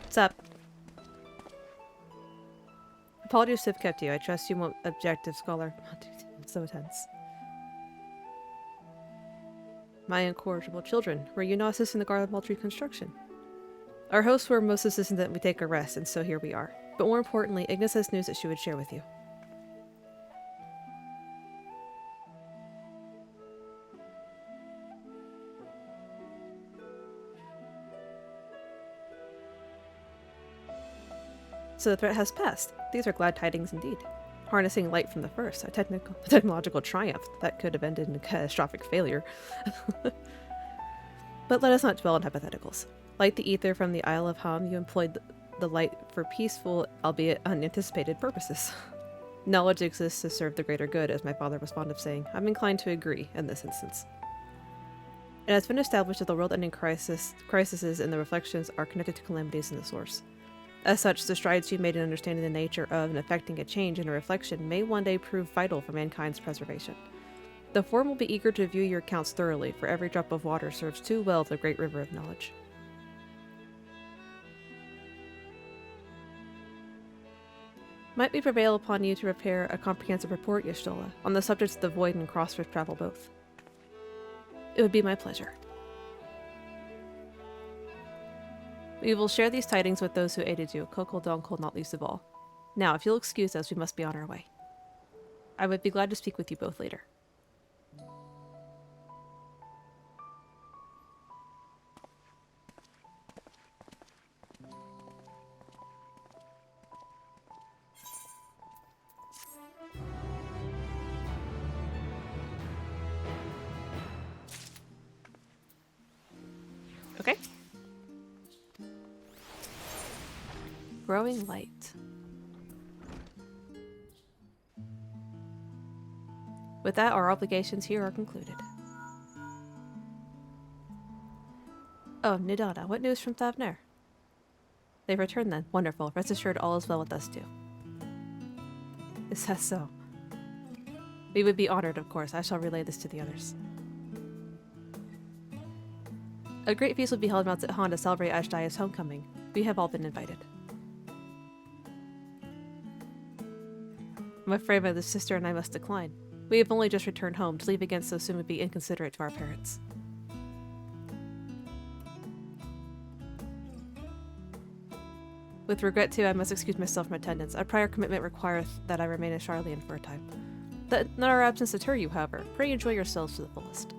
A: What's up? Apologies to have kept you. I trust you won't object if Scholar... so tense. My incorrigible children, were you not assisting the Garlemald tree construction? Our hosts were most insistent that we take a rest, and so here we are. But more importantly, Ignis has news that she would share with you. So the threat has passed. These are glad tidings indeed. Harnessing light from the first, a technological triumph that could have ended in catastrophic failure. But let us not dwell on hypotheticals. Like the ether from the Isle of Ham, you employed the light for peaceful, albeit unanticipated purposes. Knowledge exists to serve the greater good, as my father was fond of saying. I'm inclined to agree in this instance. It has been established that the world-ending crises and the reflections are connected to calamities in the source. As such, the strides you made in understanding the nature of and affecting a change in a reflection may one day prove vital for mankind's preservation. The Forum will be eager to view your accounts thoroughly, for every drop of water serves too well the great river of knowledge. Might we prevail upon you to prepare a comprehensive report, Y'shtola, on the subjects of the Void and Crossrift travel both? It would be my pleasure. We will share these tidings with those who aided you, Kokol Donkol not least of all. Now, if you'll excuse us, we must be on our way. I would be glad to speak with you both later. Okay. Growing light. With that, our obligations here are concluded. Oh, Nidana, what news from Thavner? They've returned then. Wonderful. Rest assured all is well with us too. Is that so? We would be honored, of course. I shall relay this to the others. A great feast will be held in Mount Zithan to celebrate Ashdaya's homecoming. We have all been invited. I'm afraid my sister and I must decline. We have only just returned home. To leave again so soon would be inconsiderate to our parents. With regret, too, I must excuse myself from attendance. Our prior commitment requireth that I remain in Charlian for a time. Let not our absence deter you, however. Pray enjoy yourselves to the fullest.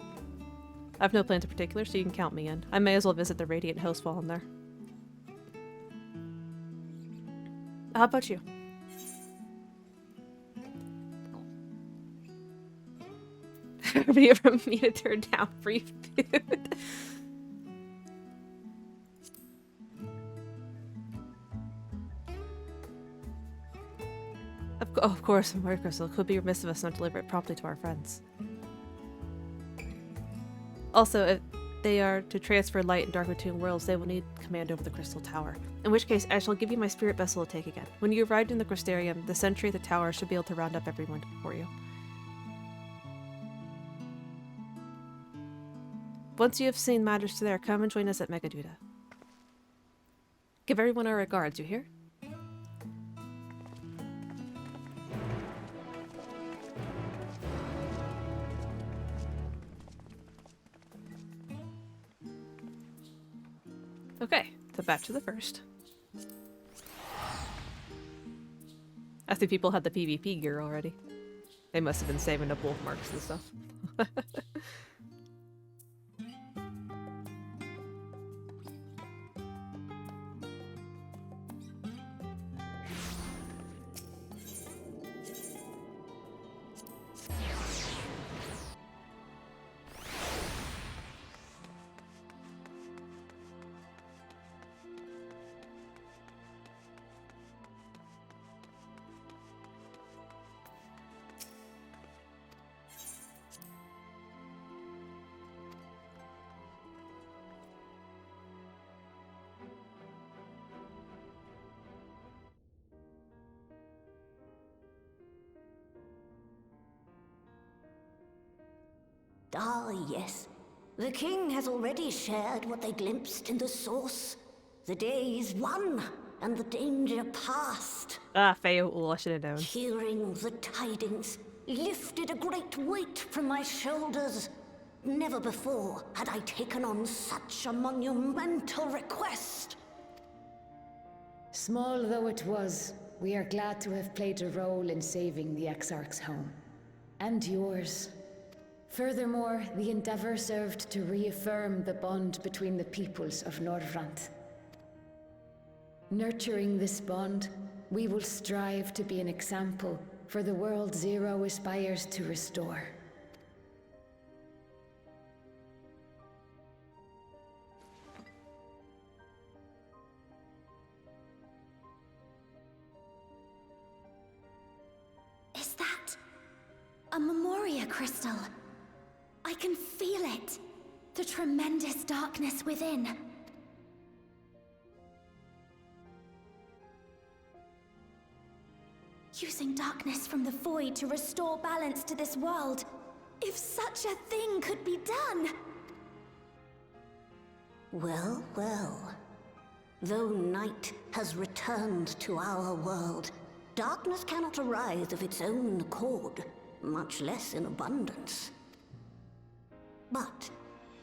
A: I have no plans in particular, so you can count me in. I may as well visit the Radiant Host while I'm there. How about you? Be from me to turn down free food. Of course, Mary Crystal. It could be remiss of us not to deliver it promptly to our friends. Also, if they are to transfer light in Dark Tomb worlds, they will need command over the Crystal Tower. In which case, I shall give you my spirit vessel to take again. When you arrived in the Crystarium, the sentry at the tower should be able to round up everyone for you. Once you have seen matters to there, come and join us at Megaduda. Give everyone our regards, you hear? Okay, so back to the first. I think people had the PvP gear already. They must have been saving up wolf marks and stuff.
C: Ah, yes. The king has already shared what they glimpsed in the source. The day is won, and the danger past.
A: Ah, Faye'll, I should have known.
C: Hearing the tidings lifted a great weight from my shoulders. Never before had I taken on such a monumental request.
G: Small though it was, we are glad to have played a role in saving the Exarch's home. And yours. Furthermore, the endeavor served to reaffirm the bond between the peoples of Norvrant. Nurturing this bond, we will strive to be an example for the world Zero aspires to restore.
B: Is that a Memoria crystal? I can feel it. The tremendous darkness within. Using darkness from the void to restore balance to this world. If such a thing could be done!
C: Well, well. Though night has returned to our world, darkness cannot arise of its own accord, much less in abundance. But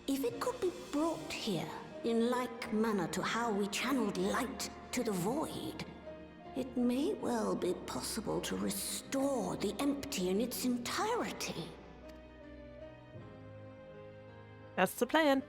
C: if it could be brought here, in like manner to how we channeled light to the void, it may well be possible to restore the empty in its entirety.
A: That's the plan.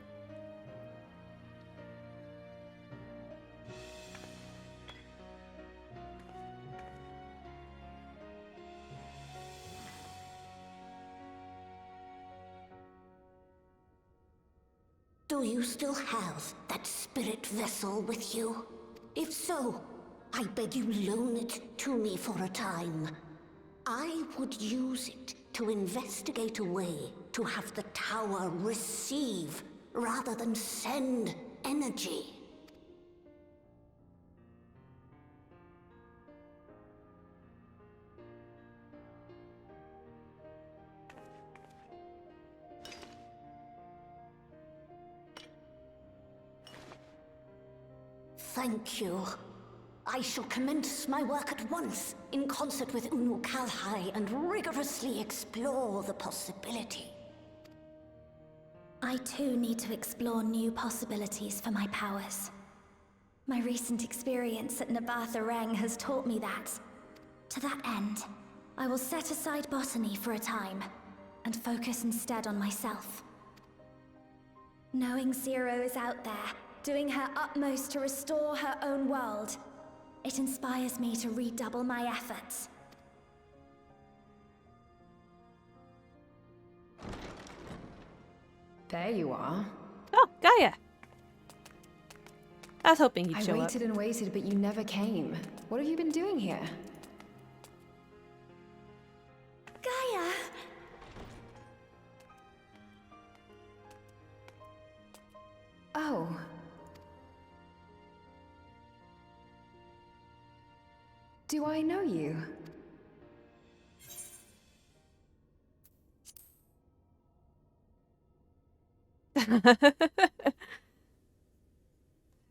C: Do you still have that spirit vessel with you? If so, I beg you loan it to me for a time. I would use it to investigate a way to have the tower receive rather than send energy. Thank you. I shall commence my work at once, in concert with Unu Kalhai, and rigorously explore the possibility.
B: I too need to explore new possibilities for my powers. My recent experience at Nabatha Reng has taught me that. To that end, I will set aside botany for a time, and focus instead on myself. Knowing Zero is out there, doing her utmost to restore her own world, it inspires me to redouble my efforts.
F: There you are.
A: Oh, Gaia! I was hoping you'd show up.
F: I waited and waited, but you never came. What have you been doing here?
B: Gaia!
F: Oh. Do I know you?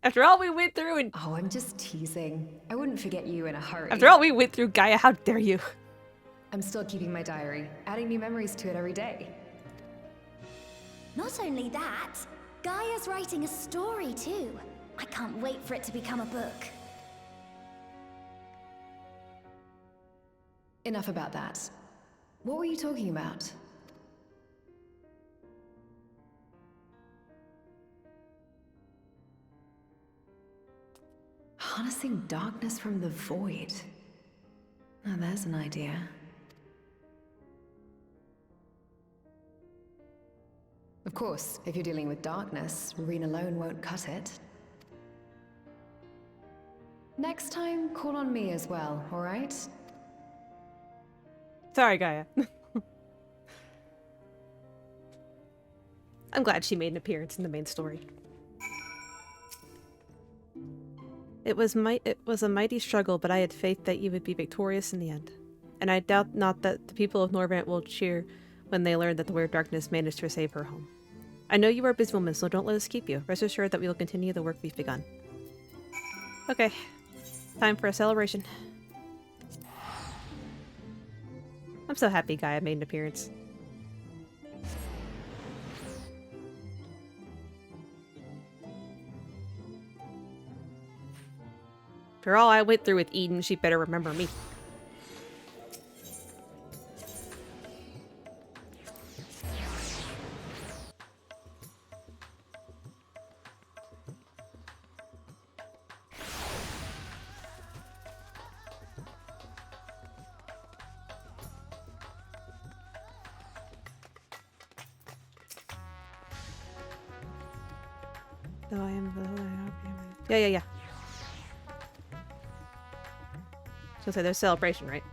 A: After all we went through and—
F: Oh, I'm just teasing. I wouldn't forget you in a hurry.
A: After all we went through, Gaia, how dare you?
F: I'm still keeping my diary, adding new memories to it every day.
B: Not only that, Gaia's writing a story too. I can't wait for it to become a book.
F: Enough about that. What were you talking about? Harnessing darkness from the void. Now there's an idea. Of course, if you're dealing with darkness, Reen alone won't cut it. Next time, call on me as well, alright?
A: Sorry, Gaia. I'm glad she made an appearance in the main story. It was a mighty struggle, but I had faith that you would be victorious in the end. And I doubt not that the people of Norvrant will share when they learned that the Weird Darkness managed to save her home. I know you are a busy woman, so don't let us keep you. Rest assured that we will continue the work we've begun. Okay. Time for a celebration. I'm so happy Gaia made an appearance. For all I went through with Eden, she better remember me. Though I am the... Yeah. So say there's celebration, right?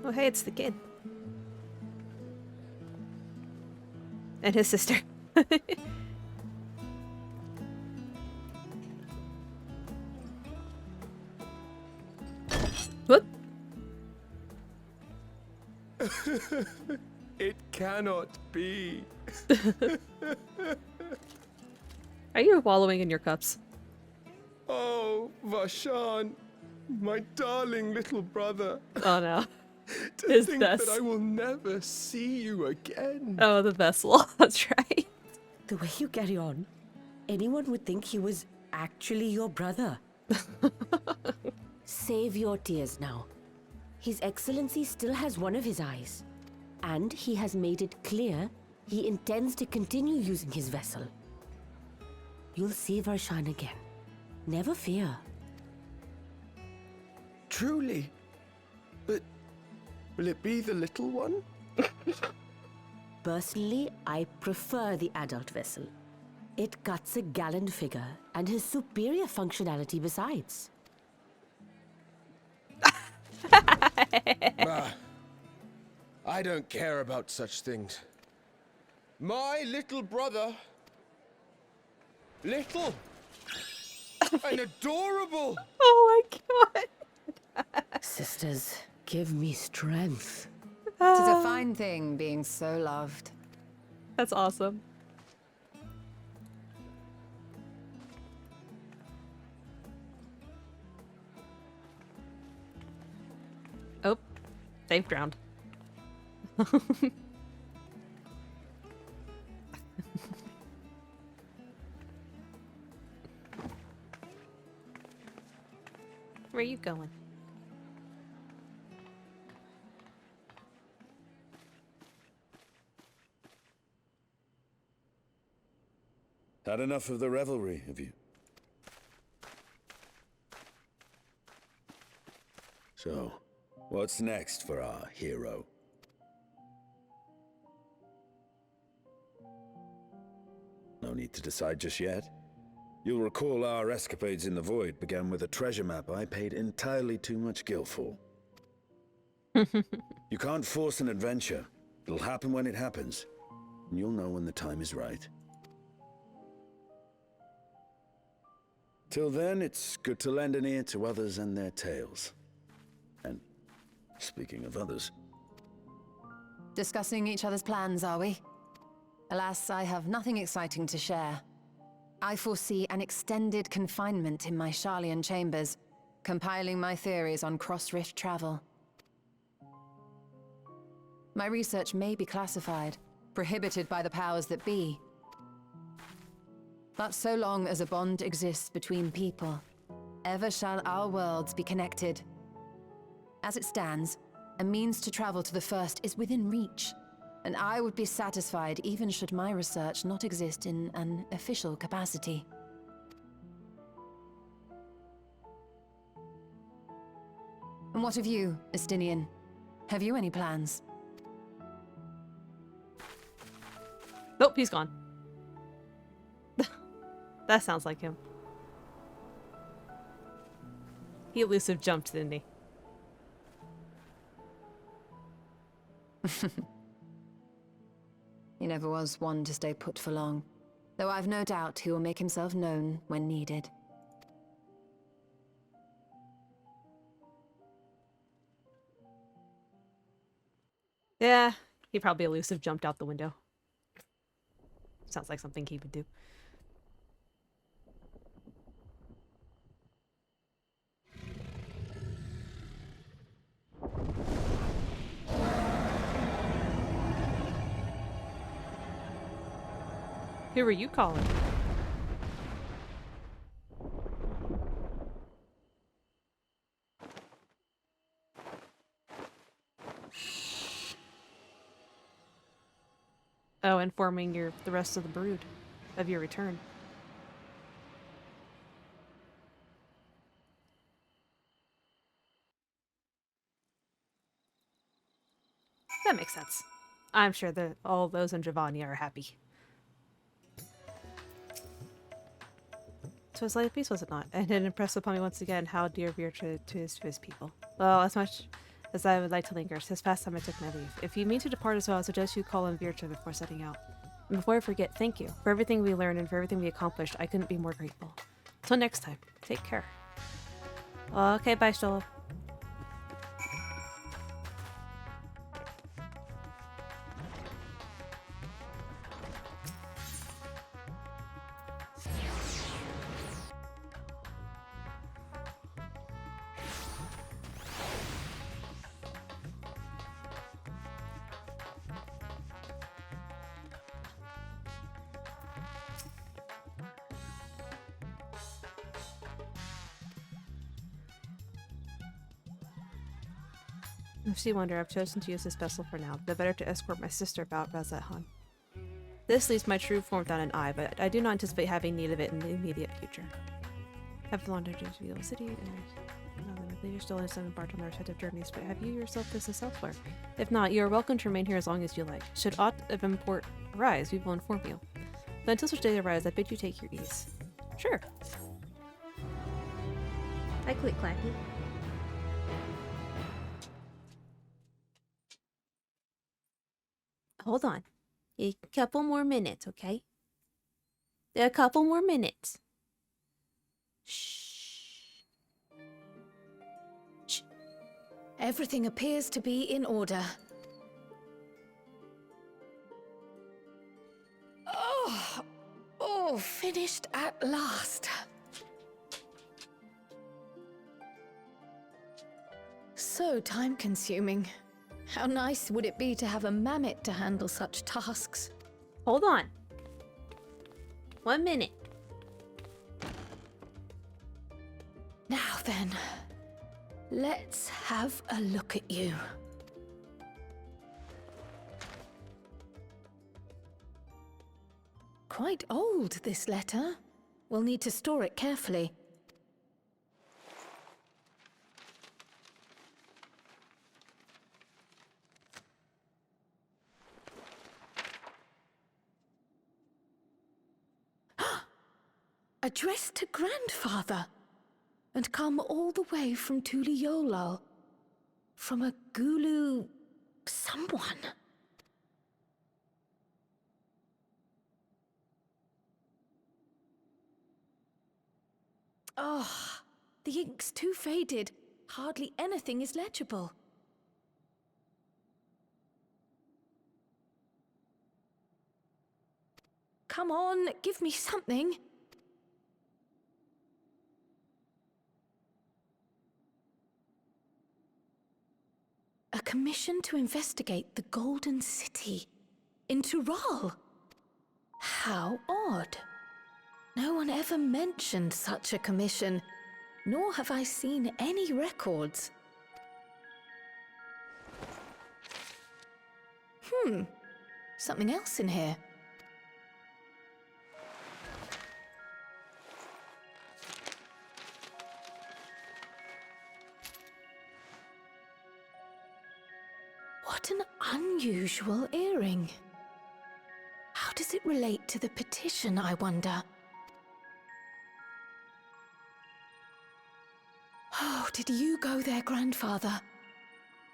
A: Oh, hey, it's the kid. And his sister. Whoop.
O: It cannot be.
A: Are you wallowing in your cups?
O: Oh, Vashan, my darling little brother.
A: Oh no.
O: To
A: His
O: think
A: vest.
O: that I will never see you again.
A: Oh, the vessel. That's right.
P: The way you carry on, anyone would think he was actually your brother. Save your tears now. His Excellency still has one of his eyes. And he has made it clear he intends to continue using his vessel. You'll see Varshan again. Never fear.
O: Truly? But will it be the little one?
P: Personally, I prefer the adult vessel. It cuts a gallant figure and has superior functionality besides.
O: I don't care about such things. My little brother... Little... and adorable!
A: Oh my god!
P: Sisters, give me strength.
F: Tis a fine thing being so loved.
A: That's awesome. Oh, they've drowned. Where are you going?
I: Had enough of the revelry, have you? So, what's next for our hero? No need to decide just yet. You'll recall our escapades in the Void began with a treasure map I paid entirely too much gil for. You can't force an adventure. It'll happen when it happens. And you'll know when the time is right. Till then, it's good to lend an ear to others and their tales. And speaking of others...
F: Discussing each other's plans, are we? Alas, I have nothing exciting to share. I foresee an extended confinement in my Sharlayan chambers, compiling my theories on cross-rift travel. My research may be classified, prohibited by the powers that be. But so long as a bond exists between people, ever shall our worlds be connected. As it stands, a means to travel to the First is within reach, and I would be satisfied even should my research not exist in an official capacity. And what of you, Estinian? Have you any plans?
A: Nope, he's gone. That sounds like him. He elusive jumped, didn't he?
F: He never was one to stay put for long, though I've no doubt he will make himself known when needed.
A: Yeah, he probably elusive jumped out the window. Sounds like something he would do. Who were you calling? Oh, informing the rest of the brood of your return. That makes sense. I'm sure that all those in Giovanni are happy. So his life peace, was it not? And it impressed upon me once again how dear Virtue is to his people. Well, as much as I would like to linger, since past time I took my leave. If you mean to depart as well, I suggest you call on Virtue before setting out. And before I forget, thank you. For everything we learned and for everything we accomplished, I couldn't be more grateful. Till next time, take care. Okay, bye, Stola. If you wonder, I've chosen to use this vessel for now, the better to escort my sister about Razat Han. This leaves my true form without an eye, but I do not anticipate having need of it in the immediate future. Have wandered into the city, and the leaders still have embarked on their respective journeys, but have you yourself business elsewhere? If not, you are welcome to remain here as long as you like. Should aught of import arise, we will inform you. But until such day arise, I bid you take your ease. Sure. I click clacky. Hold on. A couple more minutes, okay? A couple more minutes. Shh.
G: Shh. Everything appears to be in order. Oh, finished at last. So time-consuming. How nice would it be to have a mammoth to handle such tasks?
A: Hold on. 1 minute.
G: Now then, let's have a look at you. Quite old, this letter. We'll need to store it carefully. Addressed to Grandfather, and come all the way from Tuliolal, from a Gulu someone. Oh, the ink's too faded. Hardly anything is legible. Come on, give me something. A commission to investigate the Golden City in Tural. How odd. No one ever mentioned such a commission, nor have I seen any records. Something else in here. What an unusual earring. How does
B: does it relate to the petition, I wonder? Oh, did you go there, grandfather?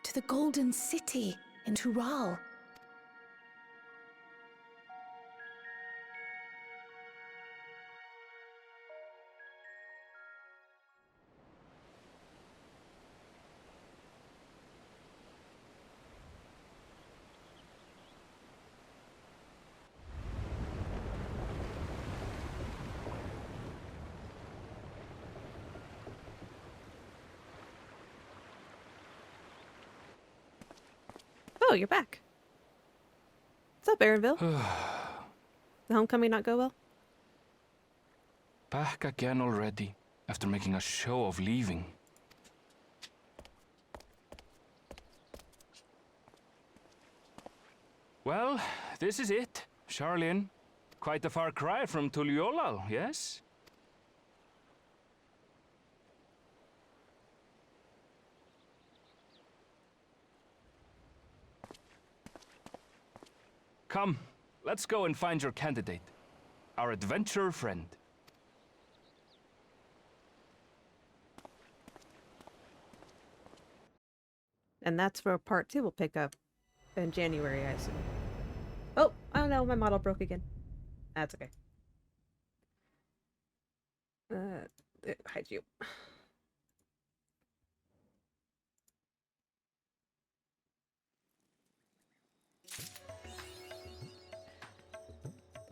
B: To the Golden City in Tural?
A: Oh, you're back. What's up, Aaronville? The homecoming not go well?
Q: Back again already, after making a show of leaving. Well, this is it, Charlene. Quite a far cry from Tuliolal, yes? Come, let's go and find your candidate. Our adventurer friend.
A: And that's where part 2 will pick up in January, I assume. Oh, I don't know, my model broke again. That's okay. Hide you.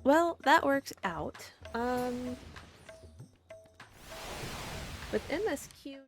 A: Well, that works out. With MSQ